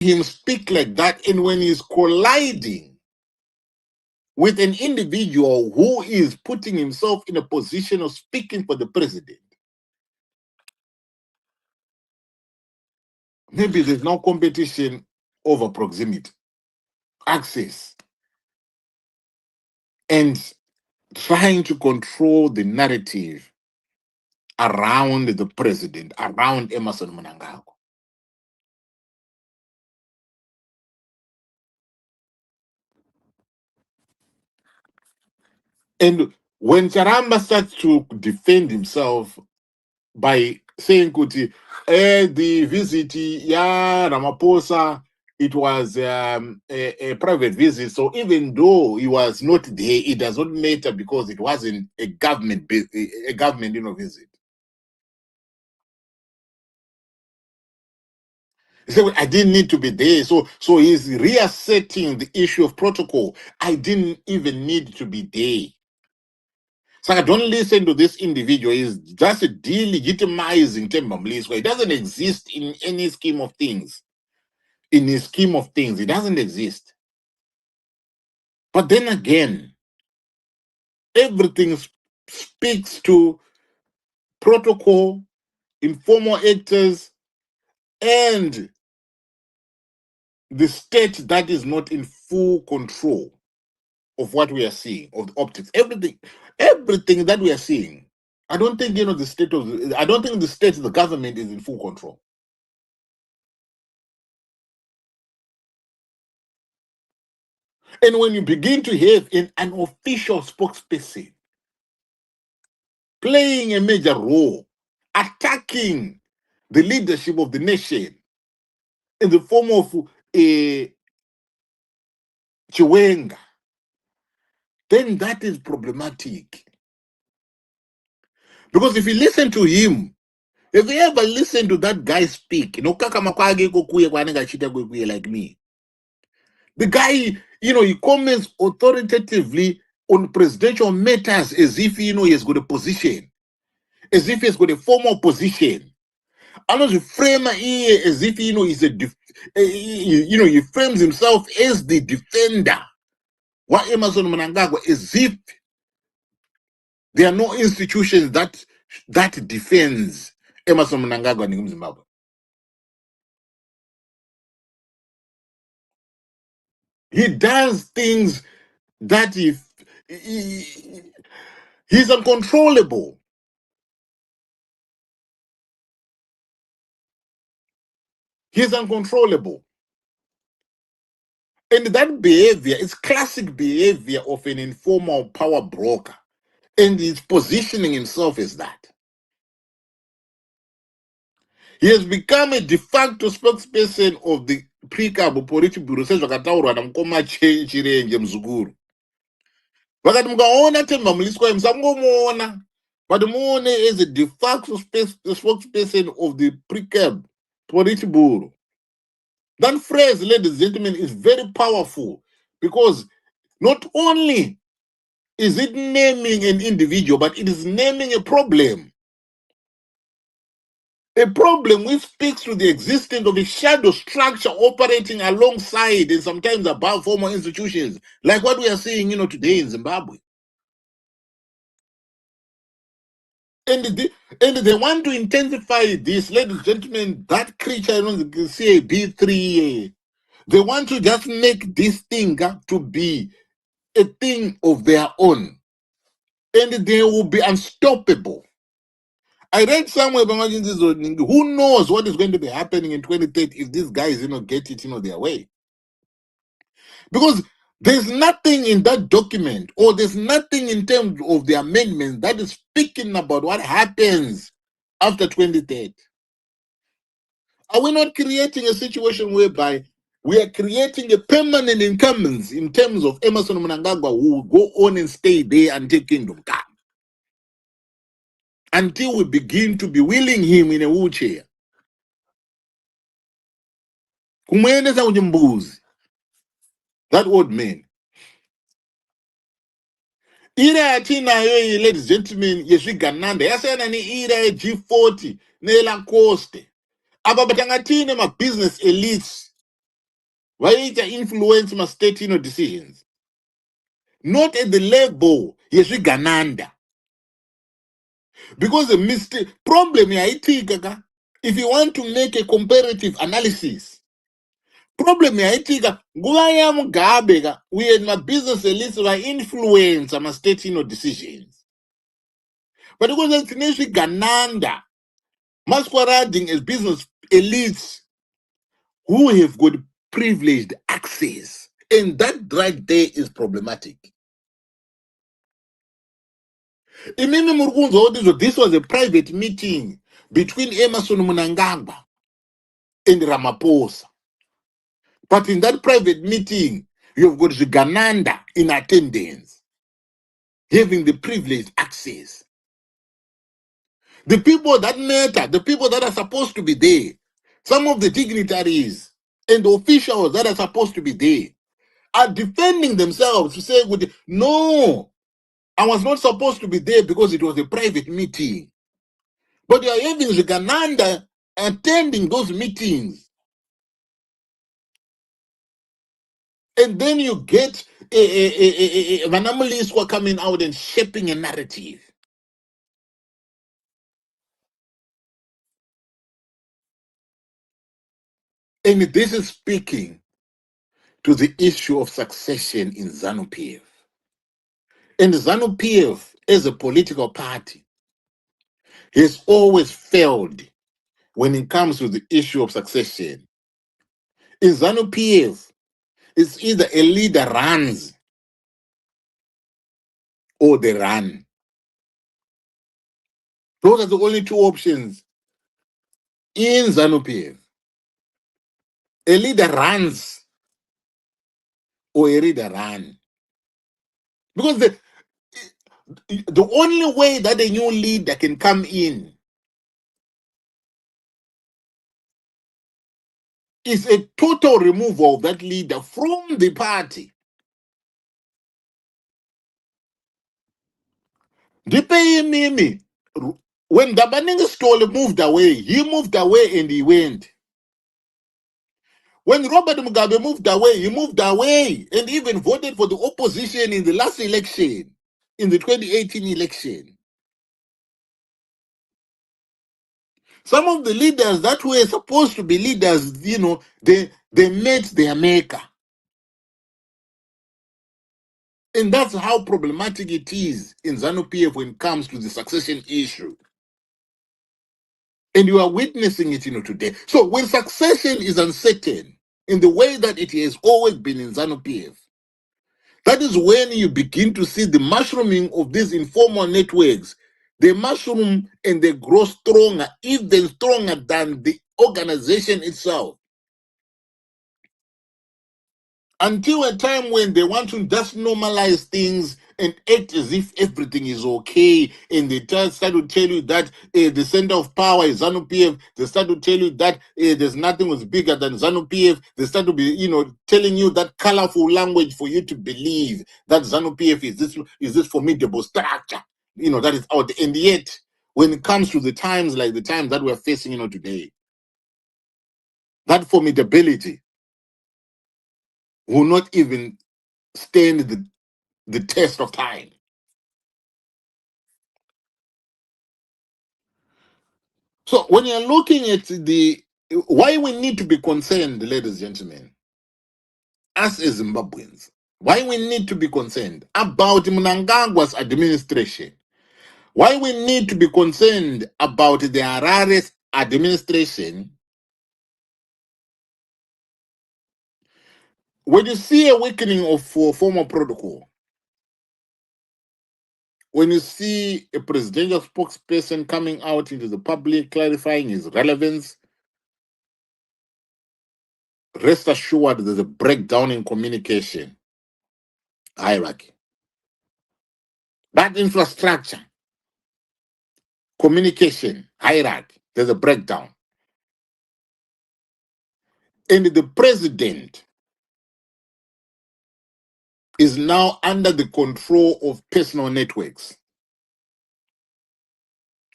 him speak like that, and when he's colliding with an individual who is putting himself in a position of speaking for the president, maybe there's no competition over proximity, access, and trying to control the narrative around the president, around Emmerson Mnangagwa. And when Charamba starts to defend himself by saying, Kuti, the visit, yeah, Ramaphosa, it was a private visit. So even though he was not there, it does not matter because it wasn't a government visit. He said, I didn't need to be there. So he's reasserting the issue of protocol. I didn't even need to be there. So I don't listen to this individual. He's just delegitimizing Themba Mliswa. It doesn't exist in any scheme of things. In a scheme of things, it doesn't exist. But then again, everything speaks to protocol, informal actors, and the state that is not in full control of what we are seeing, of the optics. Everything that we are seeing, I don't think, the the government is in full control. And when you begin to have an official spokesperson playing a major role, attacking the leadership of the nation in the form of a Chiwenga, then that is problematic. Because if you listen to him, if you ever listen to that guy speak, like me, the guy, he comments authoritatively on presidential matters as if, he has got a position, as if he's got a formal position. Almost frame here as if, he's he frames himself as the defender. What Emmerson Mnangagwa, as if there are no institutions that defends Emmerson Mnangagwa in Zimbabwe. He does things that he's uncontrollable. He's uncontrollable. And that behavior is classic behavior of an informal power broker. And he's positioning himself as that. He has become a de facto spokesperson of the pre-cab Politburo sezvakataurwa namukoma Chiwenga muzukuru. Vakati mukaona Themba Mliswa musangomuona, but muone as a de facto spokesperson of the pre-cab Politburo. That phrase, ladies and gentlemen, is very powerful because not only is it naming an individual, but it is naming a problem. A problem which speaks to the existence of a shadow structure operating alongside and sometimes above formal institutions, like what we are seeing, today in Zimbabwe. And they want to intensify this, ladies and gentlemen, that creature, the CAB3, they want to just make this thing to be a thing of their own. And they will be unstoppable. I read somewhere, who knows what is going to be happening in 2030 if these guys, get it, their way. Because there's nothing in that document, or there's nothing in terms of the amendments that is speaking about what happens after 2030. Are we not creating a situation whereby we are creating a permanent incumbents in terms of Emmerson Mnangagwa who will go on and stay there until kingdom come? Until we begin to be wheeling him in a wheelchair. That old man. Ira atinayo, ladies and gentlemen, yezvigananda yasiyana neira yeG40 neLacoste. Apa batangatine ma business elites Why influence my state decisions? Not at the level yes we gananda. Because the mistake problem here, if you want to make a comparative analysis, problem here, we had my business at least by influence my state decisions. But because it's nation gananda, masquerading as business elites who have got privileged access. And that right there is problematic. This was a private meeting between Emerson Mnangagwa and Ramaphosa. But in that private meeting, you've got the Gananda in attendance, having the privileged access. The people that matter, the people that are supposed to be there, some of the dignitaries and the officials that are supposed to be there are defending themselves to say, no, I was not supposed to be there because it was a private meeting. But you are having the Gananda attending those meetings. And then you get anomalies who are coming out and shaping a narrative. And this is speaking to the issue of succession in ZANU-PF. And ZANU-PF, as a political party, has always failed when it comes to the issue of succession. In ZANU-PF, it's either a leader runs or they run. Those are the only two options in ZANU-PF. A leader runs or a leader run. Because the only way that a new leader can come in is a total removal of that leader from the party. Mimi, when Dabaninga Stole moved away, he moved away and he went. When Robert Mugabe moved away, he moved away and even voted for the opposition in the last election, in the 2018 election. Some of the leaders that were supposed to be leaders, they met their maker. And that's how problematic it is in ZANU-PF when it comes to the succession issue. And you are witnessing it, today. So when succession is uncertain in the way that it has always been in ZANU-PF, that is when you begin to see the mushrooming of these informal networks. They mushroom and they grow stronger, even stronger than the organization itself. Until a time when they want to just normalize things and act as if everything is okay, and they start to tell you that the center of power is ZANU-PF. They start to tell you that there's nothing was bigger than ZANU-PF. They start to be, telling you that colorful language for you to believe that ZANU-PF is this formidable structure, that is out. And yet, when it comes to the times like the times that we're facing, today, that formidability will not even stand the test of time. So when you're looking at why we need to be concerned, ladies and gentlemen, us as Zimbabweans, why we need to be concerned about Mnangagwa's administration, why we need to be concerned about the Harare's administration. When you see a weakening of formal protocol, when you see a presidential spokesperson coming out into the public clarifying his relevance, rest assured there's a breakdown in communication hierarchy. That infrastructure, communication hierarchy, there's a breakdown. And the president is now under the control of personal networks.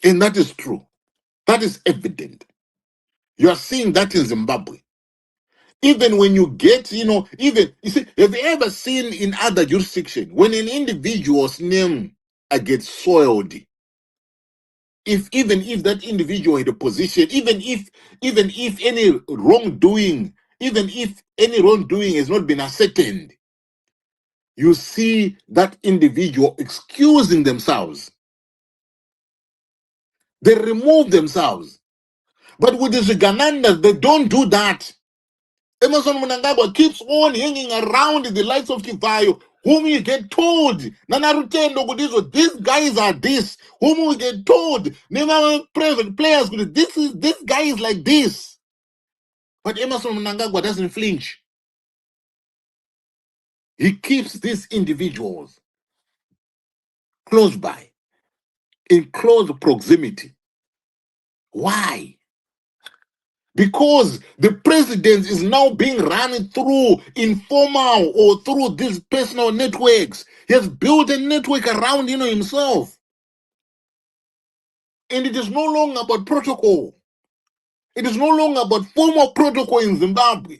And that is true. That is evident. You are seeing that in Zimbabwe. Even when you get, even, you see, have you ever seen in other jurisdictions, when an individual's name gets soiled, even if that individual had a position, even if any wrongdoing, even if any wrongdoing has not been ascertained, you see that individual excusing themselves. They remove themselves. But with the Ziganandas, they don't do that. Emerson Mnangagwa keeps on hanging around the likes of Kivayo, whom you get told, Nanarutendo Gudizo, these guys are this, whom we get told, never private players, this guy is like this. But Emerson Mnangagwa doesn't flinch. He keeps these individuals close by, in close proximity. Why? Because the president is now being run through informal or through these personal networks. He has built a network around himself. And it is no longer about protocol. It is no longer about formal protocol in Zimbabwe.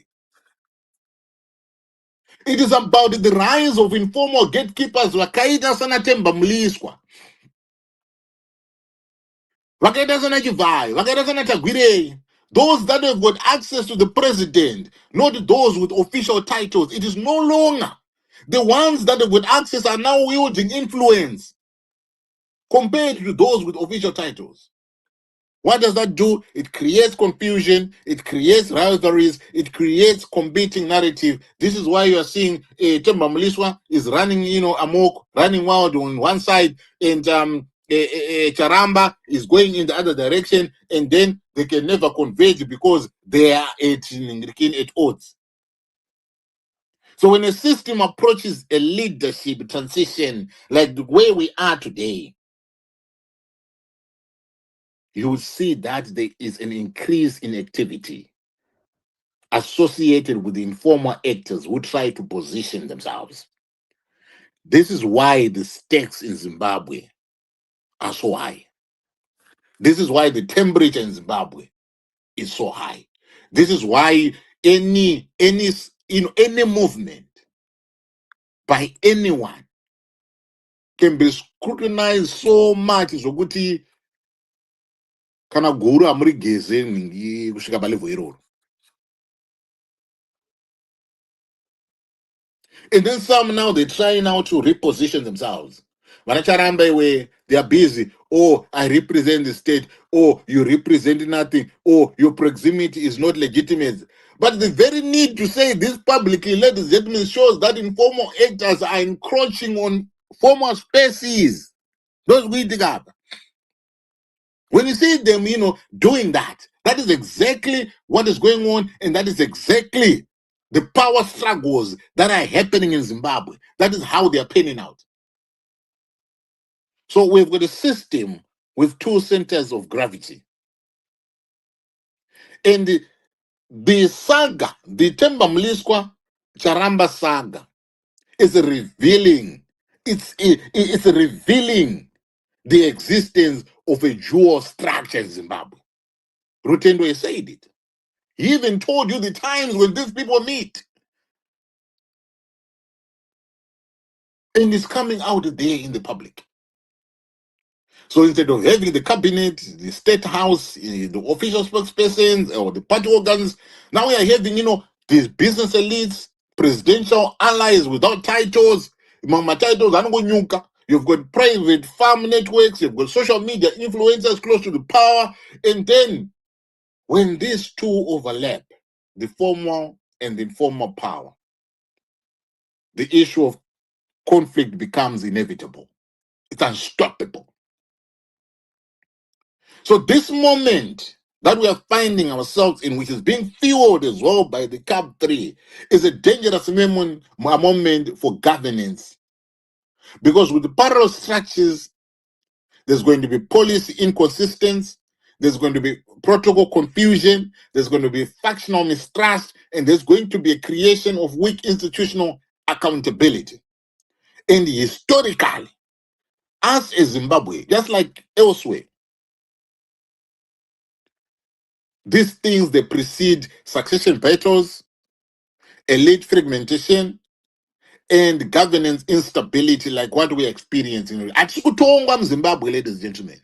It is about the rise of informal gatekeepers vakaita sana Temba Mliswa, vakaita sana Chivayo, vakaita sana Tagwirei. Those that have got access to the president, not those with official titles. It is no longer. The ones that have got access are now wielding influence compared to those with official titles. What does that do? It creates confusion, it creates rivalries, it creates competing narrative. This is why you are seeing Temba Mliswa is running, amok, running wild on one side, and Charamba is going in the other direction, and then they can never converge because they are at odds. So when a system approaches a leadership transition like the way we are today, you will see that there is an increase in activity associated with the informal actors who try to position themselves. This is why the stakes in Zimbabwe are so high. This is why the temperature in Zimbabwe is so high. This is why any movement by anyone can be scrutinized so much zokuti kana guru amuri geze kusvika palevel iroro. And then some now they try now to reposition themselves. Vanacharamba where they are busy. Oh, I represent the state. Oh, you represent nothing. Oh, your proximity is not legitimate. But the very need to say this publicly, ladies and gentlemen, shows that informal actors are encroaching on formal spaces. Those we dig up. When you see them, doing that, that is exactly what is going on, and that is exactly the power struggles that are happening in Zimbabwe. That is how they are panning out. So we've got a system with two centers of gravity. And the saga, the Temba Mliswa Charamba saga, is revealing, it's revealing the existence of a dual structure in Zimbabwe. Rutendo has said it. He even told you the times when these people meet. And it's coming out there in the public. So instead of having the cabinet, the state house, the official spokespersons, or the party organs, now we are having, these business elites, presidential allies without titles. Among my titles, you've got private farm networks, you've got social media influencers close to the power. And then when these two overlap, the formal and the informal power, the issue of conflict becomes inevitable. It's unstoppable. So this moment that we are finding ourselves in, which is being fueled as well by the CAP 3, is a dangerous moment for governance. Because with the parallel structures, there's going to be policy inconsistency, there's going to be protocol confusion, there's going to be factional mistrust, and there's going to be a creation of weak institutional accountability. And historically, us as Zimbabwe, just like elsewhere, these things, they precede succession battles, elite fragmentation, and governance instability like what we're experiencing. Atikutongwa Zimbabwe, ladies and gentlemen.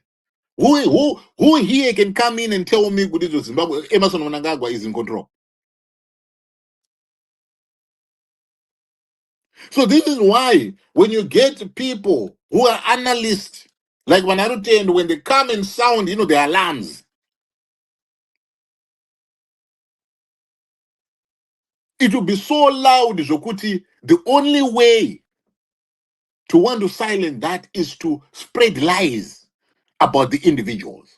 Who here can come in and tell me good Zimbabwe, Emerson Mnangagwa is in control? So this is why when you get people who are analysts, like Wanarute, and when they come and sound, the alarms, it will be so loud, Zokuti, the only way to want to silence that is to spread lies about the individuals.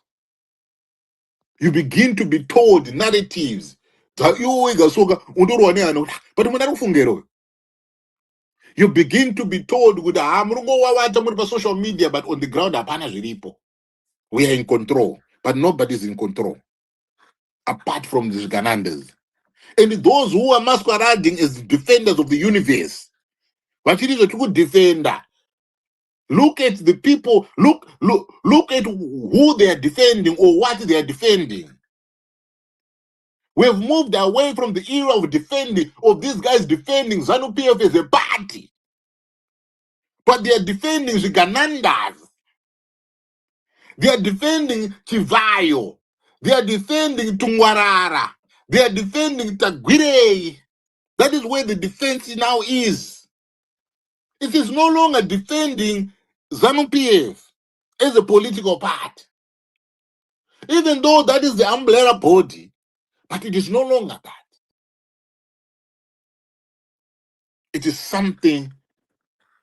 You begin to be told narratives. But you begin to be told with the social media, but on the ground, we are in control, but nobody's in control apart from these Gananders. And those who are masquerading as the defenders of the universe. But it is a true defender. Look at the people, look at who they are defending or what they are defending. We've moved away from the era of these guys defending ZANU-PF as a party. But they are defending the Ganandas. They are defending Chivayo. They are defending Tungwarara. They are defending Tagwirei. That is where the defense now is. It is no longer defending ZANU-PF as a political party. Even though that is the umbrella body, but it is no longer that. It is something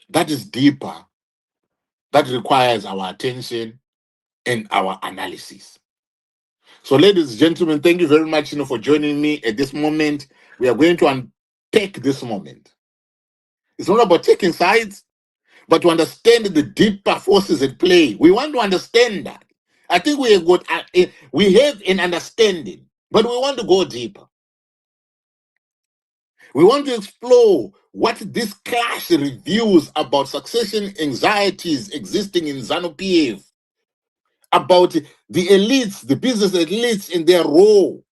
that is deeper, that requires our attention and our analysis. So, ladies and gentlemen, thank you very much for joining me at this moment. We are going to unpack this moment. It's not about taking sides, but to understand the deeper forces at play. We want to understand that. I think we have an understanding, but we want to go deeper. We want to explore what this clash reveals about succession anxieties existing in ZANU-PF, about the elites, the business elites in their role,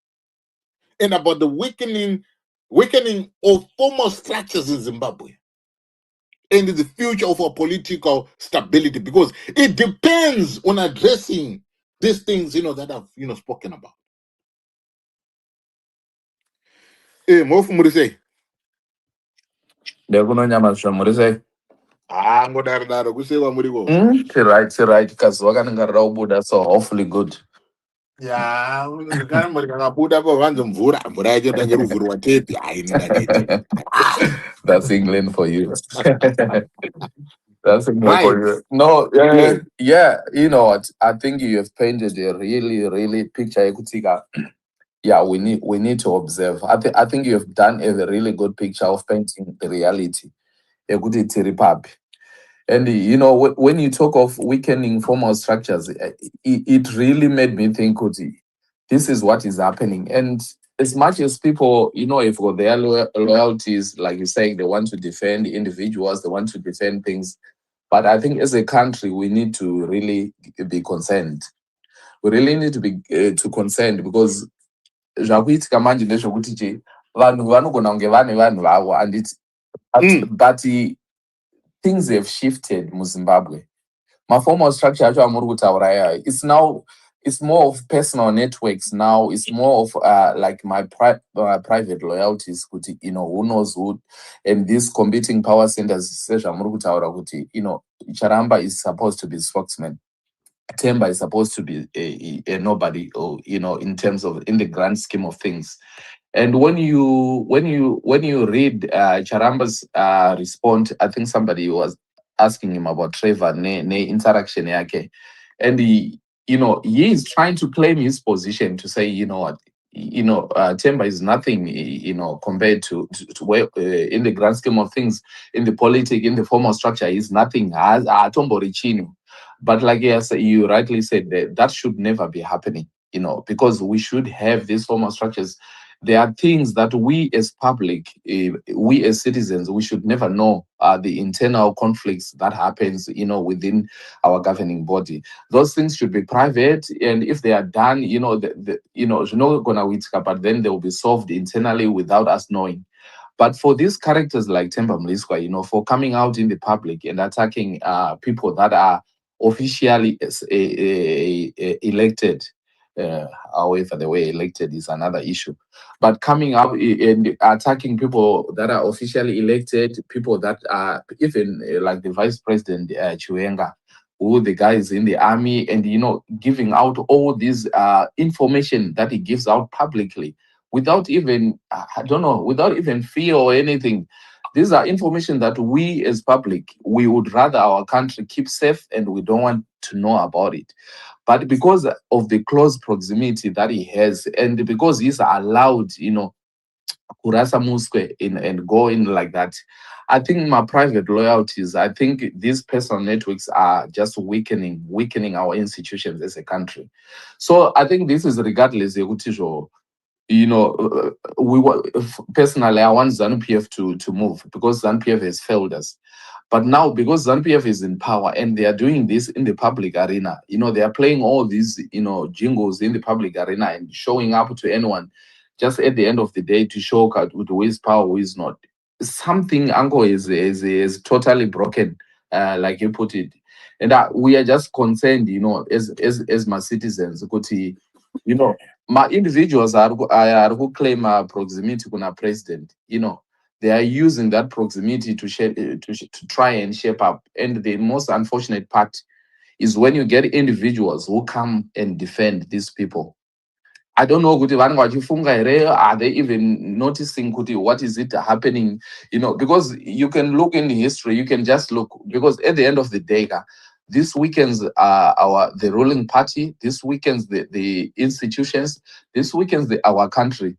and about the weakening of formal structures in Zimbabwe and the future of our political stability, because it depends on addressing these things, that I've, spoken about. Mofu Murise. Murise. Ngodaro kusewa muriwo. Right. Because wakananga ubuda, so hopefully good. Yeah, kana kakabuda po vanzo mvura yacho tange ruvhuru watepi ndadeti. That's England for you. That's England for you. No, yeah. You know what? I think you have painted a really picture. Yeah, we need to observe. I think you have done a really good picture of painting the reality. And when you talk of weakening formal structures, it really made me think, this is what is happening. And as much as people, if got their loyalties, like you're saying, they want to defend individuals, they want to defend things. But I think as a country, we need to really be concerned. We really need to be concerned, because but things have shifted in Zimbabwe. My formal structure, it's more of personal networks now. It's more of like my private loyalties, who knows who, and these competing power centers. Charamba is supposed to be spokesman. Temba is supposed to be a nobody, or in terms of, in the grand scheme of things. And when you read Charamba's response, I think somebody was asking him about Trevor ne interaction yake, and he is trying to claim his position to say, what, Temba is nothing, compared to where, in the grand scheme of things, in the politics, in the formal structure, is nothing. As Tombo Richino. But like you rightly said, that should never be happening, because we should have these formal structures. There are things that we as public, we as citizens, we should never know the internal conflicts that happens, within our governing body. Those things should be private, and if they are done, but then they will be solved internally without us knowing. But for these characters like Themba Mliswa, for coming out in the public and attacking people that are officially elected, however, the way elected is another issue. But coming out and attacking people that are officially elected, people that are even like the Vice President Chiwenga, who the guy is in the army, and giving out all this information that he gives out publicly without even, I don't know, without even fear or anything. These are information that we as public, we would rather our country keep safe, and we don't want to know about it. But because of the close proximity that he has, and because he's allowed, Kurasa Musque in and go in like that, I think my private loyalties, I think these personal networks are just weakening our institutions as a country. So I think this is regardless, personally, I want ZANU PF to move, because ZANU PF has failed us. But now, because ZANU PF is in power and they are doing this in the public arena, they are playing all these, jingles in the public arena and showing up to anyone just at the end of the day to show who is power, who is not. Something, Uncle, is totally broken, like you put it. And we are just concerned, as my citizens, my individuals are who claim proximity kuna president, they are using that proximity to try and shape up. And the most unfortunate part is when you get individuals who come and defend these people. I don't know kuti vanenge vachifunga here, are they even noticing kuti what is it happening? Because you can look in history, you can just look, because at the end of the day, this weakens the ruling party, this weakens the institutions, this weakens our country.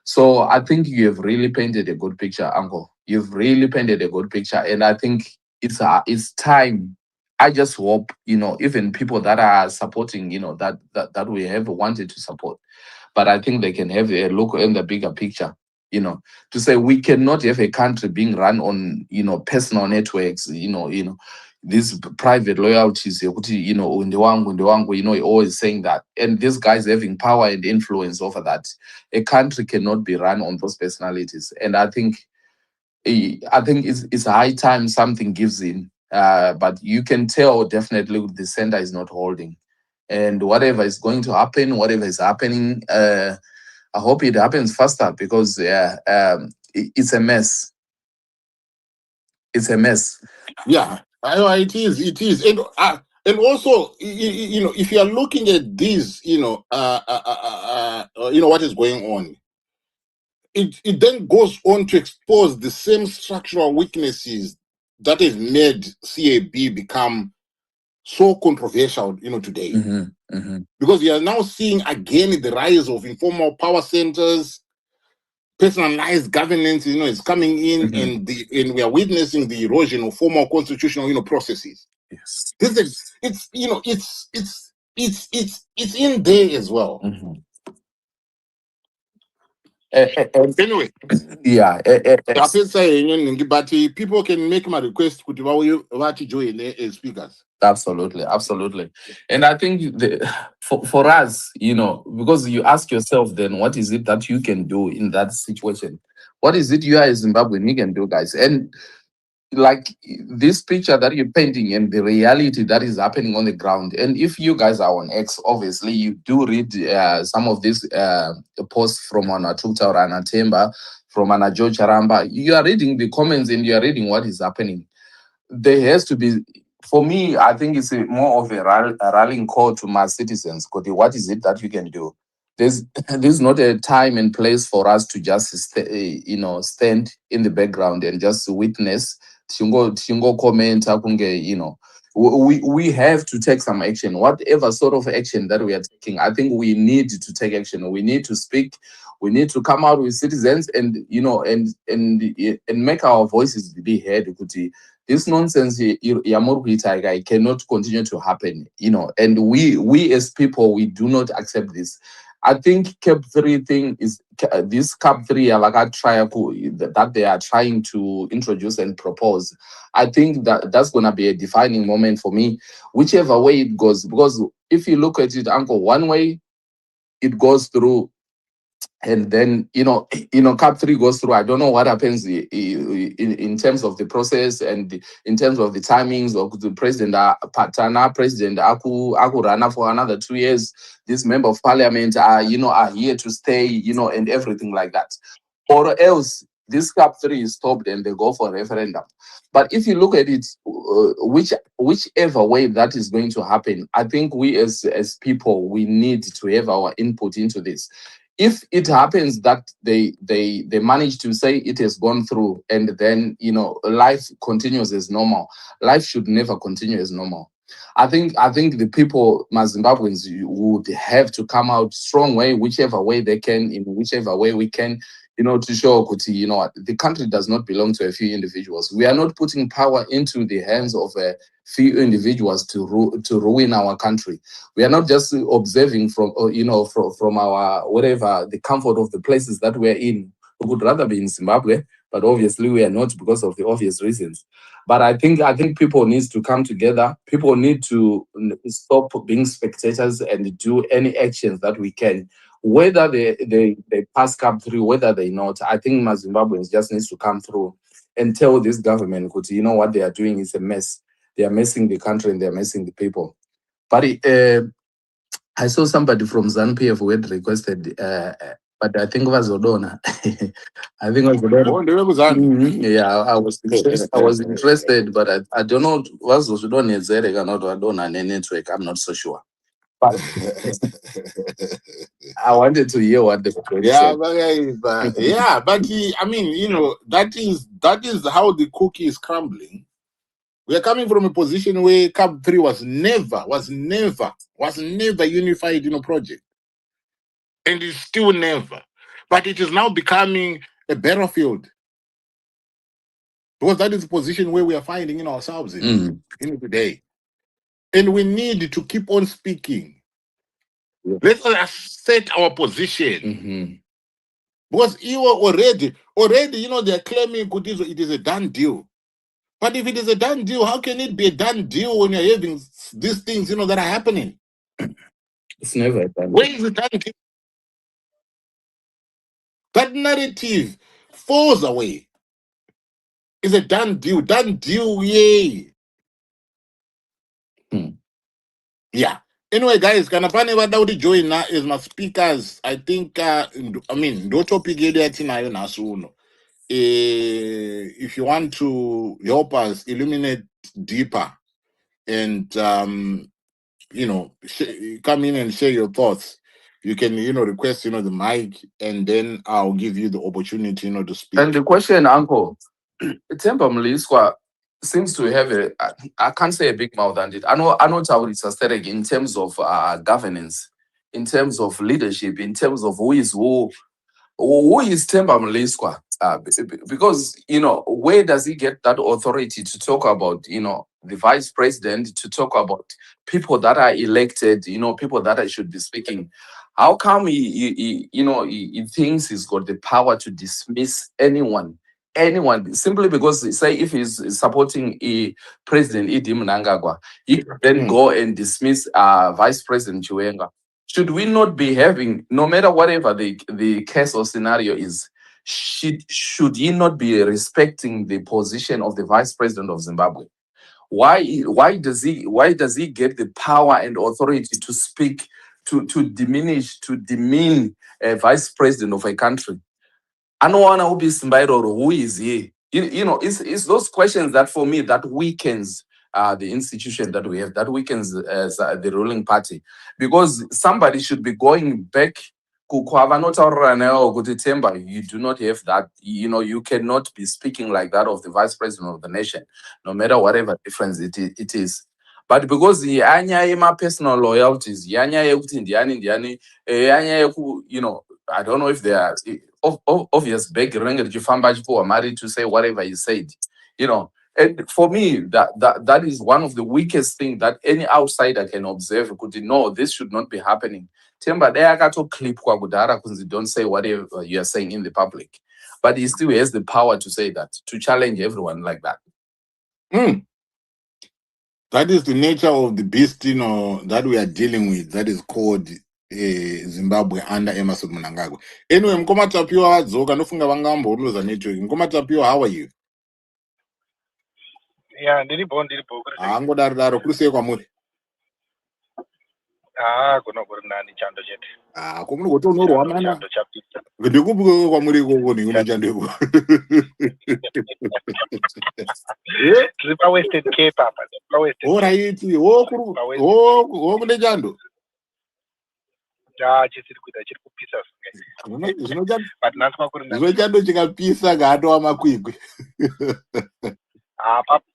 So I think you have really painted a good picture, Uncle. You've really painted a good picture, and I think it's time. I just hope, even people that are supporting, that we have wanted to support, but I think they can have a look in the bigger picture, to say we cannot have a country being run on, personal networks, these private loyalties, always saying that. And these guys having power and influence over that. A country cannot be run on those personalities. And I think it's high time something gives in. But you can tell definitely the center is not holding. And whatever is going to happen, whatever is happening, I hope it happens faster, because it's a mess. It's a mess. Yeah, it is. It is, and also, if you are looking at this, what is going on, it then goes on to expose the same structural weaknesses that have made CAB become so controversial, today. Because we are now seeing again the rise of informal power centers, personalized governance, is coming in, and we are witnessing the erosion of formal constitutional, processes. Yes. It's in there as well. Anyway, yeah, but people can make my request to join as speakers. Absolutely. And I think for us, because you ask yourself, then what is it that you can do in that situation? What is it you as Zimbabwean you can do, guys? And like this picture that you're painting and the reality that is happening on the ground. And if you guys are on X, obviously you do read some of these posts from Ana Tukta or Ana Themba, from Ana Charamba. You are reading the comments and you are reading what is happening. There has to be, for me, I think it's more of a rallying call to my citizens. Because what is it that you can do? There's not a time and place for us to just stand in the background and just witness. Tingo comment, we have to take some action. Whatever sort of action that we are taking, I think we need to take action. We need to speak. We need to come out with citizens and and make our voices be heard. This nonsense cannot continue to happen, and we as people, we do not accept this. I think CAP 3 thing is this CAP 3 like a triangle that they are trying to introduce and propose. I think that's gonna be a defining moment for me, whichever way it goes. Because if you look at it, Uncle, one way it goes through and then Cap 3 goes through. I don't know what happens in terms of the process and in terms of the timings of the president. Patana president Aku Rana for another 2 years. This member of parliament are here to stay, and everything like that. Or else this Cap 3 is stopped and they go for a referendum. But if you look at it, whichever way that is going to happen, I think we as people, we need to have our input into this. If it happens that they manage to say it has gone through, and then life continues as normal, life should never continue as normal. I think the people, Zimbabweans, would have to come out strong way, whichever way they can, in whichever way we can, to show Kuti, what the country does not belong to a few individuals. We are not putting power into the hands of a few individuals to ruin our country. We are not just observing from from our whatever the comfort of the places that we are in. We would rather be in Zimbabwe, but obviously we are not because of the obvious reasons. But I think people need to come together. People need to stop being spectators and do any actions that we can, whether they pass Cap 3, whether they not. I think Zimbabweans just needs to come through and tell this government, what they are doing is a mess. They are messing the country and they are messing the people. But I saw somebody from ZANU-PF who had requested, but I think it was Odona. I think it was Odona. Yeah, I was interested, but I don't know. Was Odona Zerek or not Odona network? I'm not so sure. But I wanted to hear what the yeah, but I mean, that is how the cookie is crumbling. We are coming from a position where Cap 3 was never unified, project. And it's still never. But it is now becoming a battlefield. Because that is the position where we are finding ourselves in today. And we need to keep on speaking. Let us set our position. Because you are already, they're claiming it is a done deal. But if it is a done deal, how can it be a done deal when you're having these things, that are happening? It's never a done deal. Where is the done deal? That narrative falls away. It's a done deal, yay. Yeah. Anyway, guys, kanapane vada join now is my speakers. I think ndo topic yedu yatinayo naso uno. If you want to help us illuminate deeper and come in and share your thoughts, you can request the mic, and then I'll give you the opportunity to speak. And the question, Uncle, Temba Mliswa seems to have I can't say a big mouth and it. I know it's aesthetic in terms of governance, in terms of leadership, in terms of who is Temba Mliswa? Because where does he get that authority to talk about the vice president, to talk about people that are elected, people that should be speaking? How come he thinks he's got the power to dismiss anyone simply because, say, if he's supporting President Mnangagwa, he can then go and dismiss Vice President Chiwenga? Should we not be having, no matter whatever the case or scenario is, should he not be respecting the position of the Vice President of Zimbabwe? Why does he get the power and authority to speak, to demean a Vice President of a country? I don't want to be Simbairo, who is he? It's those questions that, for me, that weakens the institution that we have, that weakens the ruling party. Because somebody should be going back. You do not have that. You cannot be speaking like that of the Vice President of the nation, no matter whatever difference it is. But because my personal loyalties, I don't know if they are obvious big people are married to say whatever he said, And for me, that is one of the weakest things that any outsider can observe. Could know this should not be happening. Temba to clip don't say whatever you are saying in the public, but he still has the power to say that, to challenge everyone like that. That is the nature of the beast, that we are dealing with. That is called Zimbabwe under Emerson Mnangagwa. Anyway, Mkoma Tapio adzoka nofunga vangambo uruza network. Mkoma Tapio, how are you? Yeah, ndiripo. Angodaro kurusei kwamuri. Kuno kuri nani chando chete. Kumuri kutonorwa mana. Chando chapita. Ndikubuka kwamuri koko ni unochandeko. Tripa Western Cape hapa. Alright. Kune chando. Chisiri kuita chiri kupisa. But nasma kuri nani. Chando chikapisa gaatwa makwikwi.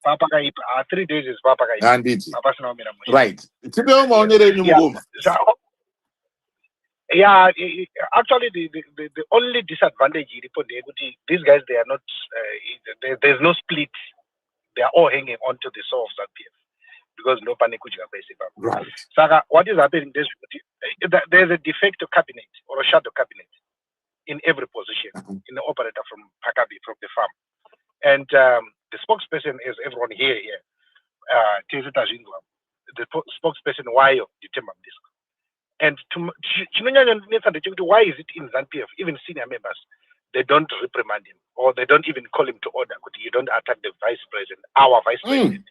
Papa kaipa 3 days is papa kaipa. Anditi. Papa sina umira mwisho. Right. Tipewo maonere enyu mugoma. Yeah, actually the only disadvantage these guys, they are not there's no split. They are all hanging on to the soul of ZANU-PF because no panic. Right. Saka, what is happening? There's a de facto cabinet or a shadow cabinet in every position in the operator from Pakabi, from the farm. And the spokesperson is everyone here. The spokesperson, why determine this? And why is it in ZANU-PF, even senior members, they don't reprimand him or they don't even call him to order? You don't attack the vice president, our vice president,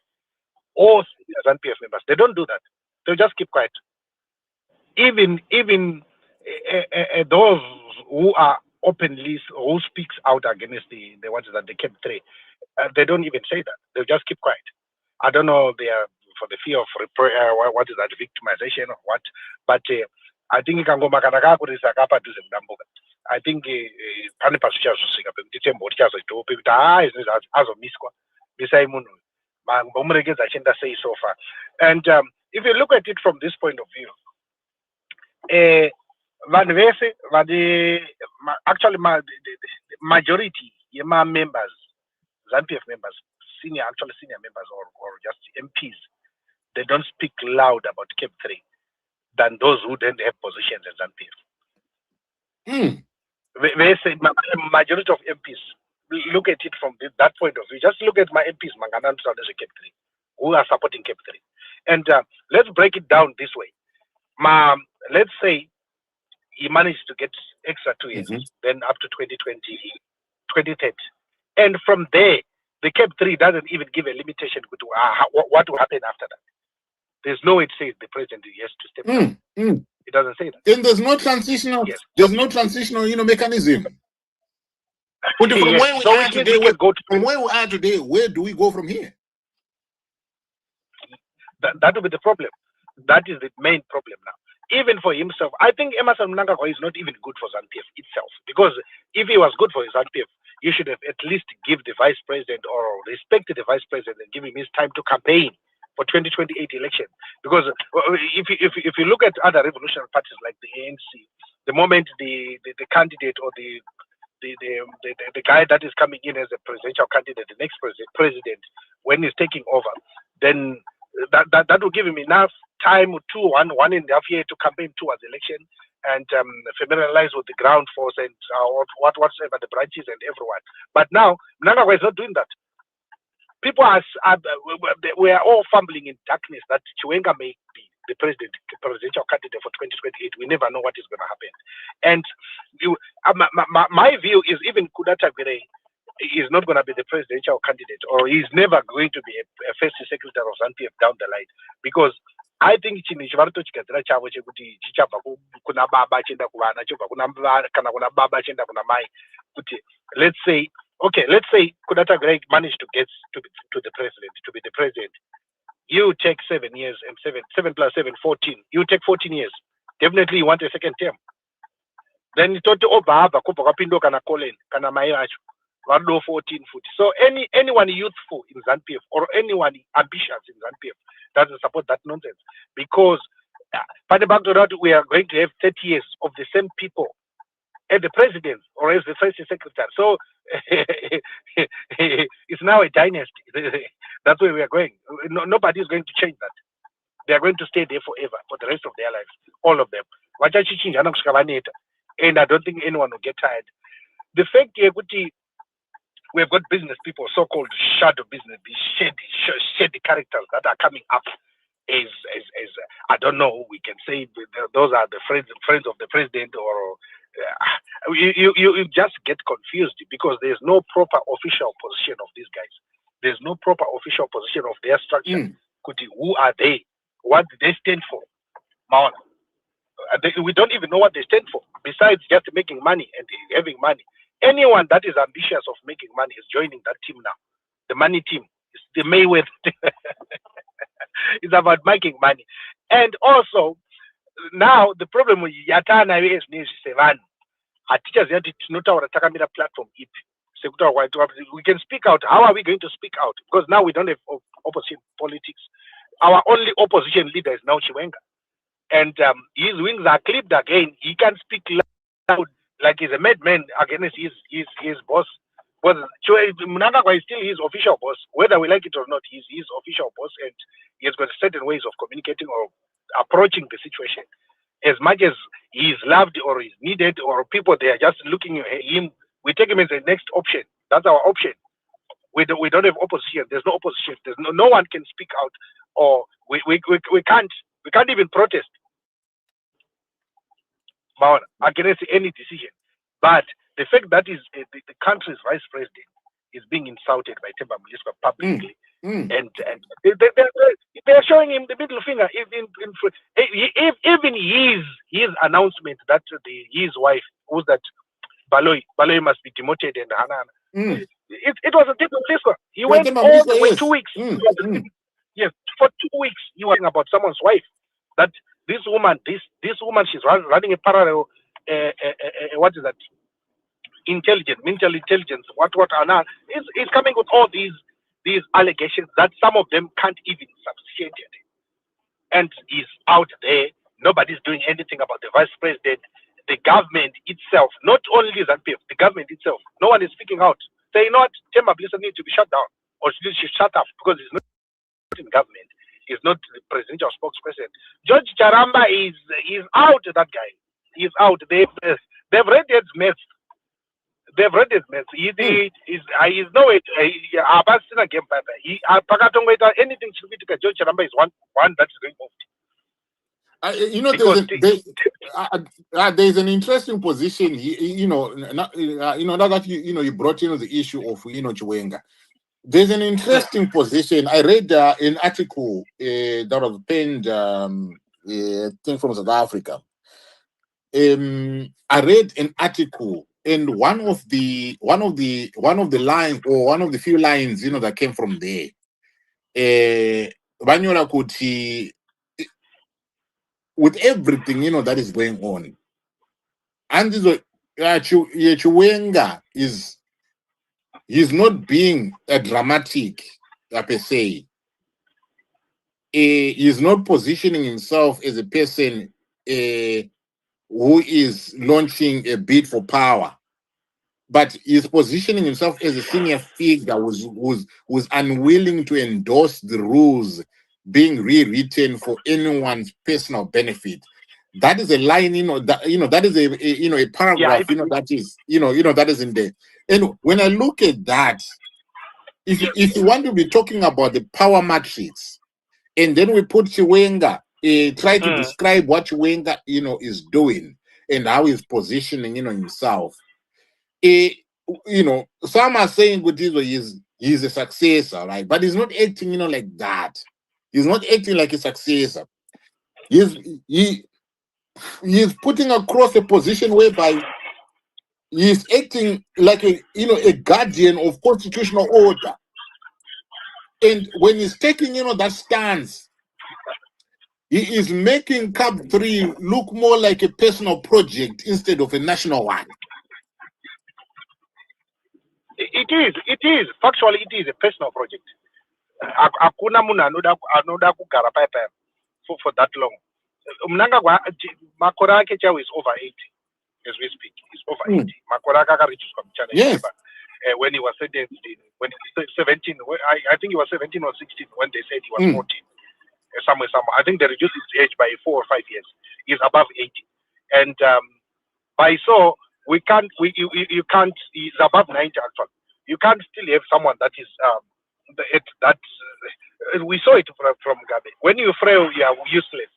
or ZANU-PF members. They don't do that. They just keep quiet. Even those who are openly, who speaks out against the ones that they kept three, they don't even say that. They just keep quiet. I don't know, they are for the fear of what is that, victimization or what, but I think I think so far. And if you look at it from this point of view, actually the majority members, ZANU-PF members, senior members or just MPs, they don't speak loud about Cape 3 than those who don't have positions in ZANU-PF. They say majority of MPs, look at it from that point of view. Just look at my MPs, Mangana Cape 3, who are supporting Cape 3. And let's break it down this way. Let's say he managed to get extra 2 years, then up to 2030. And from there, the Cape 3 doesn't even give a limitation to what will happen after that. There's no way it says the president has to step down. It doesn't say that. And there's no transitional. Yes. There's no transitional, mechanism. But from where we are today, where do we go from here? That will be the problem. That is the main problem now. Even for himself, I think Emerson Mnangagwa is not even good for ZANU-PF itself. Because if he was good for his ZANU-PF, you should have at least give the vice president or respect the vice president and give him his time to campaign for 2028 election. Because if you look at other revolutionary parties like the ANC, the moment the candidate or the guy that is coming in as a presidential candidate, the next president, when he's taking over, then that will give him enough time, 1.5 years to campaign towards election and familiarize with the ground force and whatsoever, the branches and everyone. But now, Mnangagwa is not doing that. People we are all fumbling in darkness that Chiwenga may be the presidential candidate for 2028. We never know what is going to happen. And my view is even Kudata Gere is not going to be the presidential candidate, or he's never going to be a first secretary of ZANU-PF down the line, because I think let's say Kudata Greg managed to get to the president, to be the president. You take 7 years and 7 plus 7, 14. You take 14 years. Definitely you want a second term. Then you thought Rado 14 foot. So anyone youthful in ZANU-PF or anyone ambitious in ZANU-PF doesn't support that nonsense, because we are going to have 30 years of the same people as the president or as the first secretary. So it's now a dynasty. That's where we are going. Nobody is going to change that. They are going to stay there forever for the rest of their lives, all of them. And I don't think anyone will get tired. The fact we have got business people, so-called shadow business, these shady characters that are coming up I don't know, we can say those are the friends of the president, or you just get confused because there's no proper official position of these guys. There's no proper official position of their structure. Who are they? What do they stand for? Maona. We don't even know what they stand for, besides just making money and having money. Anyone that is ambitious of making money is joining that team now. The money team. It's the Mayweather. It's about making money. And also, now the problem with Yatana is Sevan. Our teachers have to note our Takamira platform. We can speak out. How are we going to speak out? Because now we don't have opposition politics. Our only opposition leader is now Chiwenga. And his wings are clipped again. He can speak loud like he's a madman against his boss. But Mnangagwa is still his official boss. Whether we like it or not, he's his official boss, and he has got certain ways of communicating or approaching the situation. As much as he is loved or is needed, or people they are just looking at him, we take him as the next option. That's our option. We don't have opposition. There's no opposition. There's no one can speak out, or we can't even protest against any decision. But the fact that is the country's vice president is being insulted by Themba Mliswa publicly, and they're showing him the middle finger. Even his announcement that his wife, who's that Baloy must be demoted, and Hanana. It was a different place. He went all the way 2 weeks. Yes, for 2 weeks he was talking about someone's wife. That this woman, she's running a parallel. What is that? Mental intelligence. What are now? Is coming with all these allegations that some of them can't even substantiate. And he's out there. Nobody's doing anything about the vice president, the government itself. Not only ZANU-PF, the government itself. No one is speaking out. Saying not Themba Mliswa needs to be shut down, or she should shut up because he's not in government. He's not the presidential spokesperson. George Charamba is out. That guy, he's out. They've read his mess. They've read his mess. He's no way. Anything should be to George Charamba is one that is going off. There's an interesting position. Now that you brought in the issue of Chiwenga. There's an interesting position. I read an article that was penned, I think from South Africa. I read an article, and one of the lines, or one of the few lines, that came from there. Banyola Kuti, with everything that is going on, and Chiwenga he's not being a dramatic per se. He's not positioning himself as a person who is launching a bid for power, but he's positioning himself as a senior figure who's unwilling to endorse the rules being rewritten for anyone's personal benefit. That is a line, that is a paragraph, that is, that is in there. And when I look at that, if you want to be talking about the power matrix, and then we put Chiwenga, try to describe what Chiwenga, is doing and how he's positioning, himself. Some are saying he's a successor, right? But he's not acting, like that. He's not acting like a successor. He's putting across a position whereby he's acting like a guardian of constitutional order. And when he's taking, that stance, he is making CAP 3 look more like a personal project instead of a national one. It is. Factually, it is a personal project. Hakuna munhu anoda kugara paipa for that long. Mnangagwa makore ake chaiwo is over 80 as we speak. He's over 80. Makore ake akarejiswa muchana. Yes. When he was sentenced, when he was 17, I think he was 17 or 16 when they said he was 14. Somewhere. I think they reduced his age by 4 or 5 years. He's above 80, and by so you can't. He's above 90 actually. You can't still have someone that is We saw it from Mugabe. When you frail, you are useless.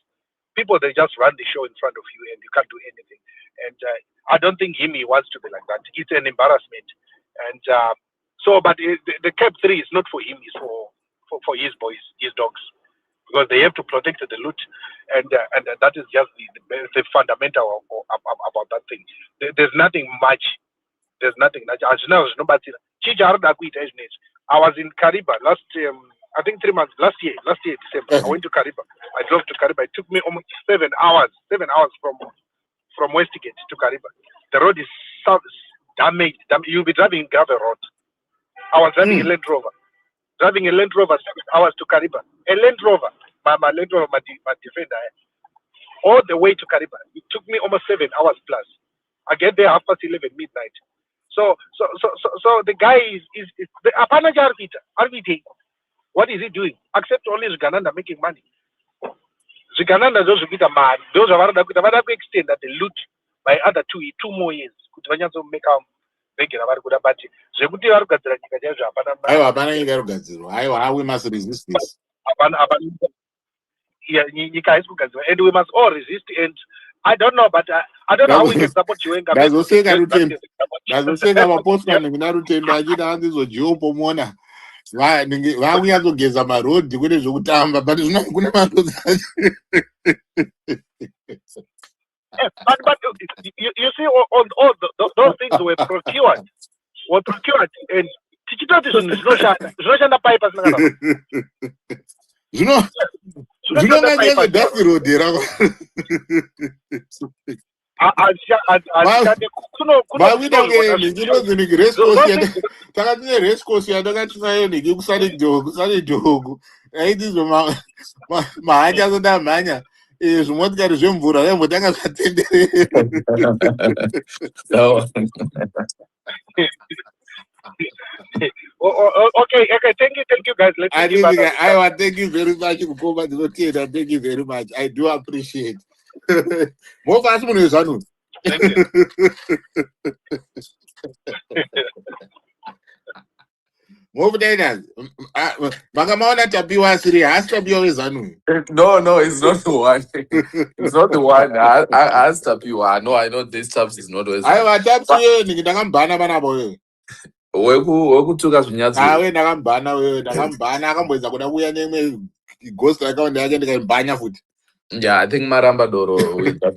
People, they just run the show in front of you and you can't do anything. And I don't think he wants to be like that. It's an embarrassment. And but the Cap 3 is not for him, it's for his boys, his dogs, because they have to protect the loot. And that is just the fundamental about that thing. There's nothing much. There's nothing much. As now, nobody. I was in Kariba last, I think 3 months, last year, December. I went to Kariba. I drove to Kariba. It took me almost 7 hours from Westgate to Kariba. The road is damaged. You'll be driving in gravel road. I was driving a Land Rover. Driving a Land Rover 7 hours to Kariba. A Land Rover. My Land Rover, my Defender. All the way to Kariba. It took me almost 7 hours plus. I get there 11:30 midnight. So the guy is the Apanaja RVT. What is he doing? Except only Zigananda making money. Zigananda those who get a man, those are to extend that they loot by other 2 more years. Could make regular budget. We must resist this. Yeah, and we must all resist. And I don't know, but I don't know how we can support Chiwenga. That's what vanguyazogeza marodhi kune zvekutamba but kune marodhi but you see all those things were procured and tichitoti zvinhu zvinoshanda pai pasina zvinonganyenge dasi rodhi rako takatine rescourse yatakatinayo kusale jogu aitizo mahacha asati amhanya zvimotikari zvemvura yaimbotanga zvatenderera Okay, thank you guys. Thank you very much. Thank you very much. I do appreciate. More fast money, ZANU. Thank you. Move Daniel. Magamaona tapiwa siri has tapiwa with ZANU. No, it's not the one. It's not the one. I asked tapiwa. No, I know this stuff is not always. I want tapiwa nikindakambana bana boy. Wekutuka zvinyadzo. Ndakambana akamboedza kuda kuya nemwe ghost account yake ndikaimbanya futi. Yeah, I think Maramba Doro with that.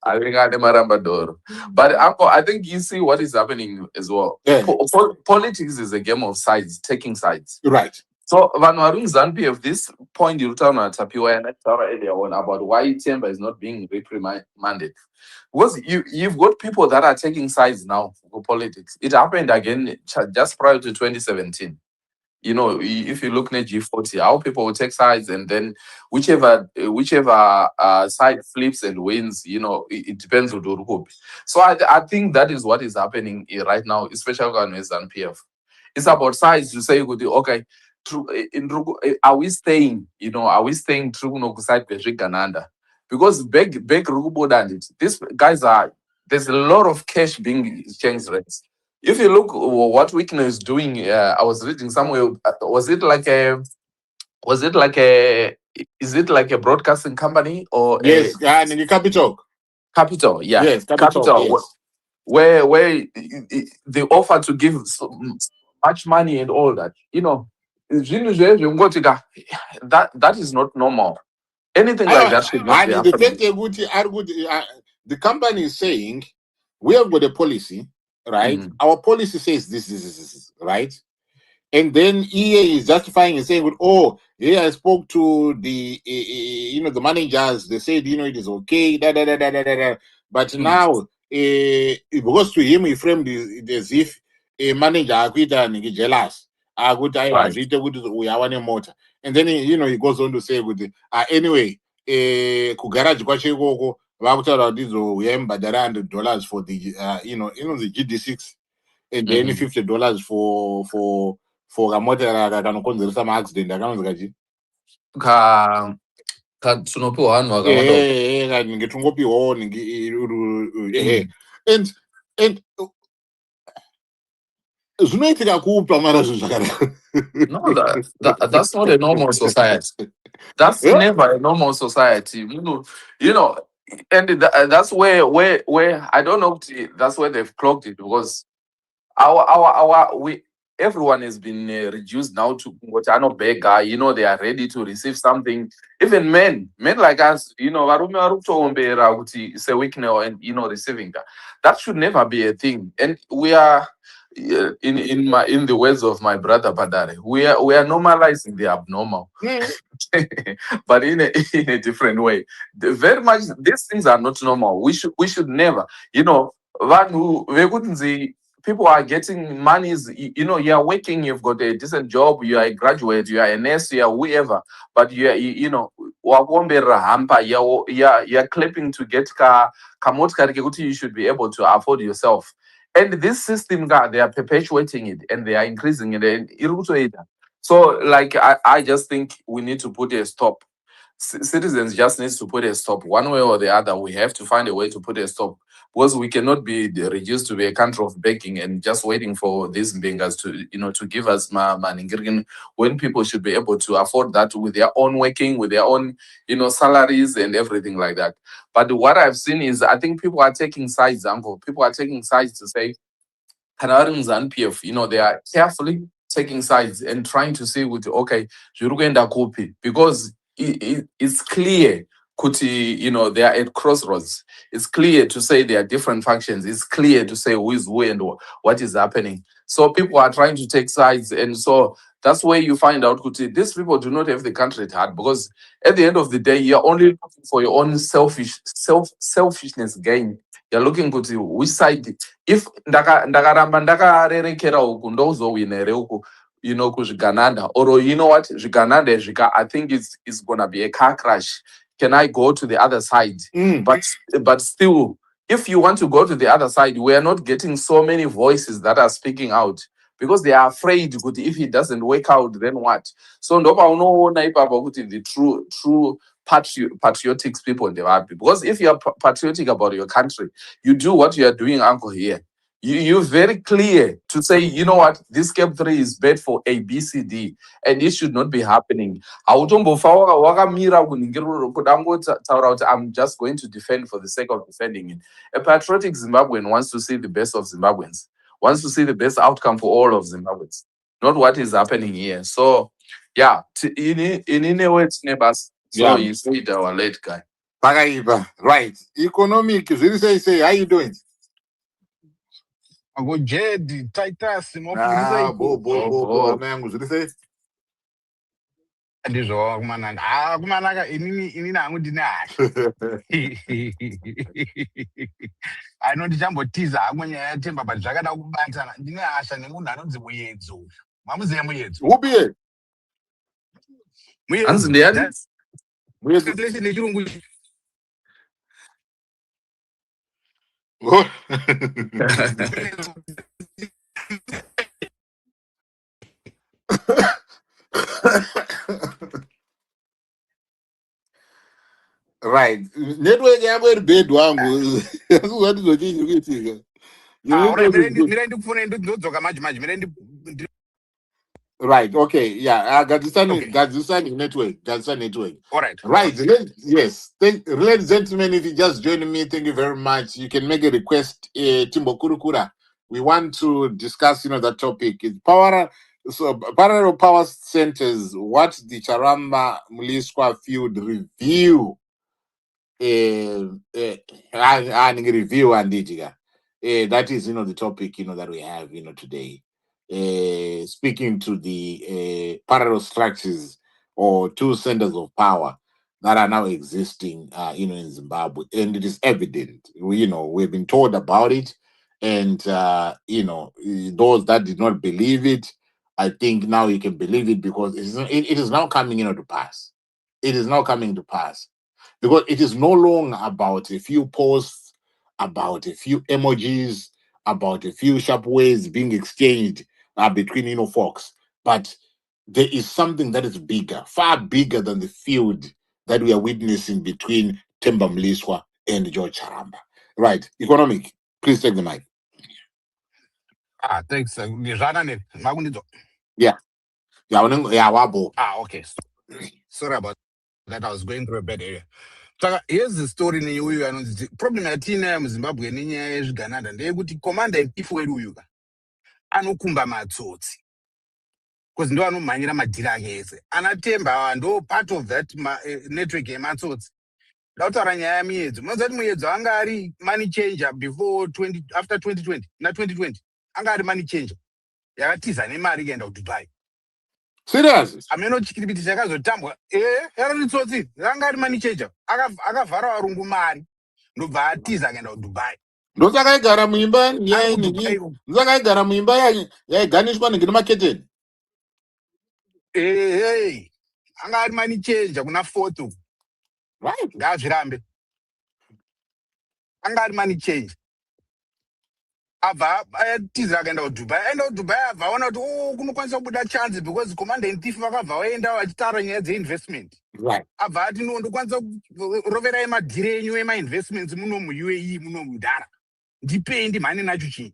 I think I Maramba Doro. But Uncle, I think you see what is happening as well. Yeah. Politics is a game of sides, taking sides. Right. So Vanuatu Zanpi of this point you turn on Tapiwa and earlier on about why Temba is not being reprimanded. Because you've got people that are taking sides now for politics. It happened again just prior to 2017. You know, if you look at G40, how people will take sides and then whichever side flips and wins, you know, it depends on the group. So I think that is what is happening right now, especially with ZANU-PF. It's about sides. You say, okay, are we staying? You know, are we staying true no side Gananda? Because big Rubo than it. These guys there's a lot of cash being exchanged rates. If you look what Weekner is doing, I was reading somewhere. Is it like a broadcasting company or yes, Capital? Capital, yeah, yes, Capital. Yes. Where they offer to give so much money and all that. You know, that is not normal. Anything like that should not be happening. The company is saying we have got a policy. Right, our policy says this, right, and then EA is justifying and saying, "Oh, yeah, I spoke to the, the managers. They said, it is okay." But now, because to him, he framed it as if a manager is jealous. We are one motor, and then he goes on to say, anyway, kugarage kwacheko. We have $100 for the the GD6 and then $50 for a motor kanokonzeresa accident akanonzi tunopiwa vanhu tungopiwawo and Zvinoitika kupa mara zvinhu zvakadaro. No, that's not a normal society. That's Yeah. never a normal society. You know, and that's where I don't know. That's where they've clocked it, because we everyone has been reduced now to what I know beggar. You know, they are ready to receive something. Even men like us, you know, varume vari kutoombeera kuti seweakness and receiving that should never be a thing. And we are in the words of my brother Padare, we are normalizing the abnormal. But in a different way. Very much these things are not normal. We should never, vanhu vekutinzi people are getting monies, you are working, you've got a decent job, you are a graduate, you are a nurse, you are whoever, but you are, wakuomberera hampa, you're clapping to get kamotikari kekuti you should be able to afford yourself. And this system, they are perpetuating it and they are increasing it. And so, like, I just think we need to put a stop. Citizens just need to put a stop one way or the other. We have to find a way to put a stop, because we cannot be reduced to be a country of begging and just waiting for these bangers to give us money, when people should be able to afford that with their own working, with their own salaries and everything like that. But what I've seen is, I think people are taking sides, uncle. People are taking sides to say, they are carefully taking sides and trying to see with, okay, because it's clear kuti, they are at crossroads. It's clear to say there are different factions. It's clear to say who is who and what is happening. So people are trying to take sides, and so that's where you find out kuti these people do not have the country at heart, because at the end of the day, you're only looking for your own selfishness gain. You're looking kuti which side. If ndakaramba ndakarerekera uku ndozowina here uku, kuzvigananda, or what, zvigananda zvika, I think it's gonna be a car crash. Can I go to the other side? But still, if you want to go to the other side, we are not getting so many voices that are speaking out, because they are afraid that if it doesn't work out, then what? So ndopa unoona ipapo kuti the true patriotic people in the world. Because if you are patriotic about your country, you do what you are doing, uncle, here. You're very clear to say, you know what, this Cap 3 is bad for A, B, C, D, and it should not be happening. I'm just going to defend for the sake of defending it. A patriotic Zimbabwean wants to see the best of Zimbabweans, wants to see the best outcome for all of Zimbabweans, not what is happening here. So, yeah, in a way, it's neighbors. So you said our late guy. Right. Economic, say, how you doing? Go Jed, Titus, Bo, amangu, say. Ndizvo kumananga kumananga inini nangu ndine hasha ano ndichambotiza hamwe nyaya yatemba but zvakada kubatana ndine hasha nemunhu anonzi muyedzo mamuzive muyedzo upiye anzi ndiani muyedzo nechirungu right. Network yako iri bed wangu. What is kuitika? Mira ndikufuna ndodzoka manje right, okay, yeah. Gadzisani network. All right. Right. Yes. Ladies and gentlemen, if you just joined me, thank you very much. You can make a request, Timbo Kurukura. We want to discuss, that topic. It's parallel power centers, what the Charamba Muliswa field review. Review and that is, the topic, that we have, today. Speaking to the parallel structures or two centers of power that are now existing, in Zimbabwe, and it is evident. We've been told about it, and those that did not believe it, I think now you can believe it, because it is now coming, to pass. It is now coming to pass, because it is no longer about a few posts, about a few emojis, about a few sharp words being exchanged between folks, but there is something that is bigger, far bigger than the field that we are witnessing between Themba Mliswa and George Charamba. Right. Economic, please take the mic. Thanks. Yeah. Yeah, wabo. Okay. Sorry about that. I was going through a bad area. So here's the story in you and the problem at Zimbabwe in Ghana and they would command and if we do anokumba matsotsi because no one mind madira gese anatemba and part of that network yematsotsi dautaura nyaya yemuedzi munozati muedzi anga ari money changer before 20 after 2020 na 2020 anga ari money changer yakatiza nemari ikaenda kudubai. Serious? Ameno chikiribiti chakazotambwa yaro tsotsi anga ari money changer akavhara varungu mari ndobva atiza akaenda kudubai. Ndosakaigara muimba yainiki ndosakaigara muimba yaiganishwa nemaketeni. Anga ari money changer kuna foto. Right. Ngazvirambe. Anga ari money changer. Abva atiza akaenda kudubai. Aenda kudubai abva aona kuti kunokwanisa kubuda chance because commander in chief vakabva vaenda vachitaura nyaya dzeinvestment. Right. Abva ati ndokwanisa kuroverai madhiri enyu emainvestments muno muUAE muno mudhara. Ndipei ndimhane nacho chii.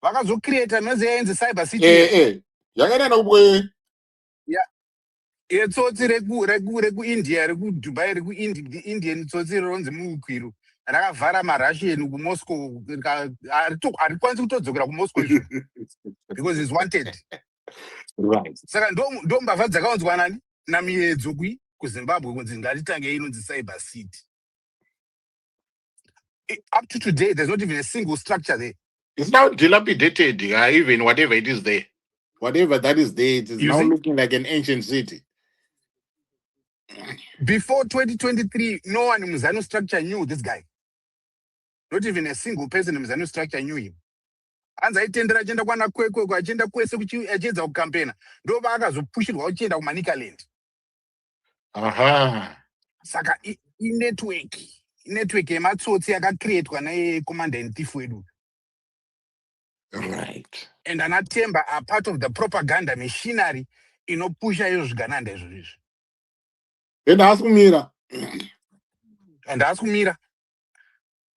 Vakazocreata meze yainzi cyber city. Yakaenda kubwe. Tsotsi rekuindia rekudubai rekuindian tsotsi ronzi muukwiru rakavhara marussian kumoscow harikwanisi kutodzokera kumoscow izvo because is wanted. Right. Saka ndo mbavha dzakaunzwa nani namiedzo kuzimbabwe kunzi ngatitange inonzi cyber city. Up to today there's not even a single structure there. It's now dilapidated, even whatever it is there. Whatever that is there, it is now looking like an ancient city. Before 2023, no one in ZANU structure knew this guy. Not even a single person in ZANU structure knew him. Anza aitendera achienda kwana kwekwe achienda kwese achiedza kukampena ndobva akazopushirwa uchienda kumanika land. Saka network yematsotsi yakacreatwa naecommander in chief wedu. Right. And anatemba are part of the propaganda machinery inopusha izvo zvigananda izvozvizvi. And haasi kumira.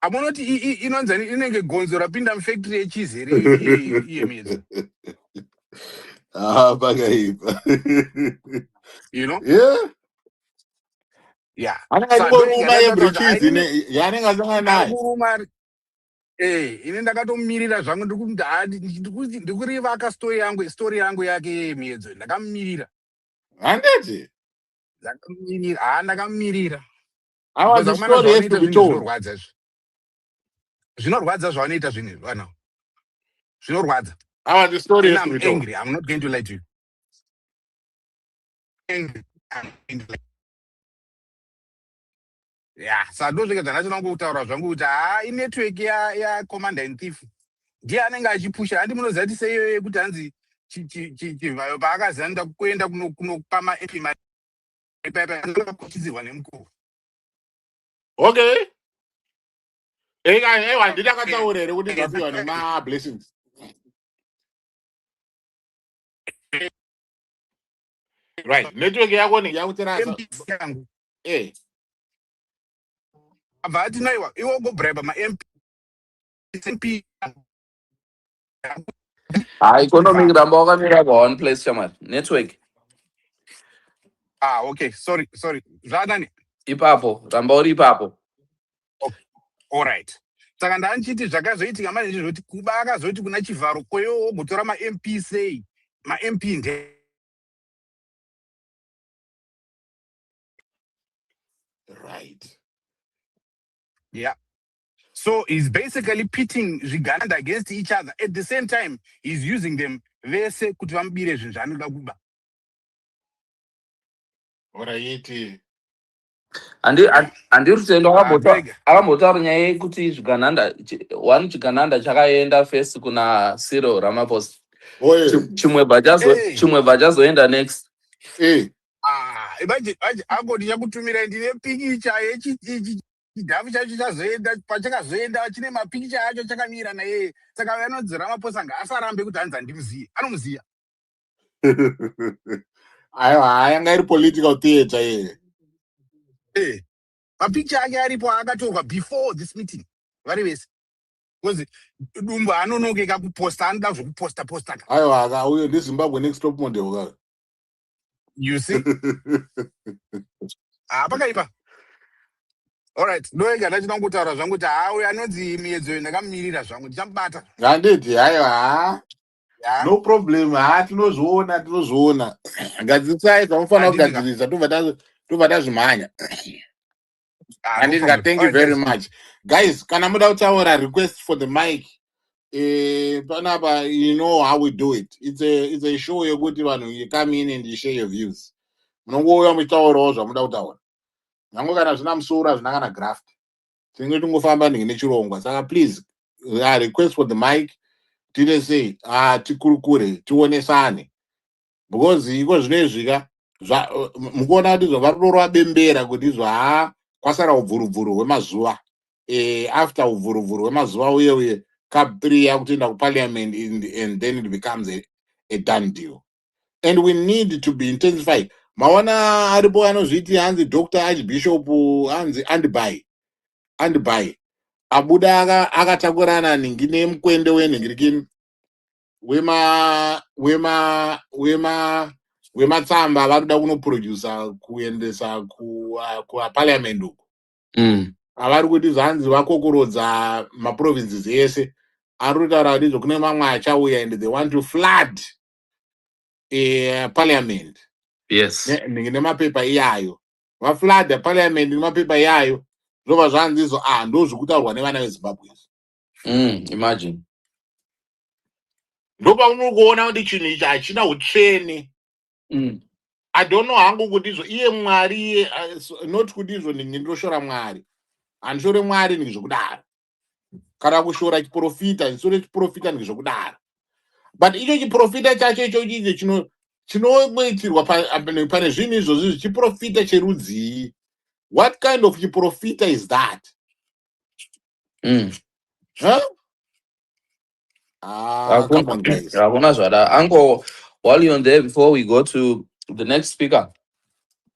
Amunoti inonzani inenge gonzo rapinda mufactory yechizi here iyemedzi. Bagaipa. You know? Yeah. Yeah. Ine ndakatomirira zvangu ndikurivaka story yangu yake yemiedzo ndakamirira. Handeti? Ndakamirira. I want the story has to be told. Zvinorwadza zvavanoita zvinhu vana. Zvinorwadza. I want the story has to be told. I'm angry. I'm not going to lie to you. Angry. I'm going to lie. Yeah, so ndosvika dzandachona kutaura zvangu kuti inetwork commander in chief ndiye anenge achipusha. Handi munoziva kuti seiyo yekuti hanzi chivhayo paakazanda kuenda kunopa ma-MP kuchizirwa nemukuru. Okay. Handiti akataura here kuti zvapiwa nema-blessings. Right. Network yako yakutirasa. Abva ati naiwa iwe ugobraiba ma-MP. Economic ramba wakamira one place chamar. Network. Okay. Sorry. Zvadani. Ipapo. Ramba uri ipapo. Okay. All right. Saka ndanchiti zvakazoitika manje ndizvoti kuba akazoti kuna chivharo kweyo ogotora ma-MP sei. Ma-MP nde. Right. Yeah. So he's basically pitting Uganda against each other. At the same time, he's using them. Vese kuti vamubire zvinhu zvaanoda kuba. Oraiti. Andiri kutenda akambotaura nyaya yekuti Chigananda chakaenda first kuna Cyril Ramaphosa. Chimwe bvachazoenda next. Angoti chakutumira ndine pikicha chidhafu chacho chazoenda pachakazoenda chine mapikicha acho chakamira naye. Saka vanonzi Ramaphosa ngaasarambe kuti hanzi handimuziye. Anomuziya. Yanga iri political theatre here. Mapikicha ake aripo akatorwa before this meeting. Vari vese. Because Dumba, I don't know, get up post and post. Aiwa, we this Zimbabwe next top model. You see? Pakaipa. All right, no, I got no good. I know the me as in a million jump batter. Aiwa. Yeah, No problem. Tinozviona. Ngadzitsai I zvamufanira didn't. kugadzirisa tobva tazvimhanya. No problem. Thank All you right, very guys. much. Guys, kana muda kutaura request for the mic. Panapa, you know how we do it. It's a show yekuti vanhu you come in and you share your views. Munongouya muchitaurawo zvamuda kutaura. Nyangwe kana zvina musoro hazvina kana graft. Tinenge tongofamba nechirongwa. Saka please, request for the mic. Tine sei, tikurukure, tionesane. Because iko zvinezvika mukuona kuti vari kutorova bembera kuti kwasara ubvurubvuru hwemazuva. After ubvurubvuru hwemazuva uye cup 3 yakutoenda kuparliament and then it becomes a done deal. And we need to be intensified. Maona aripo anozviti hanzi Dr. Archbishop hanzi Andibai. Abuda akatakurana ningine mkwende wenhingirikini wematsamba vari kuda kunoprodusa kuendesa kuparliament uko. Avari kuti zvanzi vakokorodza maprovinces ese. Ari kutaura kuti izvo kune mamwe achauya and they want to flood parliament. Yes. Nemapepa iyayo. Vaflood parliament nemapepa iyayo. Zvobva zvanzi izvo ndo zvekutaurwa nevana veZimbabwe. Imagine. Ndopa unokuona kuti chinhu ichi hachina utsvene. I don't know hangu kuti izvo iye Mwari not kuti izvo ndindoshora Mwari. Handishore Mwari ndizvokudaro. Kana kushora chiprofita, ndisore chiprofita ndizvokudaro. But icho chiprofita chacho icho chinoitirwa pane zvinhu izvozvi chiprofita cherudzii. What kind of chiprofita is that? Huh? Come on, guys. Uncle, while you're on there, before we go to the next speaker,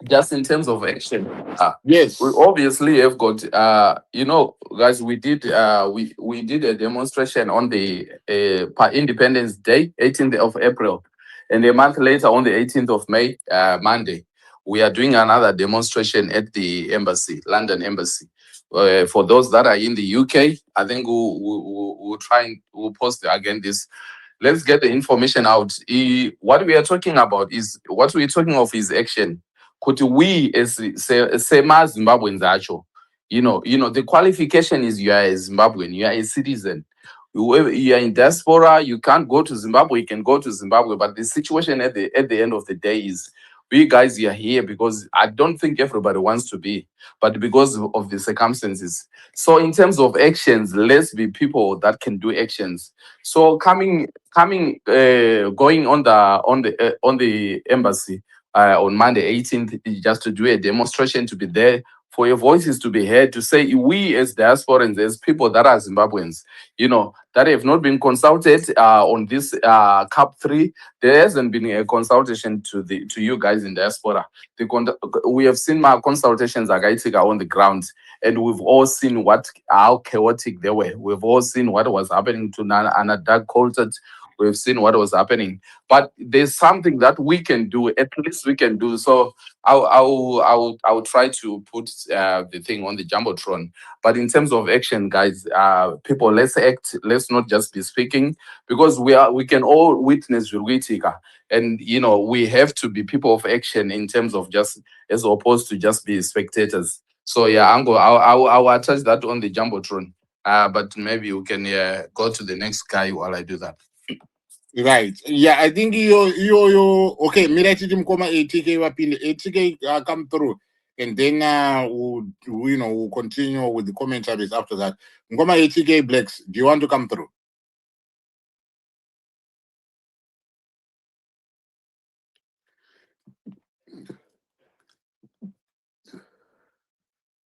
just in terms of action, yes, we obviously have got, guys, we did a demonstration on the Independence Day, 18th of April, and a month later, on the 18th of May, Monday, we are doing another demonstration at the embassy, London Embassy. For those that are in the UK, I think we'll try and we'll post again this. Let's get the information out. What we are talking about is action. Could we as Zimbabweans actually, the qualification is you are a Zimbabwean, you are a citizen. You are in diaspora, you can't go to Zimbabwe, you can go to Zimbabwe, but the situation at the end of the day is we guys are here because I don't think everybody wants to be, but because of the circumstances. So in terms of actions, let's be people that can do actions. So going on the embassy on Monday 18th, just to do a demonstration, to be there, for your voices to be heard, to say we as diasporans, as people that are Zimbabweans, that have not been consulted on this CAP 3. There hasn't been a consultation to you guys in diaspora. We have seen my consultations on the ground, and we've all seen how chaotic they were. We've all seen what was happening to Nana Doug Coltert. We've seen what was happening, but there's something that we can do. At least we can do. So I'll try to put the thing on the jumbotron. But in terms of action, guys, people, let's act. Let's not just be speaking, because we can all witness Virgitika, and we have to be people of action in terms of just as opposed to just be spectators. So yeah, I'll attach that on the jumbotron. But maybe you can go to the next guy while I do that. Right. Yeah, I think you okay, mira chiti mkoma ATK wapinde. ATK come through, and then we'll continue with the commentaries after that. Mkoma ATK Blacks, do you want to come through?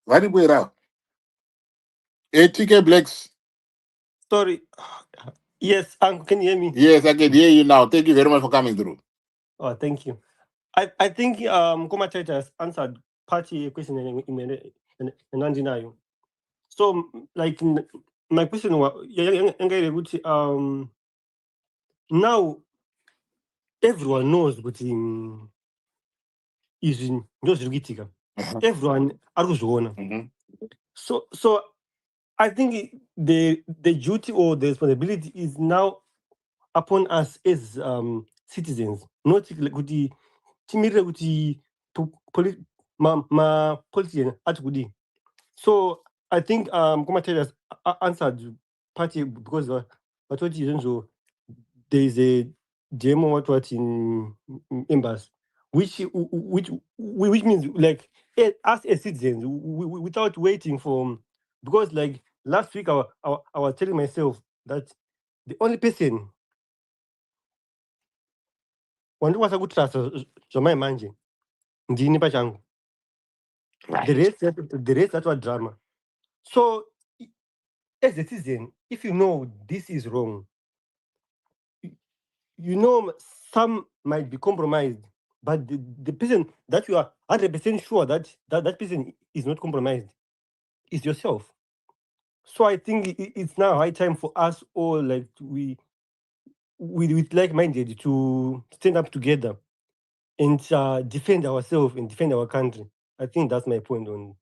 What we are? ATK Blacks. Sorry. Yes, Uncle, can you hear me? Yes, I can hear you now. Thank you very much for coming through. Oh, thank you. I think Mkoma Chaita has answered part of your question in Nandinayo. So, like my question was, now everyone knows what is in everyone Mhm. so I think the duty or the responsibility is now upon us as citizens, not like kuti timirire kuti ma politician ati kudi. So I think Kumateras answered partly because what there is a demo what in Embas, which means like us as citizens without waiting for, because like last week I was telling myself that the only person wandikwanisa kutrasta zvamai manje ndini pachangu, the Right. rest that was drama. So as a citizen, if you know this is wrong, you know some might be compromised, but the person that you are 100% sure that person is not compromised is yourself. So I think it's now high time for us all, like we with like-minded, to stand up together and defend ourselves and defend our country. I think that's my point on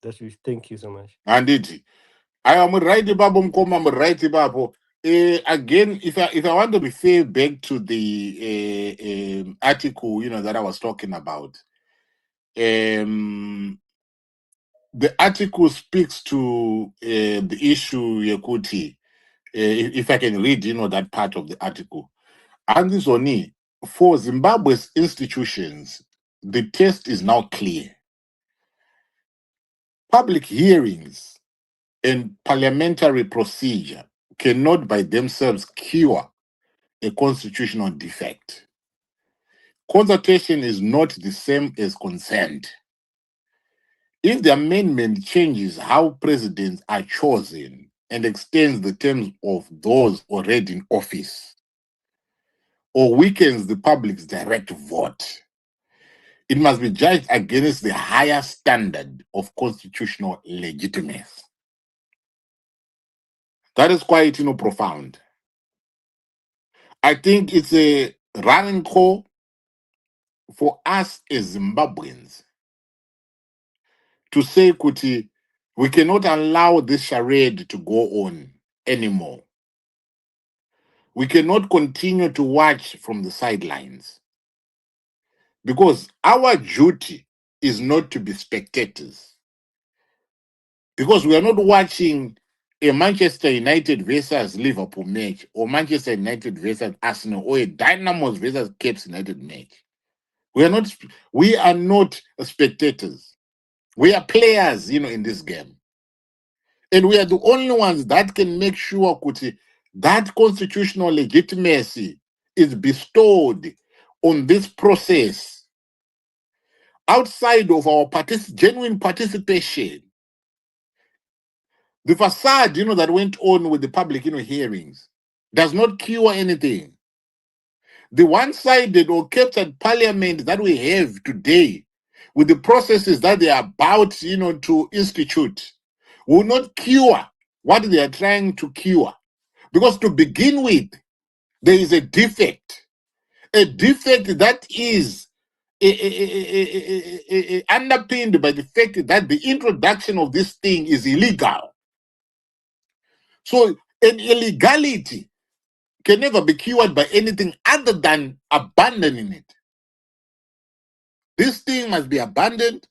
that. Thank you so much. Anditi. I am right, Babo Mkoma, I'm right, Babo. Again, if I want to refer back to the article, that I was talking about, the article speaks to the issue, Yakuti. If I can read, that part of the article. And this only for Zimbabwe's institutions, the test is now clear. Public hearings and parliamentary procedure cannot by themselves cure a constitutional defect. Consultation is not the same as consent. If the amendment changes how presidents are chosen and extends the terms of those already in office, or weakens the public's direct vote, it must be judged against the higher standard of constitutional legitimacy. That is quite, profound. I think it's a running call for us as Zimbabweans to say, Kuti, we cannot allow this charade to go on anymore. We cannot continue to watch from the sidelines, because our duty is not to be spectators. Because we are not watching a Manchester United versus Liverpool match, or Manchester United versus Arsenal, or a Dynamos versus Cape United match. We are not spectators. We are players, in this game. And we are the only ones that can make sure, Kuti, that constitutional legitimacy is bestowed on this process outside of our genuine participation. The facade, that went on with the public, hearings does not cure anything. The one-sided or captured parliament that we have today, with the processes that they are about, to institute, will not cure what they are trying to cure. Because to begin with, there is a defect that is underpinned by the fact that the introduction of this thing is illegal. So an illegality can never be cured by anything other than abandoning it. This thing must be abandoned.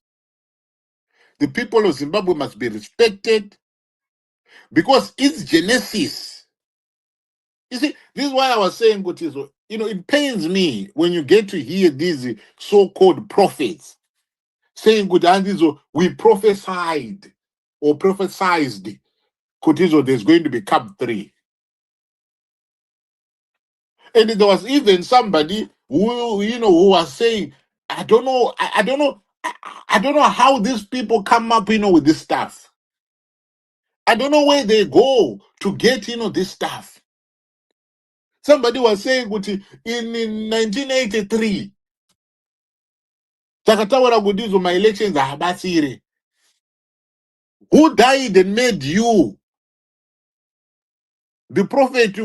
The people of Zimbabwe must be respected, because its genesis. You see, this is why I was saying, Gutizo, it pains me when you get to hear these so-called prophets saying, Gutizo, we prophesied or prophesized, Gutizo, there's going to be Cup 3. And there was even somebody who was saying, I don't know how these people come up, with this stuff. I don't know where they go to get, this stuff. Somebody was saying, in 1983, Takatawa Gudizo, my elections are Habasiri. Who died and made you the prophet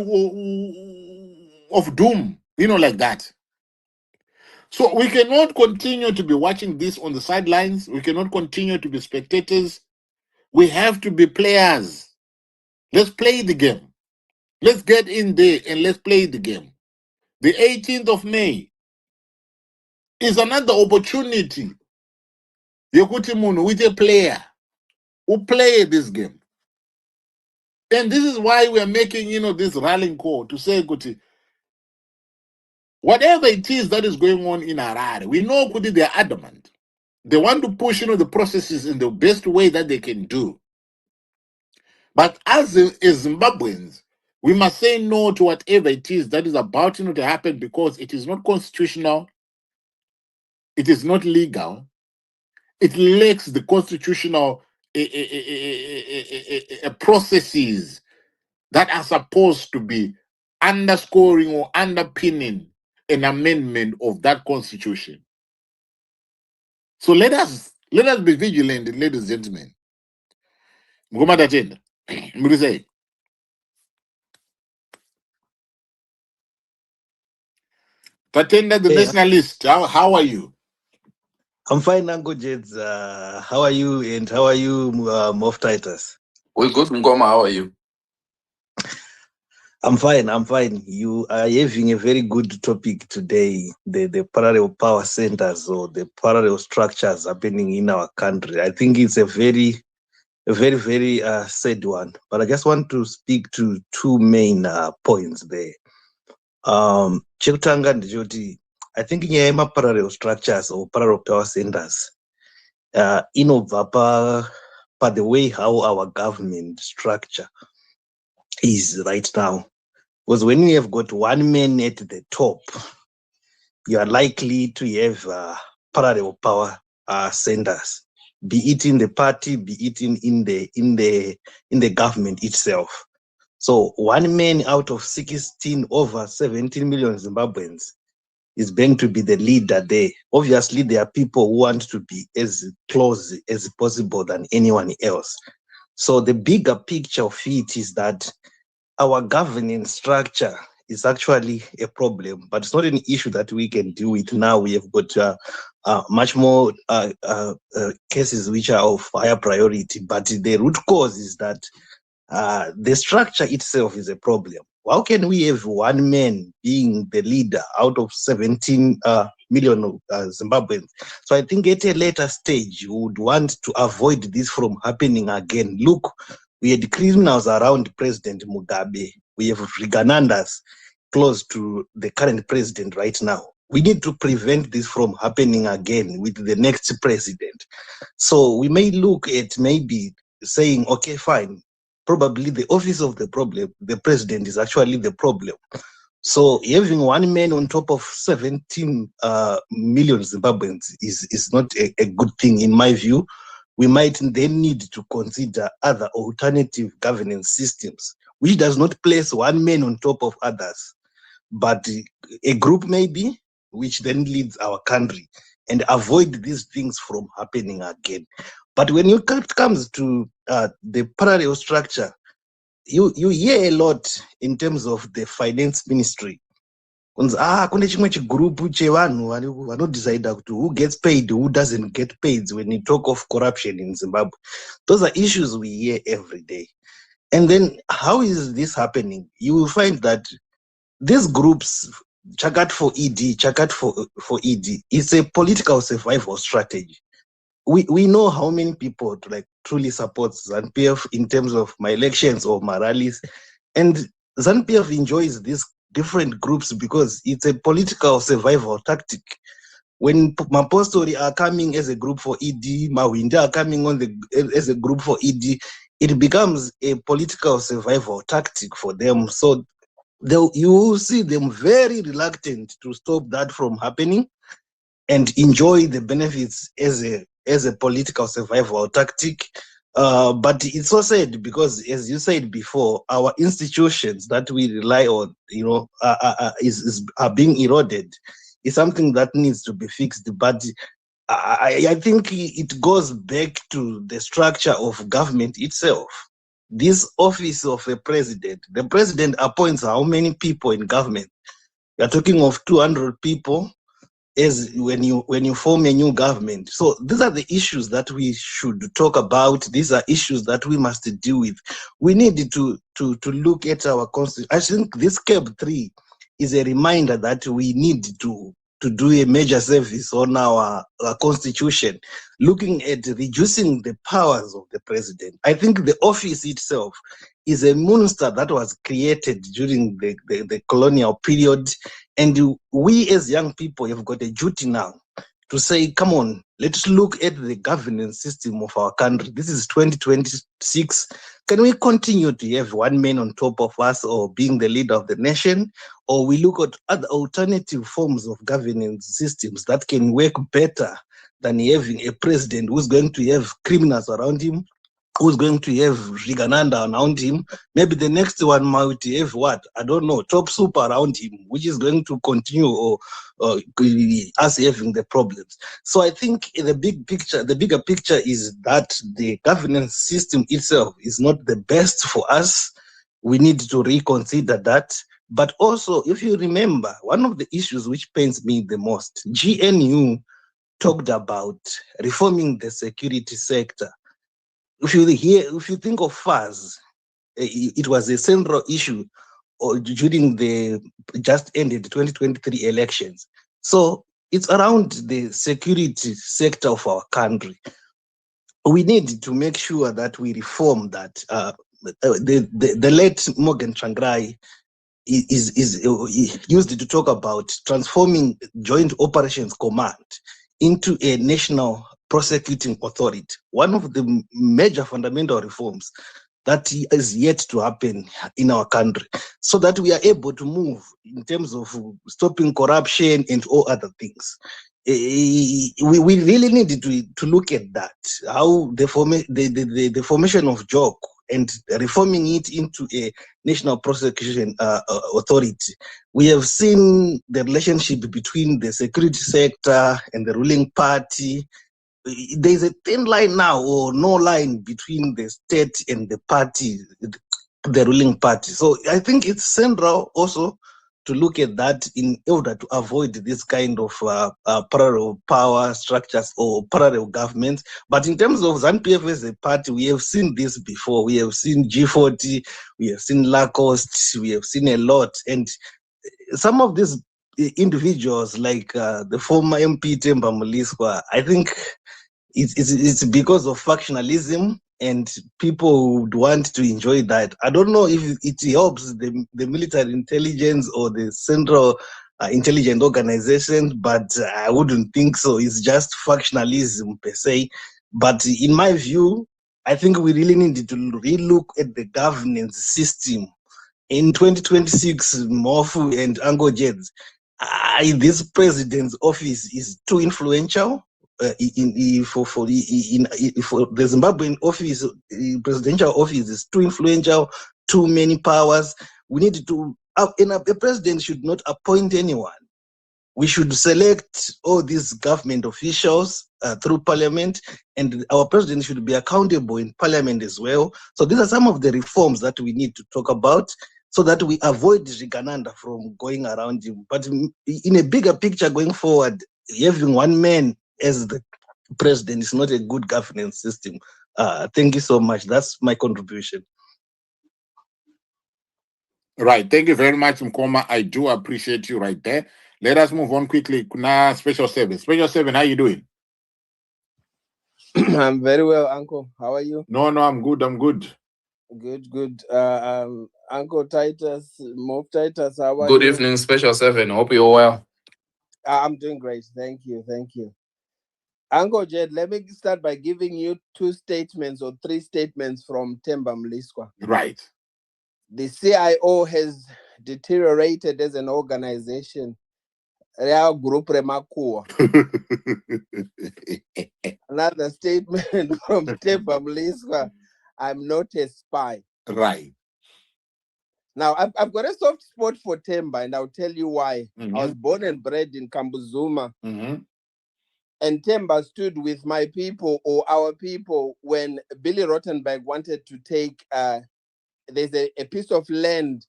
of doom, like that. So we cannot continue to be watching this on the sidelines. We cannot continue to be spectators. We have to be players. Let's play the game. Let's get in there and let's play the game. The 18th of May is another opportunity. Yekuti Munu with a player who play this game. And this is why we are making, this rallying call to say, Kuti, whatever it is that is going on in Harare, we know Kuti, they are adamant. They want to push, the processes in the best way that they can do. But as Zimbabweans, we must say no to whatever it is that is about to happen, because it is not constitutional, it is not legal, it lacks the constitutional processes that are supposed to be underscoring or underpinning an amendment of that constitution. So let us be vigilant, ladies and gentlemen. Mgoma Tatenda, Mgrisei. Tatenda, the Hey, nationalist, how are you? I'm fine, Uncle Jeds. How are you? And how are you, Moff Titus? We good, Ngoma. How are you? I'm fine. I'm fine. You are having a very good topic today. The parallel power centers or the parallel structures happening in our country. I think it's a very sad one. But I just want to speak to two main points there. Chekutanga ndechoti, I think in parallel structures or parallel power centers, inobva pa the way how our government structure is right now. Because when you have got one man at the top, you are likely to have parallel power centers, be it in the party, be it in the government itself. So one man out of 16 over 17 million Zimbabweans is going to be the leader there. Obviously, there are people who want to be as close as possible than anyone else. So the bigger picture of it is that our governance structure is actually a problem, but it's not an issue that we can deal with now. We have got much more cases which are of higher priority, but the root cause is that the structure itself is a problem. How can we have one man being the leader out of 17 million Zimbabweans? So I think at a later stage, we would want to avoid this from happening again. Look, we had criminals around President Mugabe. We have Riganandas close to the current president right now. We need to prevent this from happening again with the next president. So we may look at maybe saying, okay, fine, probably the office of the president is actually the problem. So having one man on top of 17 million Zimbabweans is not a good thing in my view. We might then need to consider other alternative governance systems, which does not place one man on top of others, but a group maybe, which then leads our country, and avoid these things from happening again. But when it comes to the parallel structure, you hear a lot in terms of the finance ministry. Kune chimwe chigroup chevanhu vanodecide kuti who gets paid, who doesn't get paid when you talk of corruption in Zimbabwe. Those are issues we hear every day. And then how is this happening? You will find that these groups, Chakat for ED, Chakat for ED, it's a political survival strategy. We know how many people truly support ZANU-PF in terms of my elections or my rallies, and ZANU-PF enjoys these different groups because it's a political survival tactic. When Mapostori are coming as a group for ED, Mawinda are coming as a group for ED, it becomes a political survival tactic for them. So you will see them very reluctant to stop that from happening and enjoy the benefits as a political survival tactic. But it's so sad because, as you said before, our institutions that we rely on, are being eroded. It's something that needs to be fixed. But I think it goes back to the structure of government itself. this office of a president, the president appoints how many people in government? You're talking of 200 people as when you form a new government. So these are the issues that we should talk about. These are issues that we must deal with. We need to look at our constitution. I think this CAB 3 is a reminder that we need to do a major service on our constitution, looking at reducing the powers of the president. I think the office itself is a monster that was created during the colonial period. And we as young people have got a duty now to say, come on, let's look at the governance system of our country. This is 2026. Can we continue to have one man on top of us or being the leader of the nation? Or we look at other alternative forms of governance systems that can work better than having a president who's going to have criminals around him, who's going to have Rigananda around him. Maybe the next one might have what? I don't know, top soup around him, which is going to continue or us having the problems. So I think the bigger picture is that the governance system itself is not the best for us. We need to reconsider that. But also, if you remember, one of the issues which pains me the most, GNU talked about reforming the security sector. If you think of FAS, it was a central issue during the just ended 2023 elections. So it's around the security sector of our country. We need to make sure that we reform that. The late Morgan Tsvangirai is used to talk about transforming Joint Operations Command into a national prosecuting authority. One of the major fundamental reforms that is yet to happen in our country, so that we are able to move in terms of stopping corruption and all other things. We really need to look at that, how the formation of JOC and reforming it into a national prosecution authority. We have seen the relationship between the security sector and the ruling party. There's a thin line now, or no line, between the state and the party, the ruling party. So I think it's central also to look at that in order to avoid this kind of parallel power structures or parallel governments. But in terms of ZANU-PF as a party, we have seen this before. We have seen G40, we have seen Lacoste, we have seen a lot. And some of these individuals, like the former MP Temba Muliswa, I think it's because of factionalism, and people would want to enjoy that. I don't know if it helps the military intelligence or the central intelligence organization, but I wouldn't think so. It's just factionalism per se. But in my view, I think we really need to relook at the governance system. In 2026, Mofu and Ango Jeds, this president's office is too influential. For the Zimbabwean office, presidential office is too influential, too many powers. We need to, and a president should not appoint anyone. We should select all these government officials through parliament, and our president should be accountable in parliament as well. So these are some of the reforms that we need to talk about, so that we avoid Rigananda from going around him. But in a bigger picture going forward, having one man as the president is not a good governance system. Thank you so much. That's my contribution. Right. Thank you very much, Mkoma. I do appreciate you right there. Let us move on quickly. Kuna Special 7. Special 7, how you doing? I'm very well, Uncle. How are you? No, I'm good. Good. Uncle Titus, Mob Titus, how are Good you? evening, Special 7. Hope you're well. I'm doing great. Thank you. Uncle Jed, let me start by giving you 2 statements or 3 statements from Temba Muliswa. Right. The CIO has deteriorated as an organization. Real group Remakua. Another statement from Temba Muliswa: I'm not a spy. Right. Now, I've got a soft spot for Temba, and I'll tell you why. I was born and bred in Kambuzuma. And Temba stood with my people or our people when Billy Rottenberg wanted to take, there's a piece of land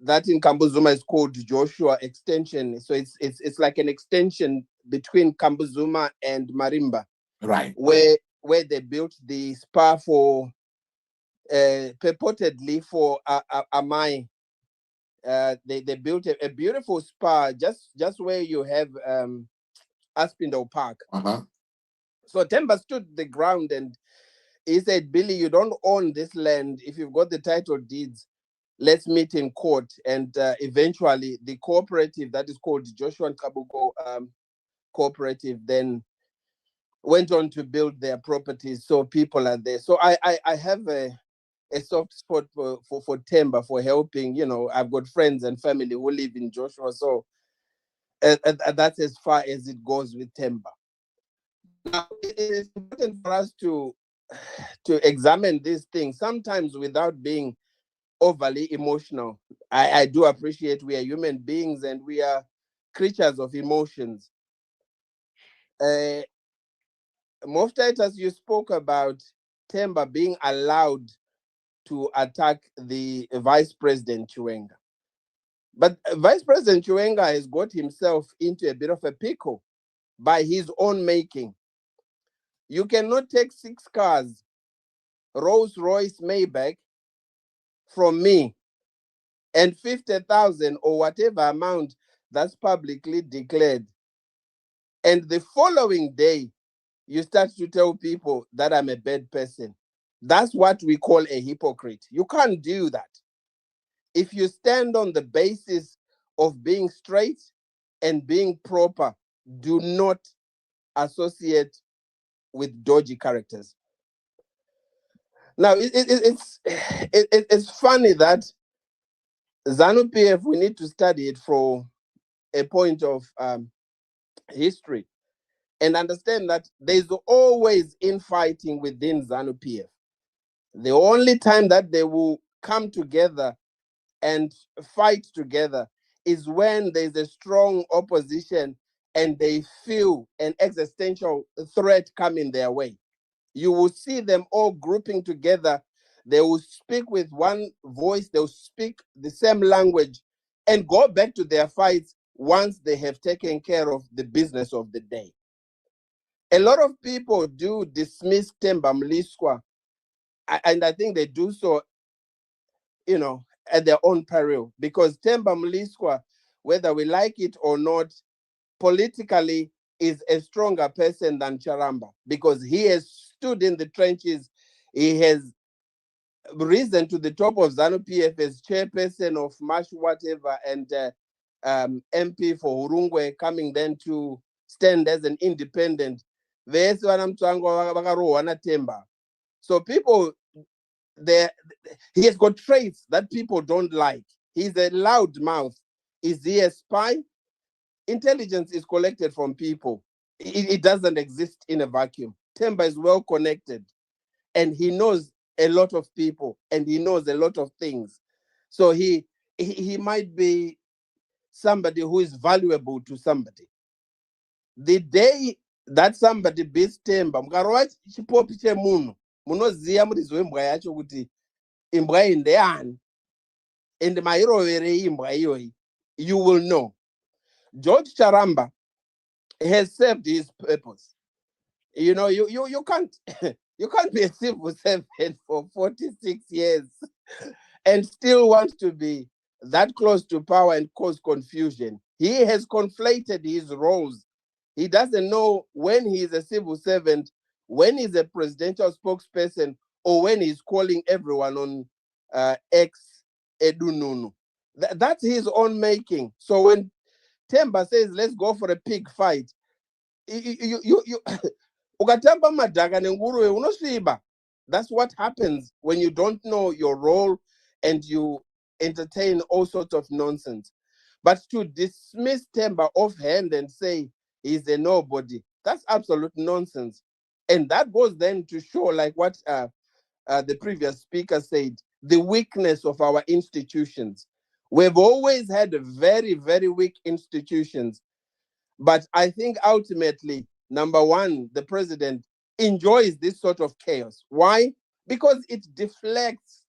that in Kambuzuma is called Joshua Extension. So it's like an extension between Kambuzuma and Marimba, Right. where they built the spa for purportedly for Amai. They built a beautiful spa just where you have Aspindale Park. Uh-huh. So Temba stood the ground and he said, Billy, you don't own this land. If you've got the title deeds, let's meet in court. And eventually the cooperative that is called Joshua and Kabuko Cooperative then went on to build their properties. So people are there. So I have a soft spot for Temba, for helping. You know, I've got friends and family who live in Joshua. So that's as far as it goes with Temba. Now, it is important for us to examine these things, sometimes without being overly emotional. I do appreciate we are human beings and we are creatures of emotions. Moftitus, you spoke about Temba being allowed to attack the Vice President Chiwenga. But Vice President Chiwenga has got himself into a bit of a pickle by his own making. You cannot take 6 cars, Rolls-Royce Maybach, from me and 50,000 or whatever amount that's publicly declared. And the following day, you start to tell people that I'm a bad person. That's what we call a hypocrite. You can't do that. If you stand on the basis of being straight and being proper, do not associate with dodgy characters. Now, it's funny that ZANU PF, we need to study it from a point of history and understand that there's always infighting within ZANU PF. The only time that they will come together and fight together is when there's a strong opposition and they feel an existential threat coming their way. You will see them all grouping together. They will speak with one voice, they'll speak the same language and go back to their fights once they have taken care of the business of the day. A lot of people do dismiss Temba Mliswa, and I think they do so, you know, at their own peril, because Temba Mliswa, whether we like it or not, politically is a stronger person than Charamba because he has stood in the trenches. He has risen to the top of ZANU PF as chairperson of March whatever and MP for Urungwe, coming then to stand as an independent. So people, he has got traits that people don't like. He's a loud mouth. Is he a spy? Intelligence is collected from people. It doesn't exist in a vacuum. Temba is well connected and he knows a lot of people and he knows a lot of things. So he might be somebody who is valuable to somebody. The day that somebody beats Temba, mukarova chipopi chemunhu, munoziya murizwe imbwa yacho kuti imbwa iyi ndeyani and mairoverei imbwa iyoyi, you will know. George Charamba has served his purpose. You know, you can't you can't be a civil servant for 46 years and still want to be that close to power and cause confusion. He has conflated his roles. He doesn't know when he is a civil servant, when he's a presidential spokesperson, or when he's calling everyone on X Edununu. That's his own making. So when Temba says, let's go for a pig fight, you ukatamba madhaka nenguruwe unosviba. That's what happens when you don't know your role and you entertain all sorts of nonsense. But to dismiss Temba offhand and say he's a nobody, that's absolute nonsense. And that goes then to show, like what the previous speaker said, the weakness of our institutions. We've always had very, very weak institutions. But I think ultimately number one, the president enjoys this sort of chaos. Why? Because it deflects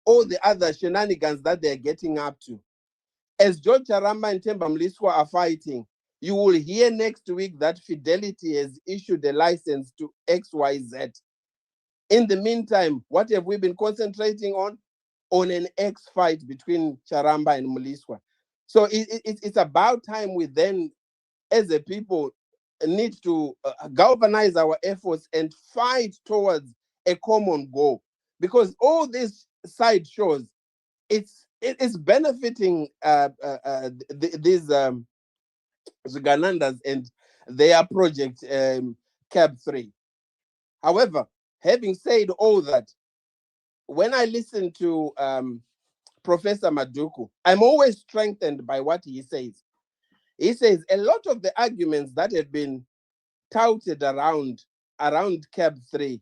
all the other shenanigans that they're getting up to. As George Charamba and Themba Mliswa are fighting, you will hear next week that Fidelity has issued a license to XYZ. In the meantime, what have we been concentrating on? On an X fight between Charamba and Mliswa. So it's about time we then, as a people, need to galvanize our efforts and fight towards a common goal. Because all these side shows, it's benefiting these Ugandans and their project Cab 3. However, having said all that, when I listen to Professor Maduku, I'm always strengthened by what he says. He says a lot of the arguments that have been touted around Cab 3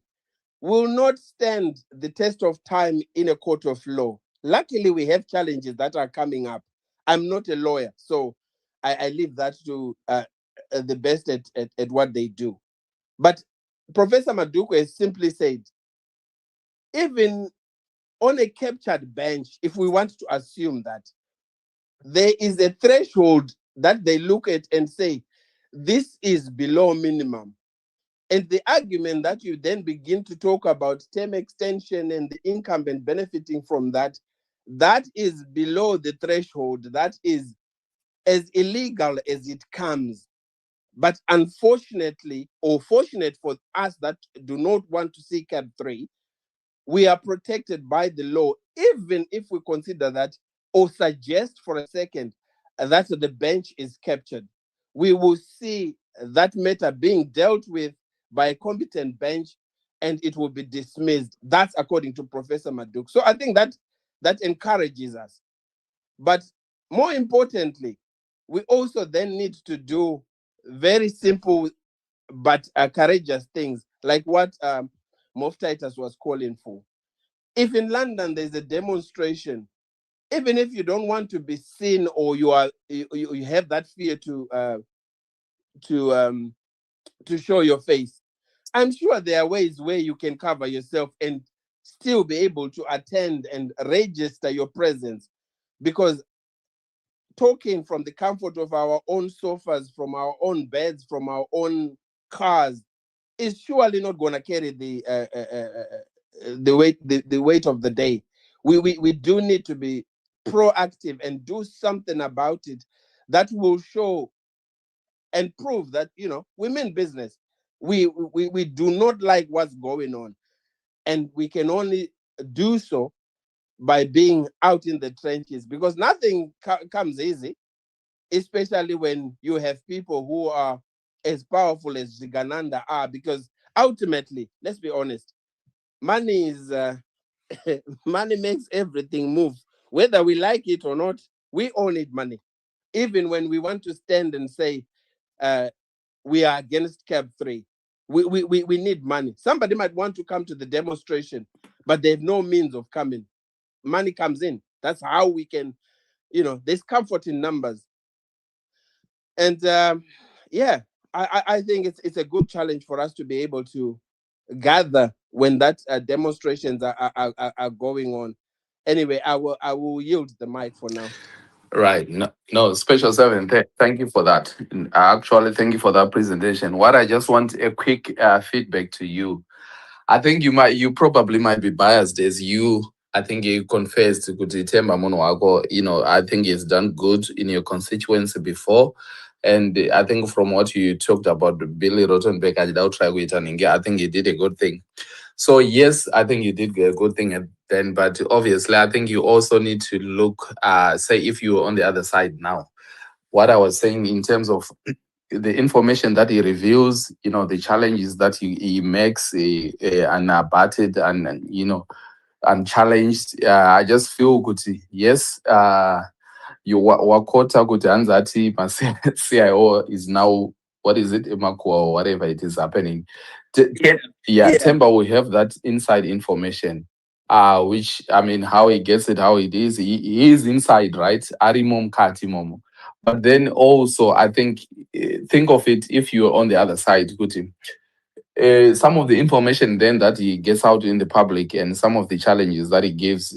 will not stand the test of time in a court of law. Luckily, we have challenges that are coming up. I'm not a lawyer, so I leave that to the best at what they do. But Professor Maduku has simply said, even on a captured bench, if we want to assume that, there is a threshold that they look at and say, this is below minimum. And the argument that you then begin to talk about term extension and the incumbent benefiting from that, that is below the threshold. That is as illegal as it comes. But unfortunately, or fortunate for us that do not want to see Cab 3, we are protected by the law, even if we consider that or suggest for a second that the bench is captured. We will see that matter being dealt with by a competent bench and it will be dismissed. That's according to Professor Maduk. So I think that encourages us. But more importantly, we also then need to do very simple but courageous things, like what Moftitus was calling for. If in London there's a demonstration, even if you don't want to be seen or you have that fear to show your face, I'm sure there are ways where you can cover yourself and still be able to attend and register your presence. Because talking from the comfort of our own sofas, from our own beds, from our own cars, is surely not going to carry the weight of the day. We do need to be proactive and do something about it that will show and prove that we mean business. We do not like what's going on, and we can only do so by being out in the trenches, because nothing comes easy, especially when you have people who are as powerful as Zigananda are. Because ultimately, let's be honest, money is money makes everything move. Whether we like it or not, we all need money. Even when we want to stand and say we are against Cab 3, we need money. Somebody might want to come to the demonstration, but they have no means of coming. Money comes in. That's how we can, there's comfort in numbers. And I think it's a good challenge for us to be able to gather when that demonstrations are going on. Anyway, I will yield the mic for now. Right. No, Special Seven. Thank you for that. Actually, thank you for that presentation. What I just want a quick feedback to you. I think you probably might be biased as you. I think you confessed to Themba Mnangagwa. I think he's done good in your constituency before. And I think from what you talked about Billy Rottenberg, I think he did a good thing. So yes, I think you did a good thing then, but obviously I think you also need to look, say if you're on the other side now. What I was saying in terms of the information that he reveals, the challenges that he makes unabated and unchallenged. I just feel good. Yes, you wakota kuti anzati CIO is now, what is it, Emakwa or whatever it is happening. Themba will have that inside information, which, I mean, how he gets it, how it is, he is inside, right? Arimom Katimomo. But then also, I think think of it if you're on the other side, Kuti. Some of the information then that he gets out in the public and some of the challenges that he gives,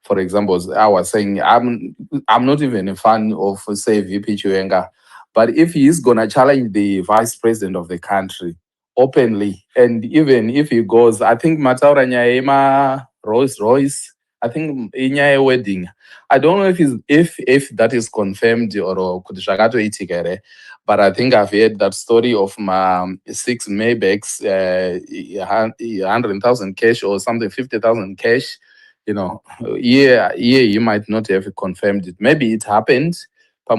for example, I was saying, I'm not even a fan of, say, VP Chiwenga, but if he is going to challenge the vice president of the country openly, and even if he goes, I think Mataura Nyaema, Rolls Royce, I think in a wedding, I don't know if that is confirmed or Kudishagato Itigere, but I think I've heard that story of my 6 Maybachs, 100,000 cash or something, 50,000 cash. You know, you might not have confirmed it. Maybe it happened. All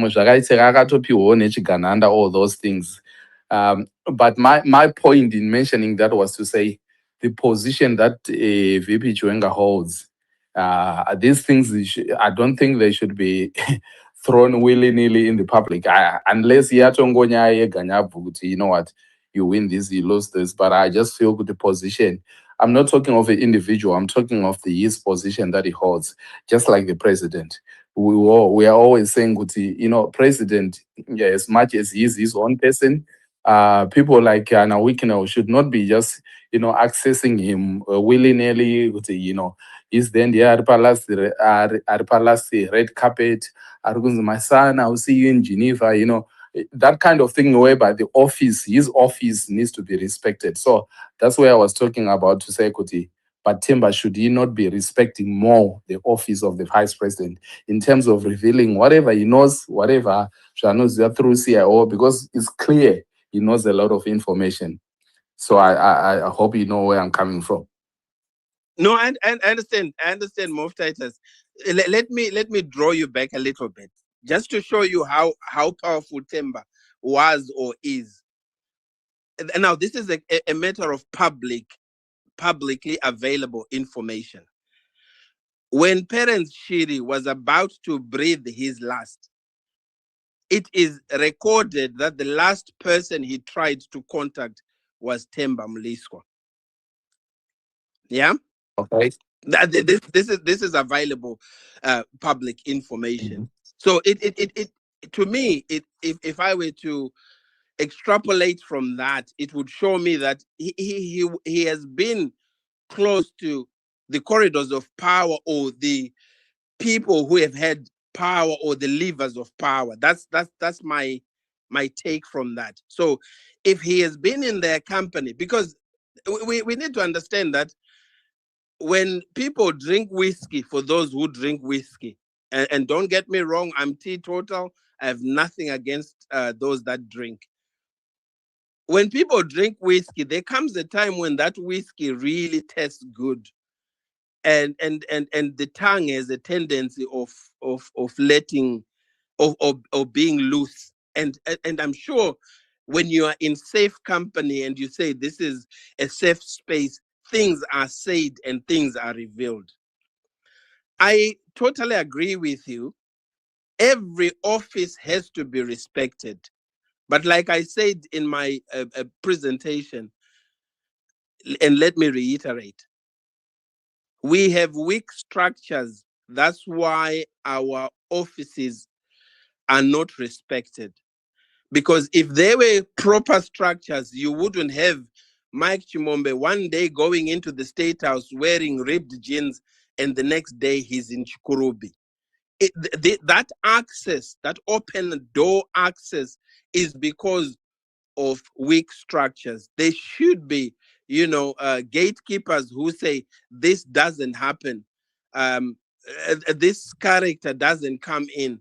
those things. But my point in mentioning that was to say the position that VP Chiwenga holds. These things, I don't think they should be thrown willy-nilly in the public, unless you know what, you win this, you lose this. But I just feel with the position. I'm not talking of an individual. I'm talking of his position that he holds, just like the president. We are always saying, president, yeah, as much as he is his own person, people like Nawikino should not be just, accessing him willy-nilly, is then the Palace, red carpet, my son, I'll see you in Geneva, that kind of thing, whereby his office needs to be respected. So that's where I was talking about to say, Kuti, but Timber, should he not be respecting more the office of the vice president in terms of revealing whatever he knows, whatever he knows through CIO, because it's clear he knows a lot of information. So I hope you know where I'm coming from. No, I understand. I understand, Moftitis. Let me draw you back a little bit, just to show you how powerful Temba was or is. And now, this is a matter of publicly available information. When Parents Shiri was about to breathe his last, it is recorded that the last person he tried to contact was Temba Mliswa. Yeah. Okay. This is available public information. So it to me, if I were to extrapolate from that, it would show me that he has been close to the corridors of power, or the people who have had power, or the levers of power. That's my take from that. So if he has been in their company, because we need to understand that when people drink whiskey, for those who drink whiskey, and don't get me wrong, I'm teetotal, I have nothing against those that drink. When people drink whiskey, there comes a time when that whiskey really tastes good, and the tongue has a tendency of letting, of being loose, and I'm sure when you are in safe company and you say this is a safe space, things are said and things are revealed. I totally agree with you. Every office has to be respected. But like I said in my presentation, and let me reiterate, we have weak structures. That's why our offices are not respected. Because if there were proper structures, you wouldn't have Mike Chimombe one day going into the State House wearing ripped jeans, and the next day he's in Chikurubi. That access, that open door access, is because of weak structures. There should be, gatekeepers who say this doesn't happen. This character doesn't come in.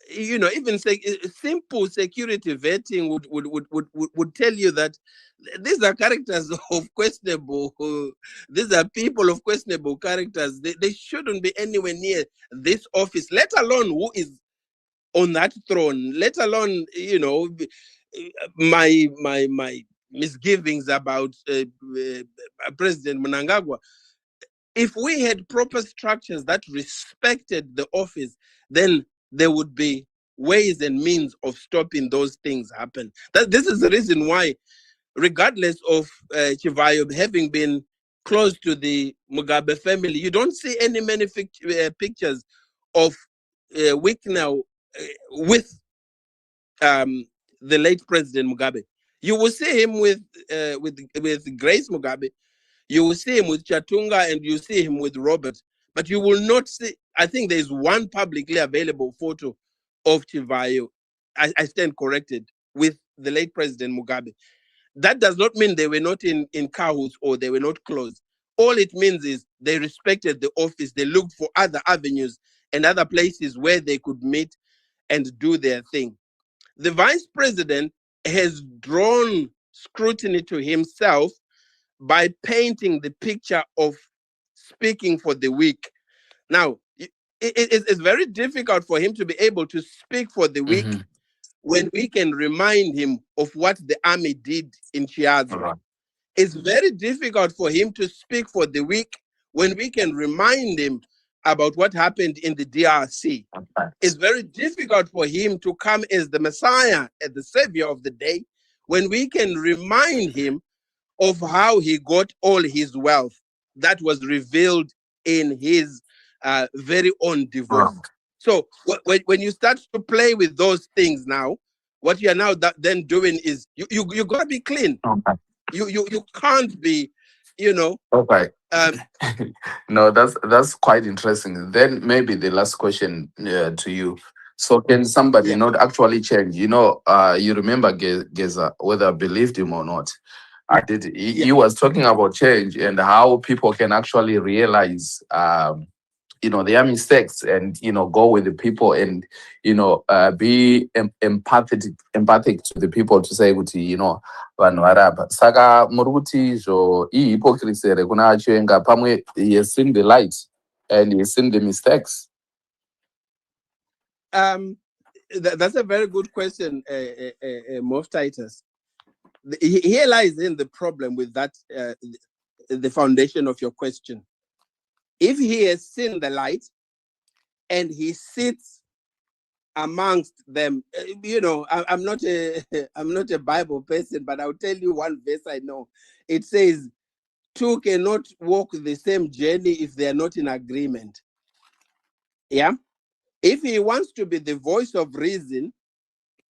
Even simple security vetting would tell you that these are characters of questionable, these are people of questionable characters. They shouldn't be anywhere near this office, let alone who is on that throne, let alone, my misgivings about President Mnangagwa. If we had proper structures that respected the office, then there would be ways and means of stopping those things happen. This is the reason why, regardless of Chivayo having been close to the Mugabe family, you don't see many pictures of Wicknow with the late President Mugabe. You will see him with Grace Mugabe. You will see him with Chatunga, and you see him with Robert. But you will not see. I think there is one publicly available photo of Chivayo. I stand corrected, with the late President Mugabe. That does not mean they were not in cahoots or they were not close. All it means is they respected the office. They looked for other avenues and other places where they could meet and do their thing. The vice president has drawn scrutiny to himself by painting the picture of speaking for the weak. Now, it's very difficult for him to be able to speak for the weak when we can remind him of what the army did in Chiazo. Right. It's very difficult for him to speak for the weak when we can remind him about what happened in the DRC. Okay. It's very difficult for him to come as the Messiah, as the Savior of the day, when we can remind him of how he got all his wealth that was revealed in his very own divorce. Right. So when you start to play with those things now, what you are now then doing is you got to be clean. Okay. You can't be, Okay. um, No, that's quite interesting. Then maybe the last question to you. So can somebody Yeah. not actually change? You remember Geza, whether I believed him or not. I did. He was talking about change and how people can actually realize, their mistakes and go with the people and be empathic to the people to say kuti vanhu varapa. Saka muri kuti izvo hypocrisy here kuna Chiwenga pamwe he has seen the light and he has seen the mistakes. That's a very good question, Mof Titus. Here lies in the problem with that, the foundation of your question. If he has seen the light and he sits amongst them, I'm not a Bible person, but I'll tell you one verse I know. It says, two cannot walk the same journey if they are not in agreement. Yeah. If he wants to be the voice of reason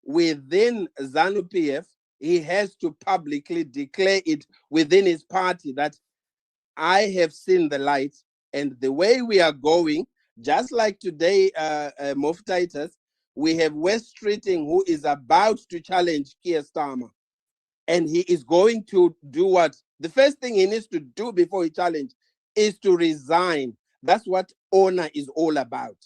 within ZANU PF, he has to publicly declare it within his party that I have seen the light, and the way we are going, just like today, Mof Titus, we have West Streeting who is about to challenge Keir Starmer. And he is going to do what? The first thing he needs to do before he challenges is to resign. That's what honor is all about.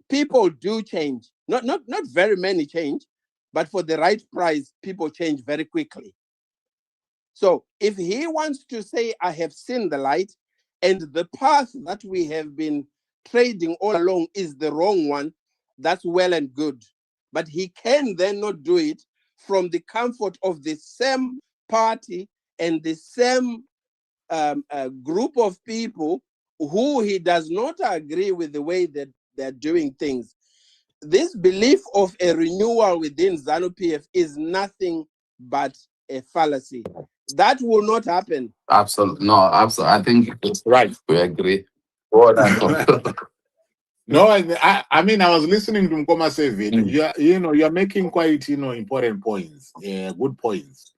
People do change. Not very many change, but for the right price, people change very quickly. So if he wants to say, I have seen the light, and the path that we have been trading all along is the wrong one, that's well and good. But he can then not do it from the comfort of the same party and the same group of people who he does not agree with the way that they're doing things. This belief of a renewal within ZANU-PF is nothing but a fallacy. That will not happen. Absolutely. No, absolutely. I think it's Right. we agree. What No, I mean, I was listening to Mkoma Sevi. You're making quite, important points. Yeah, good points.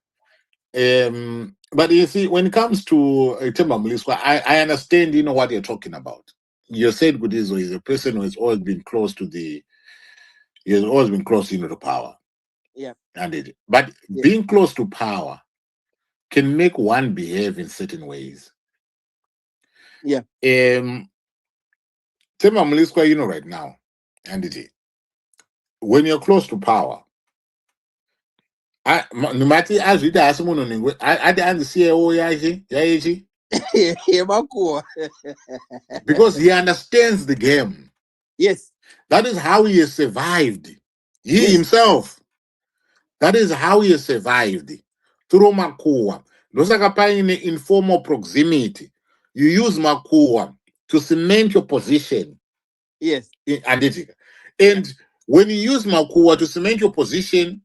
But you see, when it comes to Themba Mliswa, I understand, what you're talking about. You said Gudizo is a person who has always been close to the power. Yeah. But being close to power can make one behave in certain ways. Yeah. Themba Mliswa, right now, when you're close to power, because he understands the game. Yes. That is how he has survived. He himself. That is how he has survived. Through Makuwa. In informal proximity. You use Makuwa to cement your position. Yes. And when you use Makuwa to cement your position,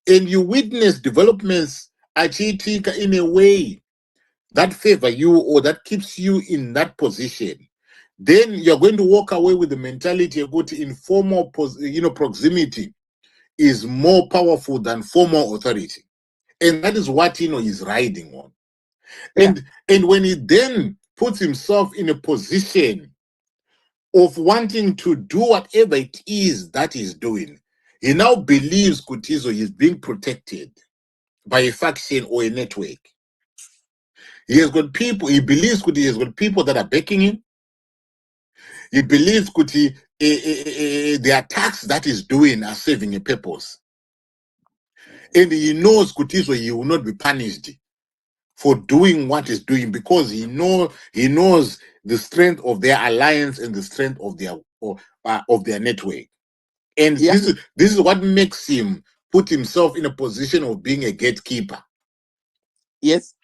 and you witness developments in a way that favor you or that keeps you in that position, then you're going to walk away with the mentality of informal proximity is more powerful than formal authority. And that is what, he's riding on. And when he then puts himself in a position of wanting to do whatever it is that he's doing, he now believes Kutizo is being protected by a faction or a network. He has got people, he believes Kuti has got people that are backing him. He believes Kuti, the attacks that he's doing are serving a purpose. And he knows Kutizo, he will not be punished for doing what he's doing because he knows the strength of their alliance and the strength of their network. And this is what makes him put himself in a position of being a gatekeeper. Yes.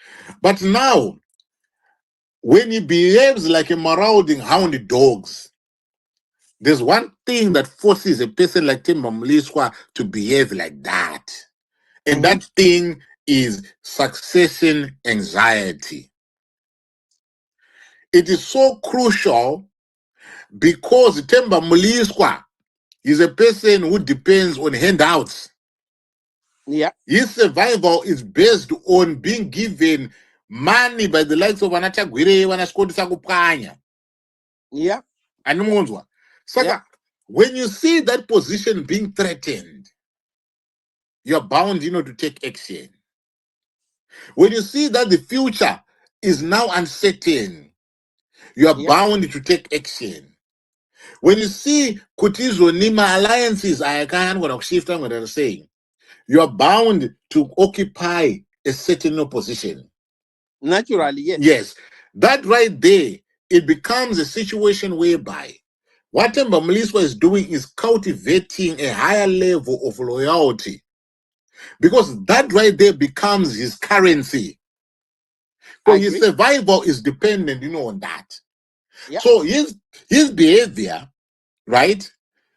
But now, when he behaves like a marauding hound dogs, there's one thing that forces a person like Themba Mliswa to behave like that. And that thing is succession anxiety. It is so crucial because Themba Mliswa is a person who depends on handouts. Yeah. His survival is based on being given money by the likes of Anachagwire, Wanashkodisa Kupanya. Yeah. Animonzwa. Saka, when you see that position being threatened, you're bound, to take action. When you see that the future is now uncertain, you are bound to take action. When you see Kutizo Nima alliances, I can't want to shift on what I'm saying. You are bound to occupy a certain position. Naturally, yes. Yes. That right there, it becomes a situation whereby what Themba Mliswa is doing is cultivating a higher level of loyalty. Because that right there becomes his currency. So his survival is dependent, on that. Yeah. So his behavior, right?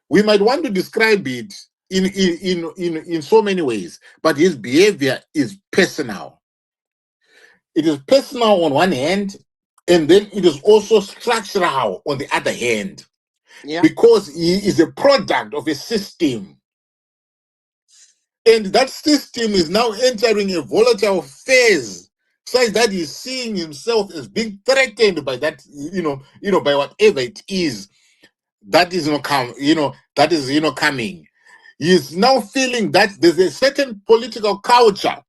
We might want to describe it in so many ways, but his behavior is personal. It is personal on one hand, and then it is also structural on the other hand. Yeah. Because he is a product of a system. And that system is now entering a volatile phase, such that he's seeing himself as being threatened by that, by whatever it is that is coming. He's now feeling that there's a certain political culture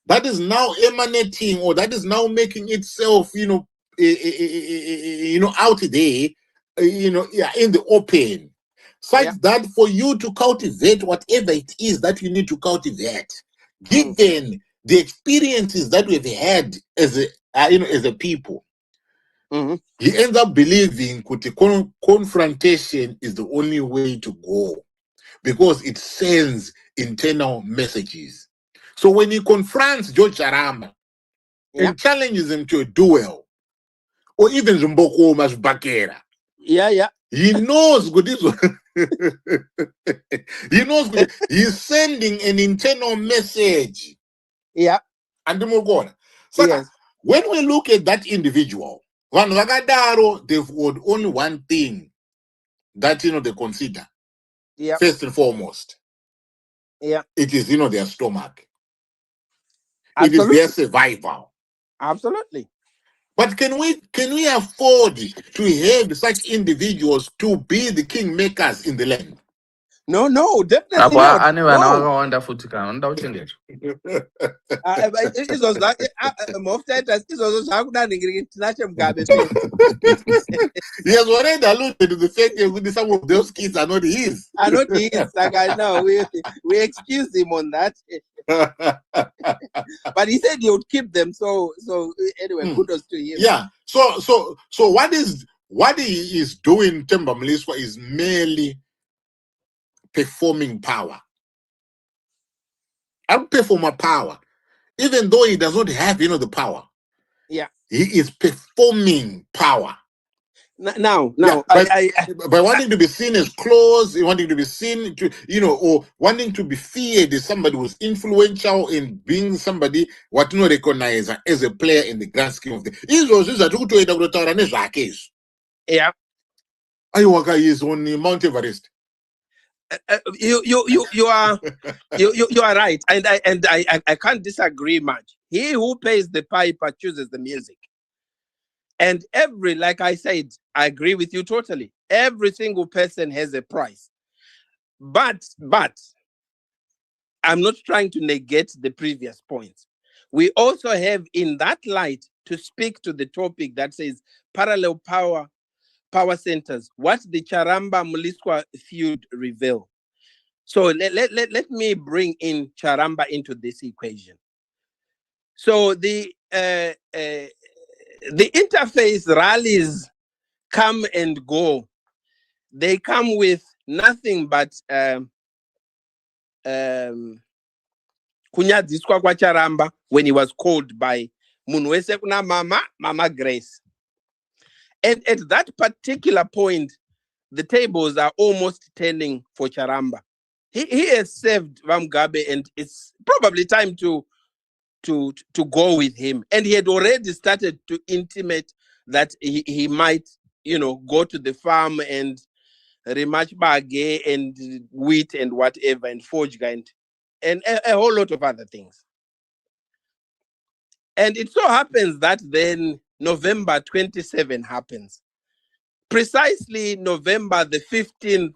that is now emanating, or that is now making itself, out there, in the open. Such that for you to cultivate whatever it is that you need to cultivate, given the experiences that we've had as a people, he ends up believing that confrontation is the only way to go because it sends internal messages. So when he confronts George Charamba and challenges him to a duel, or even Zumboko Masbakera, he knows good. He knows good. He's sending an internal message. Yeah. And the more so when we look at that individual, they've got only one thing that they consider. First and foremost. Yeah. It is their stomach. Absolutely. It is their survival. Absolutely. But can we afford to have such individuals to be the kingmakers in the land? No, definitely not. It was like he has already alluded to the fact that some of those kids are not his. Are not his. Like I know, we excuse him on that. But he said he would keep them. So anyway, kudos to him. Yeah. So what he is doing, Themba Mliswa, is merely performing power. I'll perform a power, even though he does not have the power. Yeah. He is performing power. Now, by wanting to be seen as close, wanting to be seen to, or wanting to be feared as somebody who's influential in being somebody what recognize as a player in the grand scheme of things. Yeah. Ayuwaka is on Mount Everest. You are you are right, and I can't disagree much. He who pays the piper chooses the music, and like I said, I agree with you totally. Every single person has a price, but I'm not trying to negate the previous points. We also have in that light to speak to the topic that says parallel power centers. What the Charamba Muliswa feud reveal. So let me bring in Charamba into this equation. So the interface rallies come and go. They come with nothing but kunyadziswa kwa Charamba when he was called by Munwese kuna Mama Grace. And at that particular point, the tables are almost turning for Charamba. He has saved Mugabe, and it's probably time to go with him. And he had already started to intimate that he might, go to the farm and rematch bage and wheat and whatever and forge and a whole lot of other things. And it so happens that then November 27 happens. Precisely November the 15th,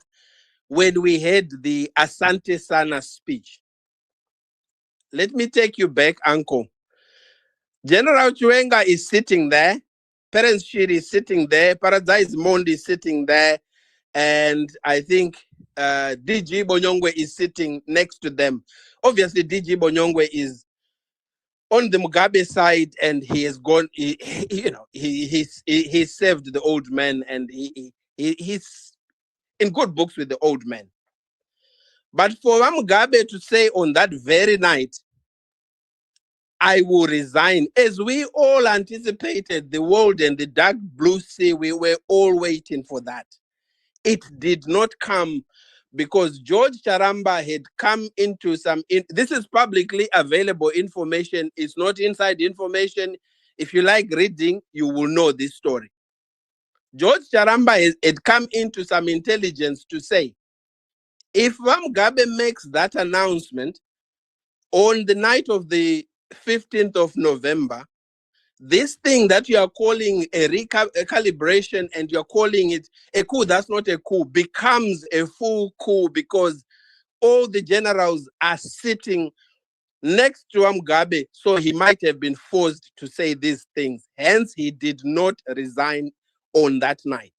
when we had the Asante Sana speech. Let me take you back, Uncle. General Chiwenga is sitting there. Parents Shiri is sitting there. Paradise Mondi is sitting there. And I think DG Bonyongwe is sitting next to them. Obviously, DG Bonyongwe is on the Mugabe side, and he has gone. He saved the old man, and he's in good books with the old man. But for Mugabe to say on that very night, I will resign, as we all anticipated, the world and the dark blue sea, we were all waiting for that. It did not come because George Charamba had come into this is publicly available information. It's not inside information. If you like reading, you will know this story. George Charamba had come into some intelligence to say, if Mugabe makes that announcement on the night of the 15th of November, this thing that you are calling a recalibration and you're calling it a coup, that's not a coup, becomes a full coup because all the generals are sitting next to Mugabe, so he might have been forced to say these things. Hence, he did not resign on that night.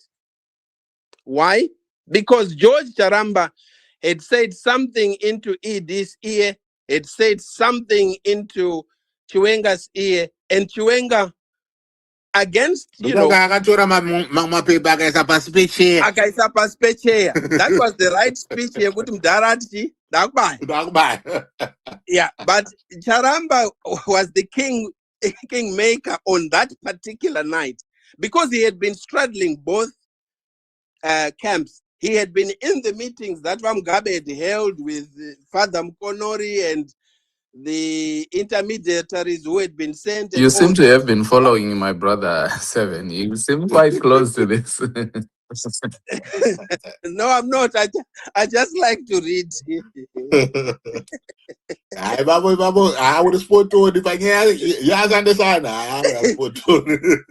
Why? Because George Charamba had said something into Edith's ear, had said something into Chiwenga's ear, and Chiwenga, against, akatora mapepa akaisa pasi pecheya. That was the right speech yekuti mudharati ndakubaya. Yeah, but Charamba was the kingmaker on that particular night because he had been straddling both camps. He had been in the meetings that Mugabe had held with Father Mkonori and the intermediaries who had been sent. You seem to have been following my brother, Seven. You seem quite close to this. No, I'm not. I just like to read. Babo, I would have spoken to if I can understand. I would have spoken.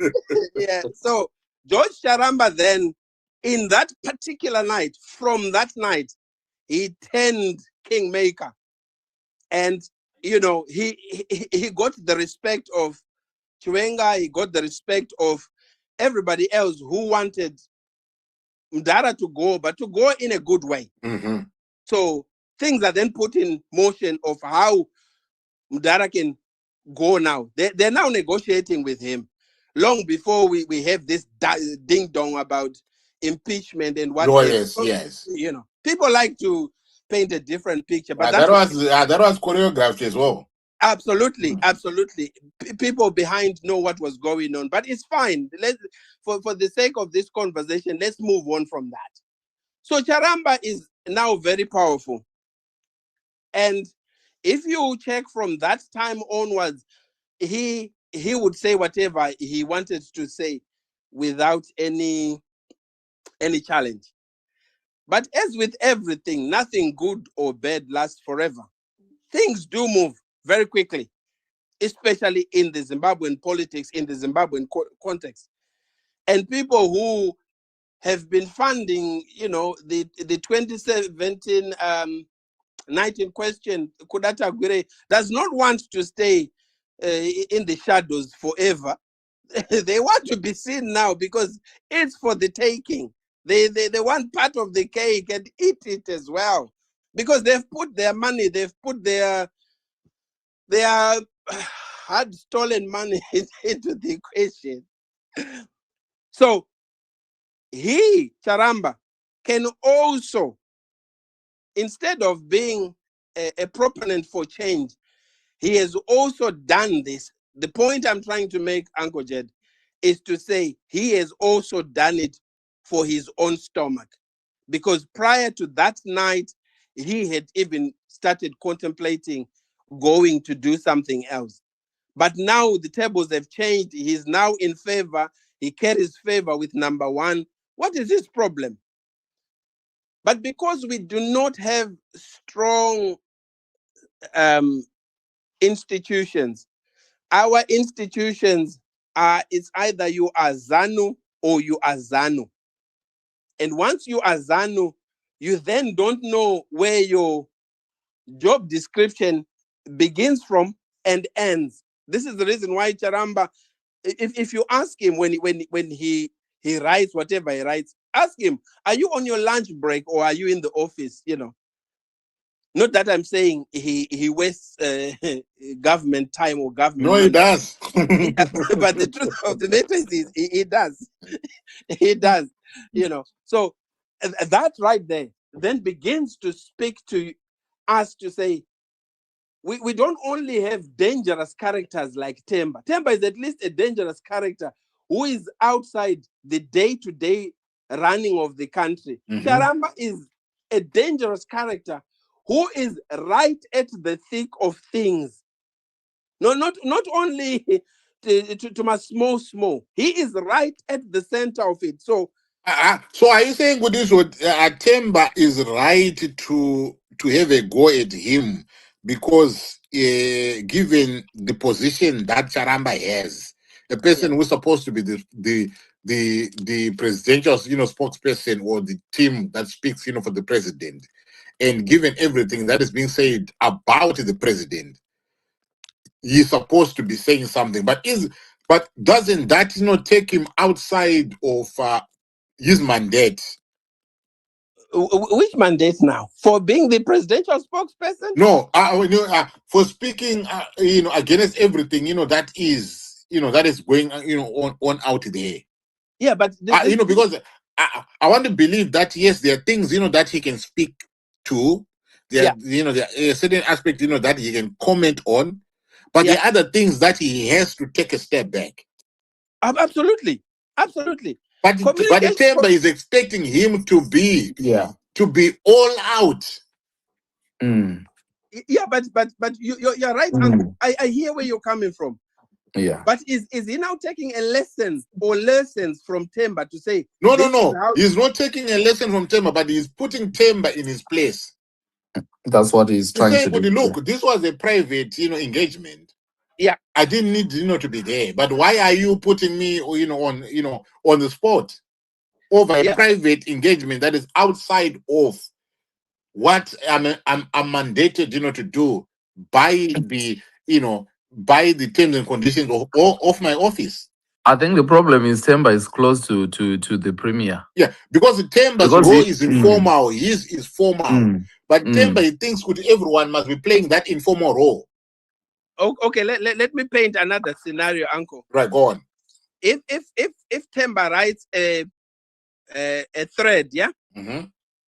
Yeah. So George Charamba then, in that particular night, from that night, he turned kingmaker, and he got the respect of Chiwenga. He got the respect of everybody else who wanted Mdara to go, but to go in a good way. Mm-hmm. So things are then put in motion of how Mdara can go now. They're now negotiating with him long before we have this ding dong about impeachment and what. Oh, yes. People like to paint a different picture, but that was choreographed as well. Absolutely. People behind know what was going on, but it's fine. For the sake of this conversation, let's move on from that. So Charamba is now very powerful, and if you check from that time onwards, he would say whatever he wanted to say without any challenge. But as with everything, nothing good or bad lasts forever. Things do move very quickly, especially in the Zimbabwean politics, in the Zimbabwean context. And people who have been funding, the 2017 night in question, Kudata Gwire, does not want to stay in the shadows forever. They want to be seen now because it's for the taking. They want part of the cake and eat it as well, because they've put their money, they've put their hard stolen money into the equation. So he, Charamba, can also, instead of being a proponent for change, he has also done this. The point I'm trying to make, Uncle Jed, is to say he has also done it for his own stomach. Because prior to that night, he had even started contemplating going to do something else. But now the tables have changed. He's now in favor. He carries favor with number one. What is his problem? But because we do not have strong institutions, our institutions are, it's either you are ZANU or you are ZANU. And once you are ZANU, you then don't know where your job description begins from and ends. This is the reason why Charamba, if you ask him when he writes whatever he writes, ask him, are you on your lunch break or are you in the office? Not that I'm saying he wastes government time or government No, money. he does. But the truth of the matter is he does. He does. So that right there then begins to speak to us to say, we don't only have dangerous characters like Temba. Temba is at least a dangerous character who is outside the day-to-day running of the country. Charamba is a dangerous character who is right at the thick of things. No, not only to my small. He is right at the center of it. So are you saying with this what Temba is right to have a go at him because given the position that Charamba has, a person who's supposed to be the presidential spokesperson or the team that speaks for the president, and given everything that is being said about the president, he's supposed to be saying something. But doesn't that take him outside of his mandate? Which mandate now? For being the presidential spokesperson? No, for speaking, against everything, that is going, on out there. Yeah, but because I want to believe that yes, there are things, that he can speak to. There are certain aspects, that he can comment on, but there are other things that he has to take a step back. Absolutely. But the Temba is expecting him to be all out. Yeah, but you're right, Uncle. I hear where you're coming from. Yeah. But is he now taking a lesson or lessons from Temba to say no? He's not taking a lesson from Temba, but he's putting Temba in his place. That's what he's trying to do. Look, this was a private, engagement. Yeah. I didn't need, to be there. But why are you putting me, on the spot over a private engagement that is outside of what I'm mandated, to do by the, by the terms and conditions of my office. I think the problem is Temba is close to the premier. Yeah, because Temba's role is informal. His is formal. But Temba, he thinks everyone must be playing that informal role. Okay, let me paint another scenario, Uncle. Right, go on. If Temba writes a thread,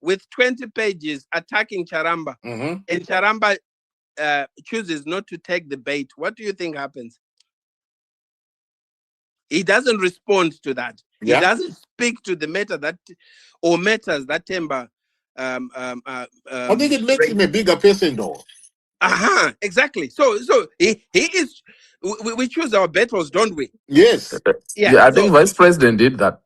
with 20 pages attacking Charamba, and Charamba chooses not to take the bait, what do you think happens? He doesn't respond to that. He doesn't speak to the matters that Temba. I think it makes him a bigger person, though. Exactly. So he is. We choose our battles, don't we? Yes. I think Vice President did that.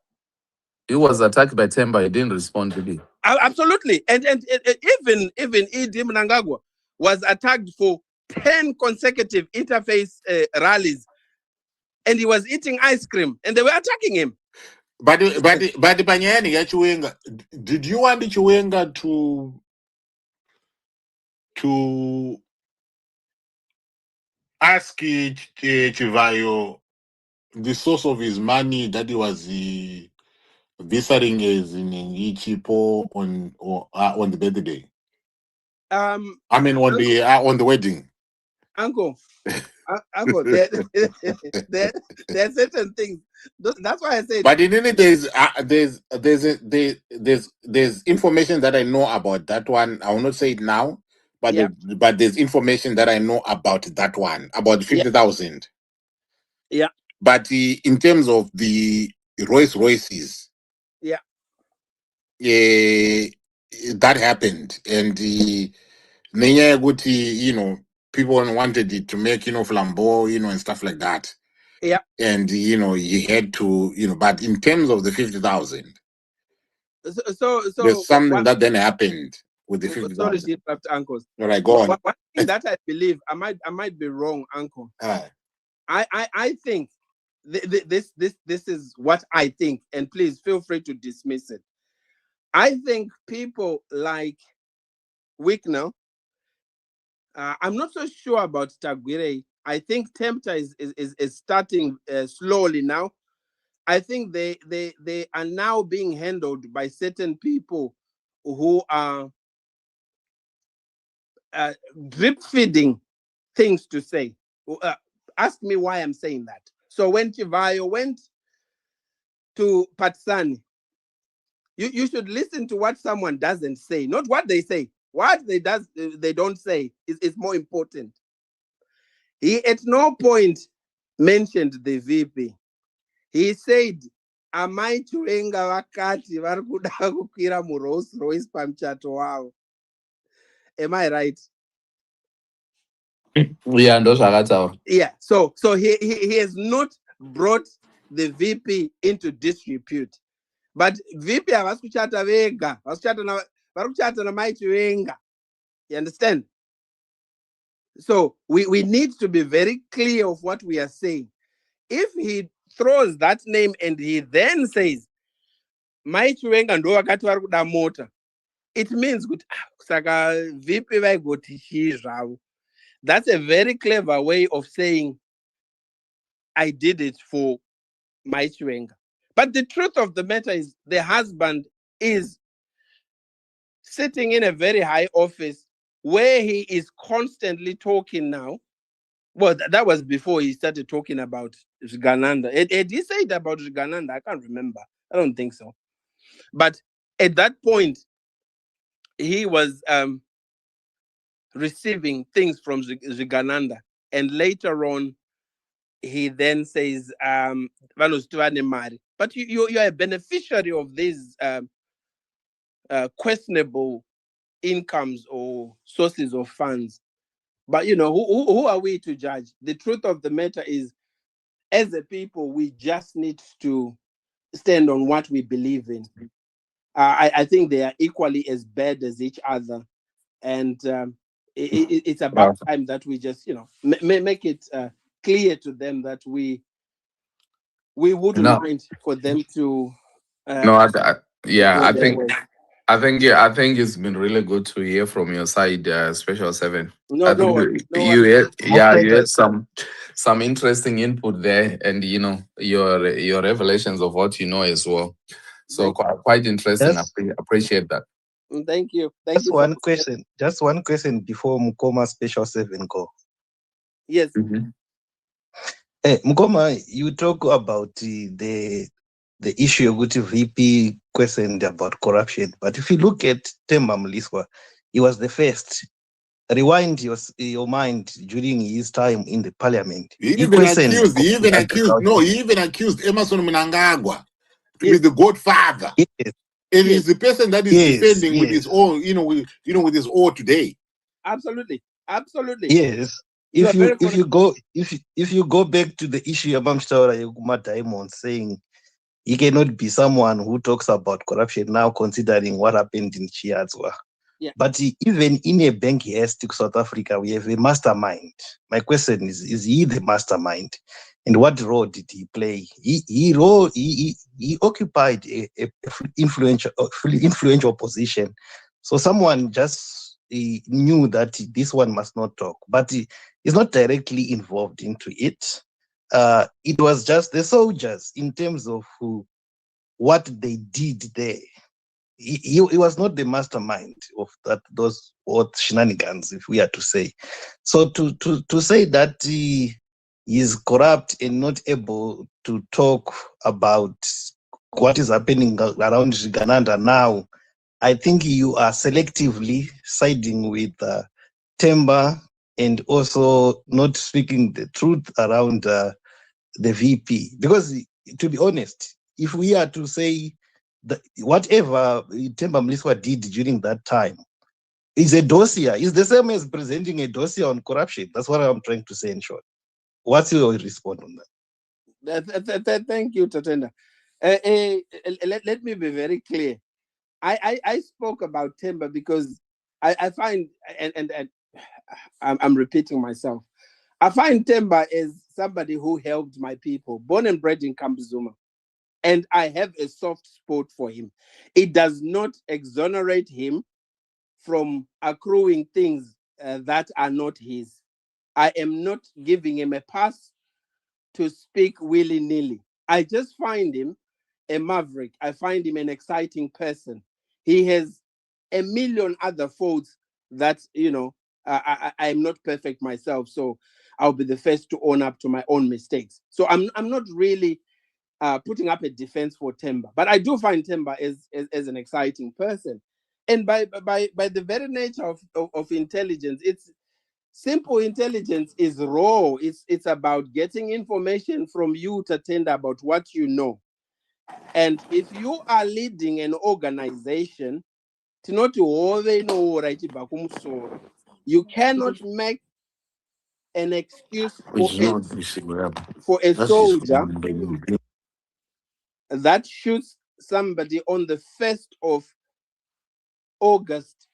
He was attacked by Temba. He didn't respond to it. Absolutely. And even E.D. Mnangagwa was attacked for 10 consecutive interface rallies, and he was eating ice cream, and they were attacking him. But Panyani, Chiwenga, did you want Chiwenga to ask Chivayo the source of his money that he was visiting as in Ichipo on the birthday? I mean on the wedding. Uncle, there are certain things. That's why I said. But in any there's information that I know about that one. I will not say it now, but but there's information that I know about that one, about 50,000. Yeah. But in terms of the Rolls Royces, that happened, and people wanted it to make flambeau, and stuff like that. Yeah. And you had to, but in terms of the 50,000, so there's something that then happened with the 50,000. Sorry to interrupt, Uncle. All right, go on. One thing that I believe, I might be wrong, Uncle. I think this is what I think, and please feel free to dismiss it. I think people like Wicknell, I'm not so sure about Tagwire. I think Tempter is starting slowly now. I think they are now being handled by certain people who are drip feeding things to say. Ask me why I'm saying that. So when Chivayo went to Patsani, you should listen to what someone doesn't say, not what they say. What they don't say is more important. He at no point mentioned the VP. He said, amai Chiwenga wakati vari kuda kukwira muRolls Royce pamuchato wavo. Am I right? Yeah, so he has not brought the VP into disrepute. But VP havasi kuchata vega, vari kuchata namai Chiwenga. You understand? So we need to be very clear of what we are saying. If he throws that name and he then says, Mai Chiwenga ndo vakati vari kuda mota, it means kuti saka VP vaigoti chii zvavo. That's a very clever way of saying, I did it for Mai Chiwenga. But the truth of the matter is, the husband is sitting in a very high office where he is constantly talking now. Well, that was before he started talking about Gananda. Had he said about Gananda? I can't remember. I don't think so. But at that point, he was receiving things from Gananda. And later on, he then says, but you're a beneficiary of these questionable incomes or sources of funds. But, who are we to judge? The truth of the matter is, as a people, we just need to stand on what we believe in. I think they are equally as bad as each other. And it's about time that we just, make it clear to them that we wouldn't mind for them to. I think it's been really good to hear from your side, Special 7. You had some interesting input there, and your revelations of what you know as well. So quite interesting. Yes. I appreciate that. Thank you. Just one question before Mukoma Special 7 go. Yes. Mm-hmm. Mukoma, you talk about the issue of VP questioned about corruption, but if you look at Themba Mliswa, he was the first. Rewind your mind during his time in the parliament. He even accused Emerson Mnangagwa to be the godfather. Yes. And he's the person that is defending with his own, with his own today. Absolutely. Yes. If you go back to the issue of Amsterdam Yuguma Diamond saying He cannot be someone who talks about corruption now, considering what happened in Chiadzwa. Yeah. But even in a bank-hestic South Africa, we have a mastermind. My question is he the mastermind? And what role did he play? He occupied a influential position. So someone just knew that this one must not talk, but he is not directly involved into it. It was just the soldiers in terms of what they did there. He was not the mastermind of those shenanigans, if we are to say. So to say that he is corrupt and not able to talk about what is happening around Gananda now, I think you are selectively siding with Temba and also not speaking the truth around the VP. Because, to be honest, if we are to say that whatever Temba Mliswa did during that time is a dossier, is the same as presenting a dossier on corruption. That's what I'm trying to say in short. What's your response on that? Thank you, Tatenda. Let me be very clear. I spoke about Temba because I find, and I'm repeating myself, I find Temba as somebody who helped my people, born and bred in Kambuzuma. And I have a soft spot for him. It does not exonerate him from accruing things that are not his. I am not giving him a pass to speak willy-nilly. I just find him a maverick. I find him an exciting person. He has a million other faults that, I'm not perfect myself, so I'll be the first to own up to my own mistakes. So I'm not really putting up a defense for Temba, but I do find Temba as an exciting person. And by the very nature of intelligence, it's simple intelligence is raw. It's about getting information from you, Tatenda, about what you know. And if you are leading an organization, you cannot make an excuse for a soldier that shoots somebody on the 1st of August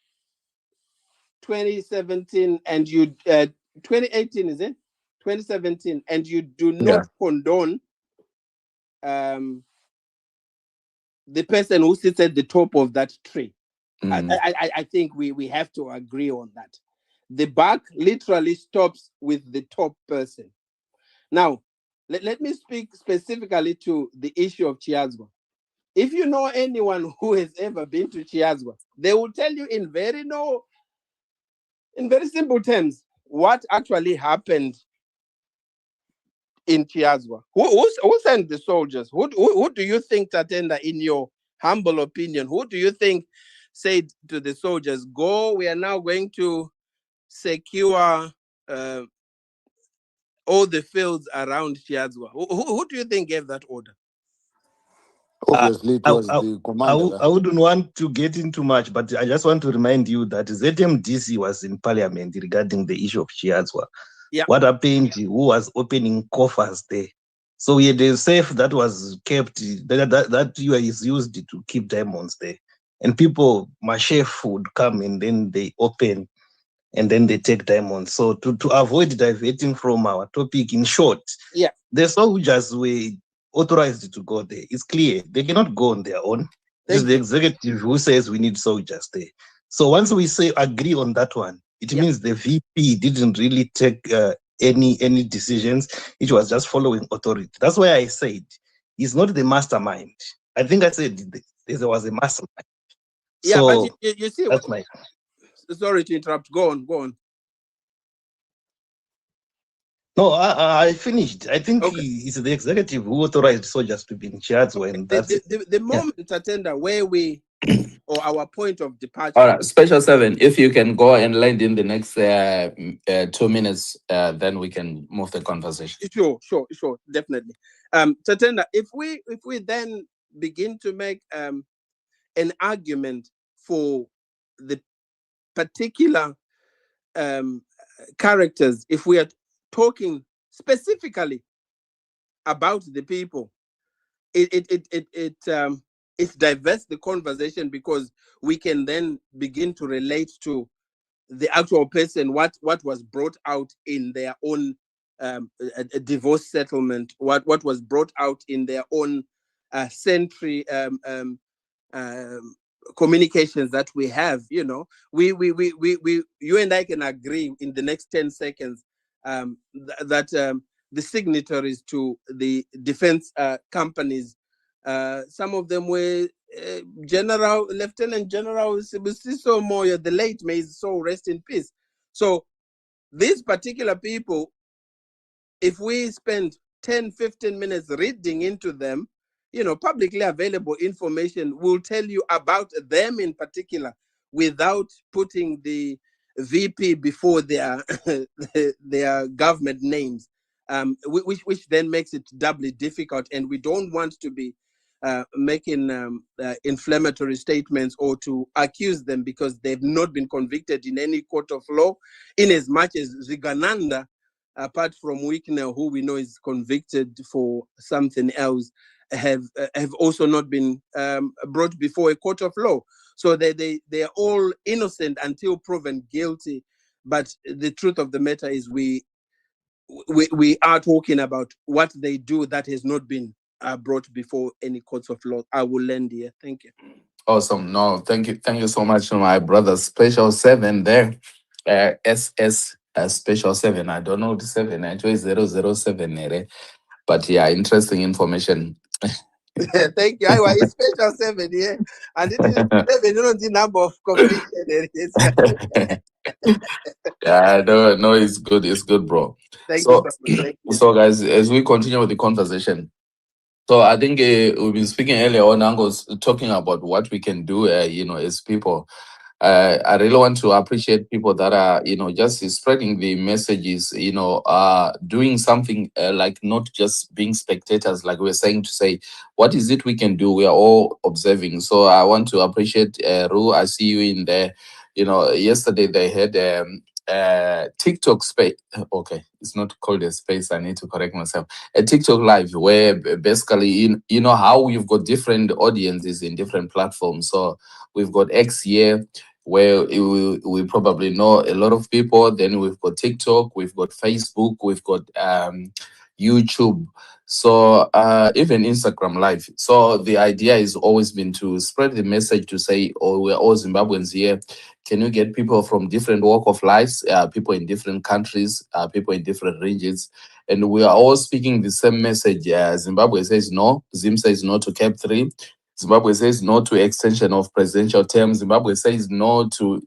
2017 and you 2018, is it 2017, and you do not condone the person who sits at the top of that tree. I think we have to agree on that. The buck literally stops with the top person. Now, let me speak specifically to the issue of Chiadzwa. If you know anyone who has ever been to Chiadzwa, they will tell you in very simple terms what actually happened in Chiadzwa. Who sent the soldiers? Who do you think, Tatenda, in your humble opinion, who do you think said to the soldiers, go, we are now going to secure all the fields around Chiadzwa? Who do you think gave that order? Obviously, it was the commander. I wouldn't want to get into much, but I just want to remind you that ZMDC was in parliament regarding the issue of Chiadzwa. Yeah. What happened? Who was opening coffers there? So we had a safe that was kept, that is used to keep diamonds there. And people, my chef would come and then they open and then they take diamonds. So to avoid diverting from our topic, in short, yeah, the soldiers were authorized to go there. It's clear they cannot go on their own. It's the executive who says we need soldiers there. So once we say agree on that one, it means the VP didn't really take any decisions. It was just following authority. That's why I said he's not the mastermind. I think I said there was a mastermind. Yeah, so but you see, that's my. Sorry to interrupt. Go on. No, I finished. I think it's the executive who authorized soldiers to be in charge when that's the moment, Tatenda, where we or our point of departure. All right, Special 7, if you can go and land in the next 2 minutes, then we can move the conversation. Sure, definitely. Tatenda, if we then begin to make an argument for the particular characters, if we are talking specifically about the people, it diverts the conversation, because we can then begin to relate to the actual person, what was brought out in their own a divorce settlement, what was brought out in their own century communications that we have. You and I can agree in the next 10 seconds that the signatories to the defense companies, some of them were Lieutenant General Sibusiso Moyo, the late, may his soul rest in peace. So these particular people, if we spend 10, 15 minutes reading into them, publicly available information will tell you about them in particular, without putting the VP before their their government names, which then makes it doubly difficult. And we don't want to be making inflammatory statements or to accuse them, because they've not been convicted in any court of law, in as much as Zigananda, apart from Wickner, who we know is convicted for something else, have also not been brought before a court of law. So they are all innocent until proven guilty. But the truth of the matter is, we are talking about what they do that has not been brought before any courts of law. I will end here. Thank you. Awesome. No, thank you so much to my brother Special 7 there. SS Special 7. I don't know the 7. Actually 007. But yeah, interesting information. Thank you. I was Special 7, yeah. And it is 7, the number of completion. Yeah, no, it's good. It's good, bro. Thank you so much. Thank you. So guys, as we continue with the conversation, so I think we've been speaking earlier on, Angos, talking about what we can do, as people. I really want to appreciate people that are, just spreading the messages, doing something like not just being spectators, like we're saying, to say, what is it we can do? We are all observing. So I want to appreciate Ru. I see you in there. Yesterday they had TikTok space. Okay, it's not called a space. I need to correct myself. A TikTok live where basically, how you've got different audiences in different platforms. So we've got X here, where we probably know a lot of people. Then we've got TikTok, we've got Facebook, we've got YouTube, so even Instagram live. So the idea has always been to spread the message, to say, oh, we're all Zimbabweans here. Can you get people from different walk of lives, people in different countries, people in different regions, and we are all speaking the same message? Zimbabwe says no. Zim says no to Cap 3. Zimbabwe says no to extension of presidential terms. Zimbabwe says no to,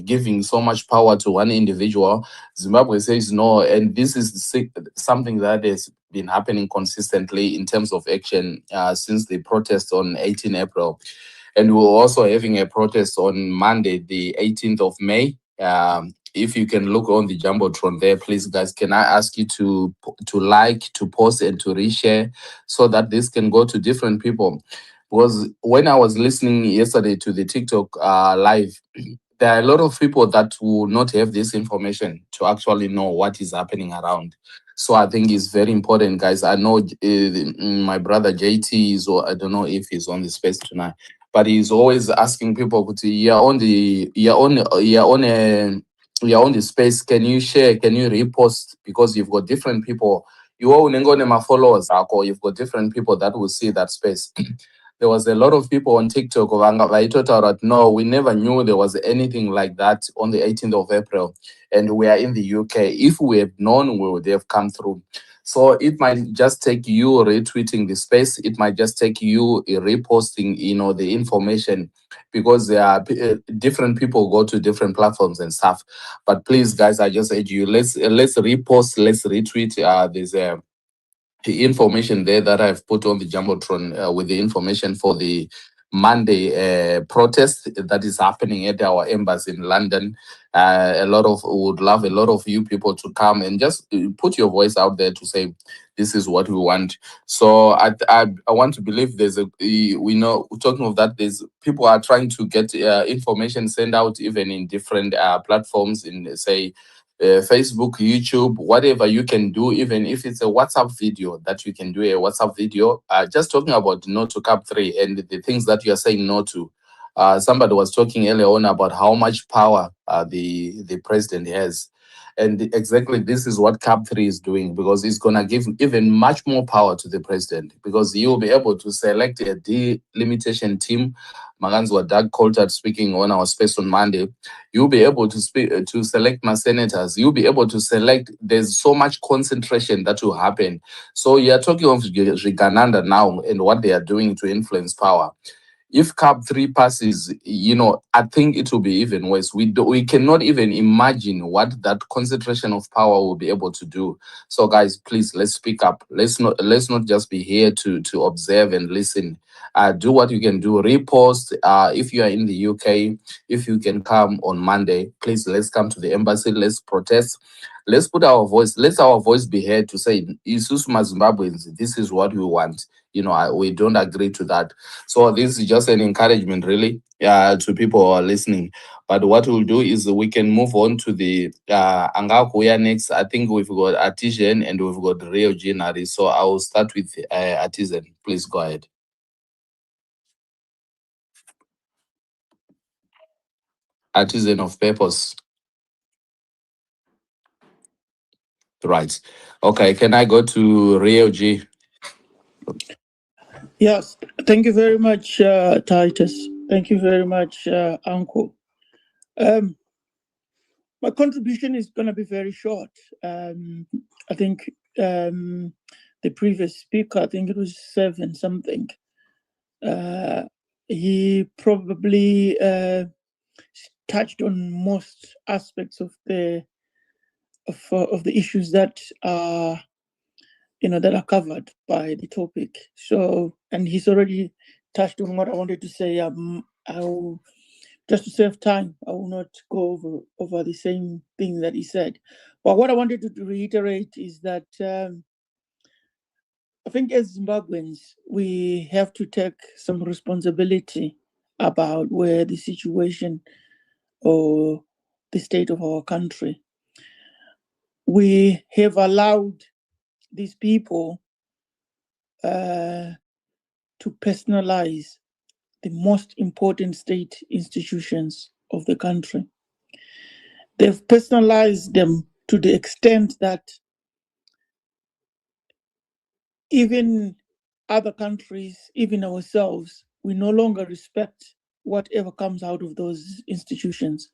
giving so much power to one individual. Zimbabwe says no, and this is something that has been happening consistently in terms of action since the protest on 18 April. And we're also having a protest on Monday, the 18th of May. If you can look on the Jumbotron there, please, guys, can I ask you to like, to post, and to reshare, so that this can go to different people? Because when I was listening yesterday to the TikTok live, there are a lot of people that will not have this information to actually know what is happening around. So I think it's very important, guys. I know my brother JT is, or I don't know if he's on the space tonight, but he's always asking people to, you're on the space. Can you share? Can you repost? Because you've got different people. You all my followers, or you've got different people that will see that space. There was a lot of people on TikTok of no, we never knew there was anything like that on the 18th of April, and we are in the UK. If we had known, we would have come through. So it might just take you retweeting the space. It might just take you reposting, the information, because there are different people go to different platforms and stuff. But please, guys, I just urge you, let's repost, let's retweet. There's the information there that I've put on the Jumbotron with the information for the Monday protest that is happening at our embassy in London. Would love a lot of you people to come and just put your voice out there to say, this is what we want. So I want to believe we know, talking of that, there's people are trying to get information sent out even in different platforms, in say Facebook, YouTube, whatever you can do, even if it's a WhatsApp video, that you can do a WhatsApp video, just talking about no to CAP 3 and the things that you are saying no to. Somebody was talking earlier on about how much power the president has. And exactly this is what CAP 3 is doing, because it's going to give even much more power to the president, because he will be able to select a delimitation team. Mnangagwa Doug Coulthard speaking on our space on Monday. You'll be able to to select my senators. You'll be able to select. There's so much concentration that will happen. So you're talking of Rigananda now and what they are doing to influence power. If CAP 3 passes, I think it will be even worse. We cannot even imagine what that concentration of power will be able to do. So guys, please, let's speak up. Let's not just be here to observe and listen. Do what you can do. Repost. If you are in the UK, if you can come on Monday, please, let's come to the embassy. Let's protest. Let's put our voice. Let our voice be heard to say, Isusuma Zimbabweans, this is what we want. We don't agree to that. So this is just an encouragement, really, to people who are listening. But what we'll do is we can move on to the Angakuya next. I think we've got Artisan and we've got Rio Genari. So I will start with Artisan. Please go ahead. Artisan of Purpose. Right. Okay, can I go to Rio G? Yes, thank you very much, Titus. Thank you very much, Uncle. My contribution is going to be very short. I think the previous speaker, I think it was 7 something, he probably touched on most aspects of the issues that are that are covered by the topic. So, and he's already touched on what I wanted to say. I will, just to save time, I will not go over the same thing that he said. But what I wanted to reiterate is that I think as Zimbabweans, we have to take some responsibility about where the situation or the state of our country. We have allowed these people to personalize the most important state institutions of the country. They've personalized them to the extent that even other countries, even ourselves, we no longer respect whatever comes out of those institutions.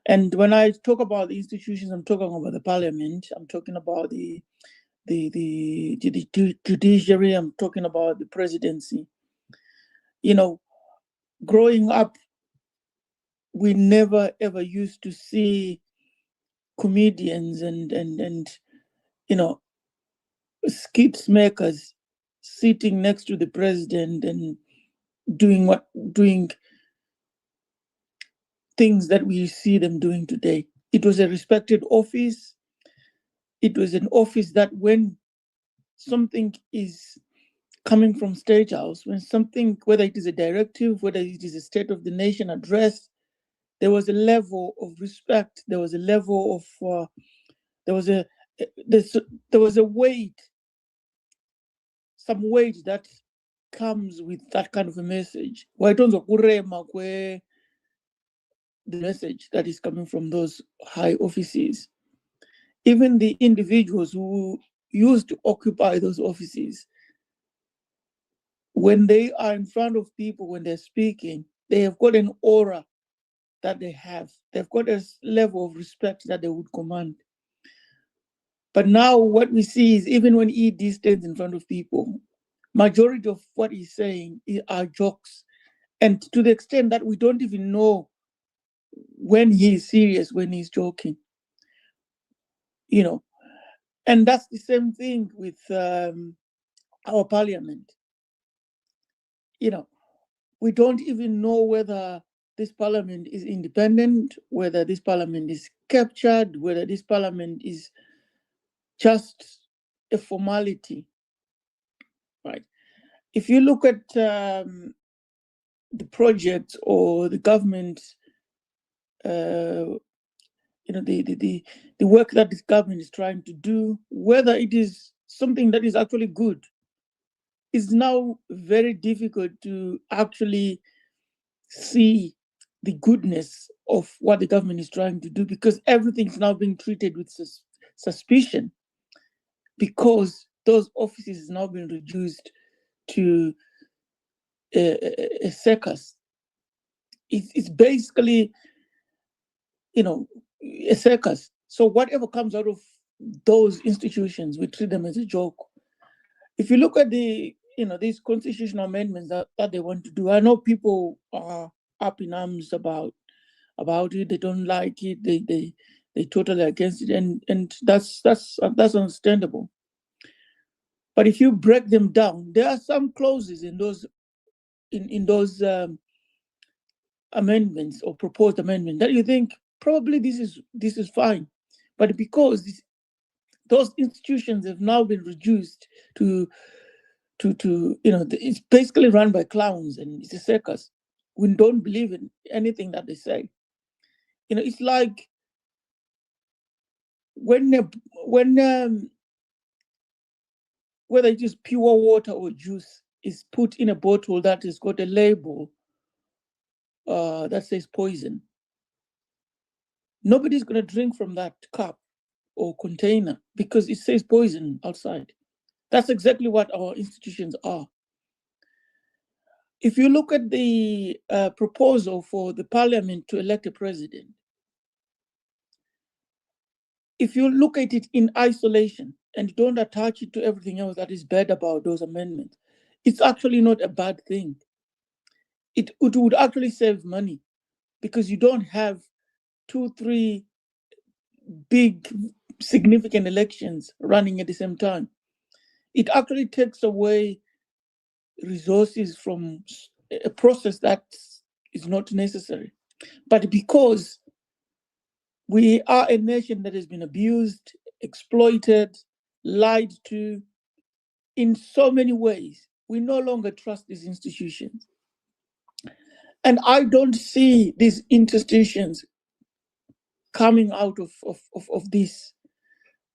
And when I talk about the institutions, I'm talking about the parliament, I'm talking about the judiciary, I'm talking about the presidency. Growing up, we never ever used to see comedians and skits makers sitting next to the president and doing things that we see them doing today. It was a respected office. It was an office that when something is coming from State House, when something, whether it is a directive, whether it is a State of the Nation address, there was a level of respect. There was a level of there was a weight, some weight that comes with that kind of a message. Why don't the message that is coming from those high offices? Even the individuals who used to occupy those offices, when they are in front of people, when they're speaking, they have got an aura that they have. They've got a level of respect that they would command. But now what we see is even when ED stands in front of people, majority of what he's saying are jokes. And to the extent that we don't even know when he's serious, when he's joking. And that's the same thing with our parliament. We don't even know whether this parliament is independent, whether this parliament is captured, whether this parliament is just a formality, right? If you look at the project or the government the work that this government is trying to do, whether it is something that is actually good, it's now very difficult to actually see the goodness of what the government is trying to do, because everything is now being treated with suspicion, because those offices is now being reduced to a circus. It's basically, a circus. So whatever comes out of those institutions, we treat them as a joke. If you look at these constitutional amendments that they want to do, I know people are up in arms about it. They don't like it. They totally against it, and that's understandable. But if you break them down, there are some clauses in those amendments or proposed amendments that you think probably this is fine, but because those institutions have now been reduced to it's basically run by clowns and it's a circus. We don't believe in anything that they say. It's like when whether it is pure water or juice is put in a bottle that has got a label that says poison. Nobody's going to drink from that cup or container because it says poison outside. That's exactly what our institutions are. If you look at the proposal for the parliament to elect a president, if you look at it in isolation and don't attach it to everything else that is bad about those amendments, it's actually not a bad thing. It would actually save money because you don't have 2-3 big significant elections running at the same time. It actually takes away resources from a process that is not necessary. But because we are a nation that has been abused, exploited, lied to in so many ways, we no longer trust these institutions. And I don't see these institutions coming out of this,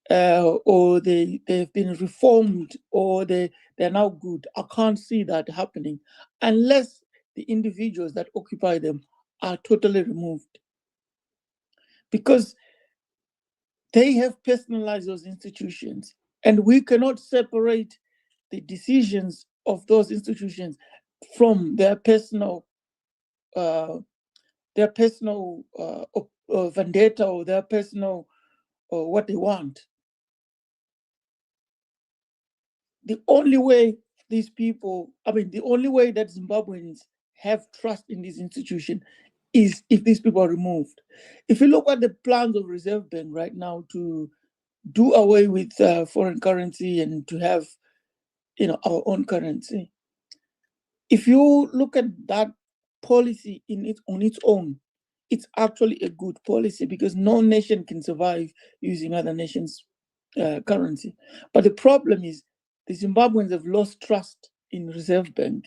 or they've been reformed, or they're now good. I can't see that happening unless the individuals that occupy them are totally removed. Because they have personalized those institutions, and we cannot separate the decisions of those institutions from their personal vendetta or their personal what they want. The only way the only way that Zimbabweans have trust in this institution is if these people are removed. If you look at the plans of Reserve Bank right now to do away with foreign currency and to have, our own currency, if you look at that policy on its own, it's actually a good policy because no nation can survive using other nations' currency. But the problem is the Zimbabweans have lost trust in Reserve Bank,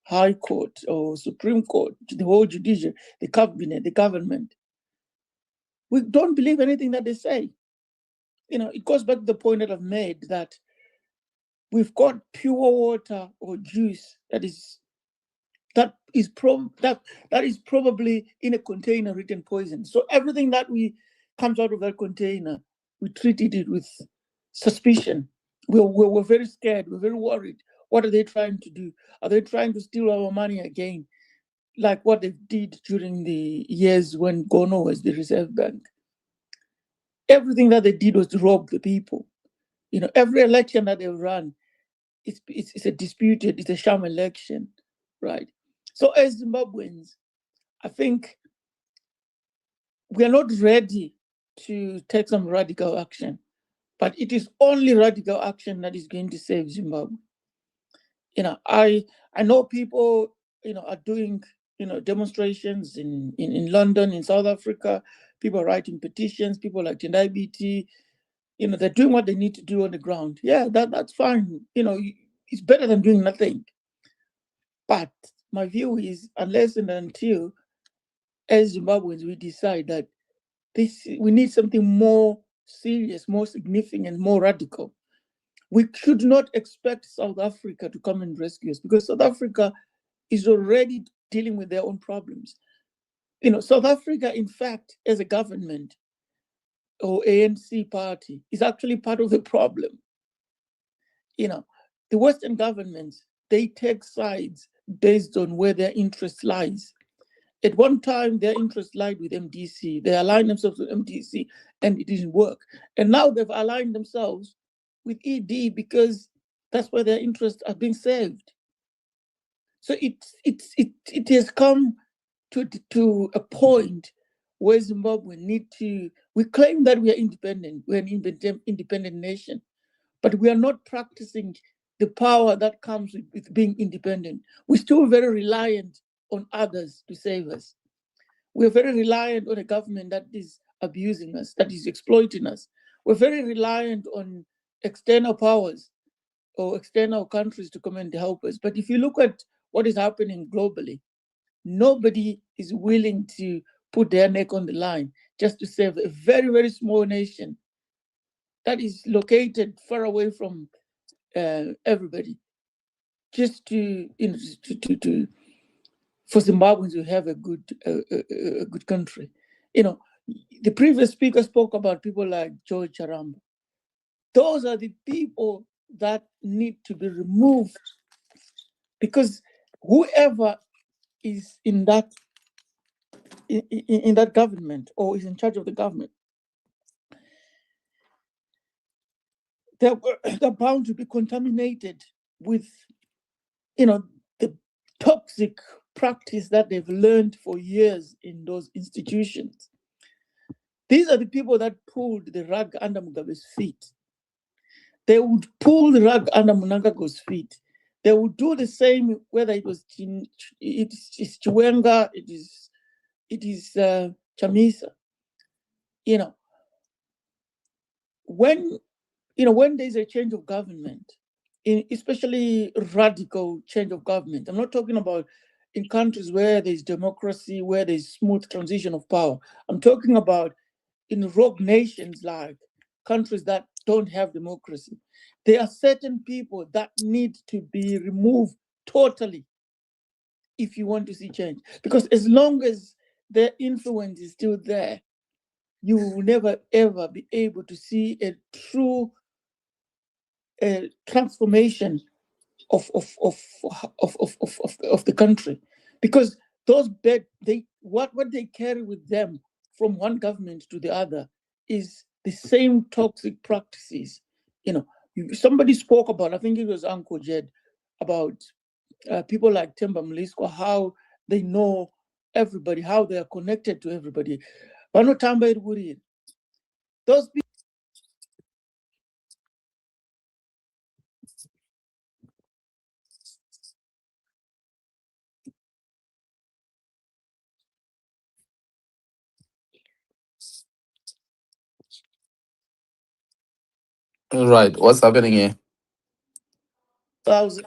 High Court or Supreme Court, the whole judiciary, the cabinet, the government. We don't believe anything that they say. It goes back to the point that I've made that we've got pure water or juice that is probably in a container written poison. So everything that comes out of that container, we treated it with suspicion. We're very scared. We're very worried. What are they trying to do? Are they trying to steal our money again, like what they did during the years when Gono was the Reserve Bank? Everything that they did was to rob the people. Every election that they run, it's a sham election, right? So as Zimbabweans, I think we are not ready to take some radical action, but it is only radical action that is going to save Zimbabwe. I know people, are doing, demonstrations in London, in South Africa. People are writing petitions. People like Tendai BT, they're doing what they need to do on the ground. Yeah, that's fine. It's better than doing nothing. But my view is, unless and until, as Zimbabweans, we decide that we need something more serious, more significant, more radical. We should not expect South Africa to come and rescue us, because South Africa is already dealing with their own problems. South Africa, in fact, as a government or ANC party, is actually part of the problem. The Western governments, they take sides based on where their interest lies. At one time, their interest lied with MDC. They aligned themselves with MDC, and it didn't work. And now they've aligned themselves with ED because that's where their interests are being served. So it has come to a point where Zimbabwe we claim that we are independent, we're an independent nation, but we are not practicing the power that comes with being independent. We're still very reliant on others to save us. We're very reliant on a government that is abusing us, that is exploiting us. We're very reliant on external powers or external countries to come and help us. But if you look at what is happening globally, nobody is willing to put their neck on the line just to save a very, very small nation that is located far away from everybody, just for Zimbabweans to have a good country. The previous speaker spoke about people like George Charamba. Those are the people that need to be removed, because whoever is in that government or is in charge of the government, they're bound to be contaminated with the toxic practice that they've learned for years in those institutions. These are the people that pulled the rug under Mugabe's feet. They would pull the rug under Mnangagwa's feet. They would do the same, whether it was Chiwenga, it is Chamisa. When there's a change of government, especially radical change of government, I'm not talking about in countries where there's democracy, where there's smooth transition of power. I'm talking about in rogue nations like countries that don't have democracy. There are certain people that need to be removed totally if you want to see change. Because as long as their influence is still there, you will never ever be able to see a true transformation of the country, because those what they carry with them from one government to the other is the same toxic practices. Somebody spoke about, I think it was Uncle Jed, about people like Themba Mliswa, how they know everybody, how they are connected to everybody. Those people. Right. What's happening here? 1,000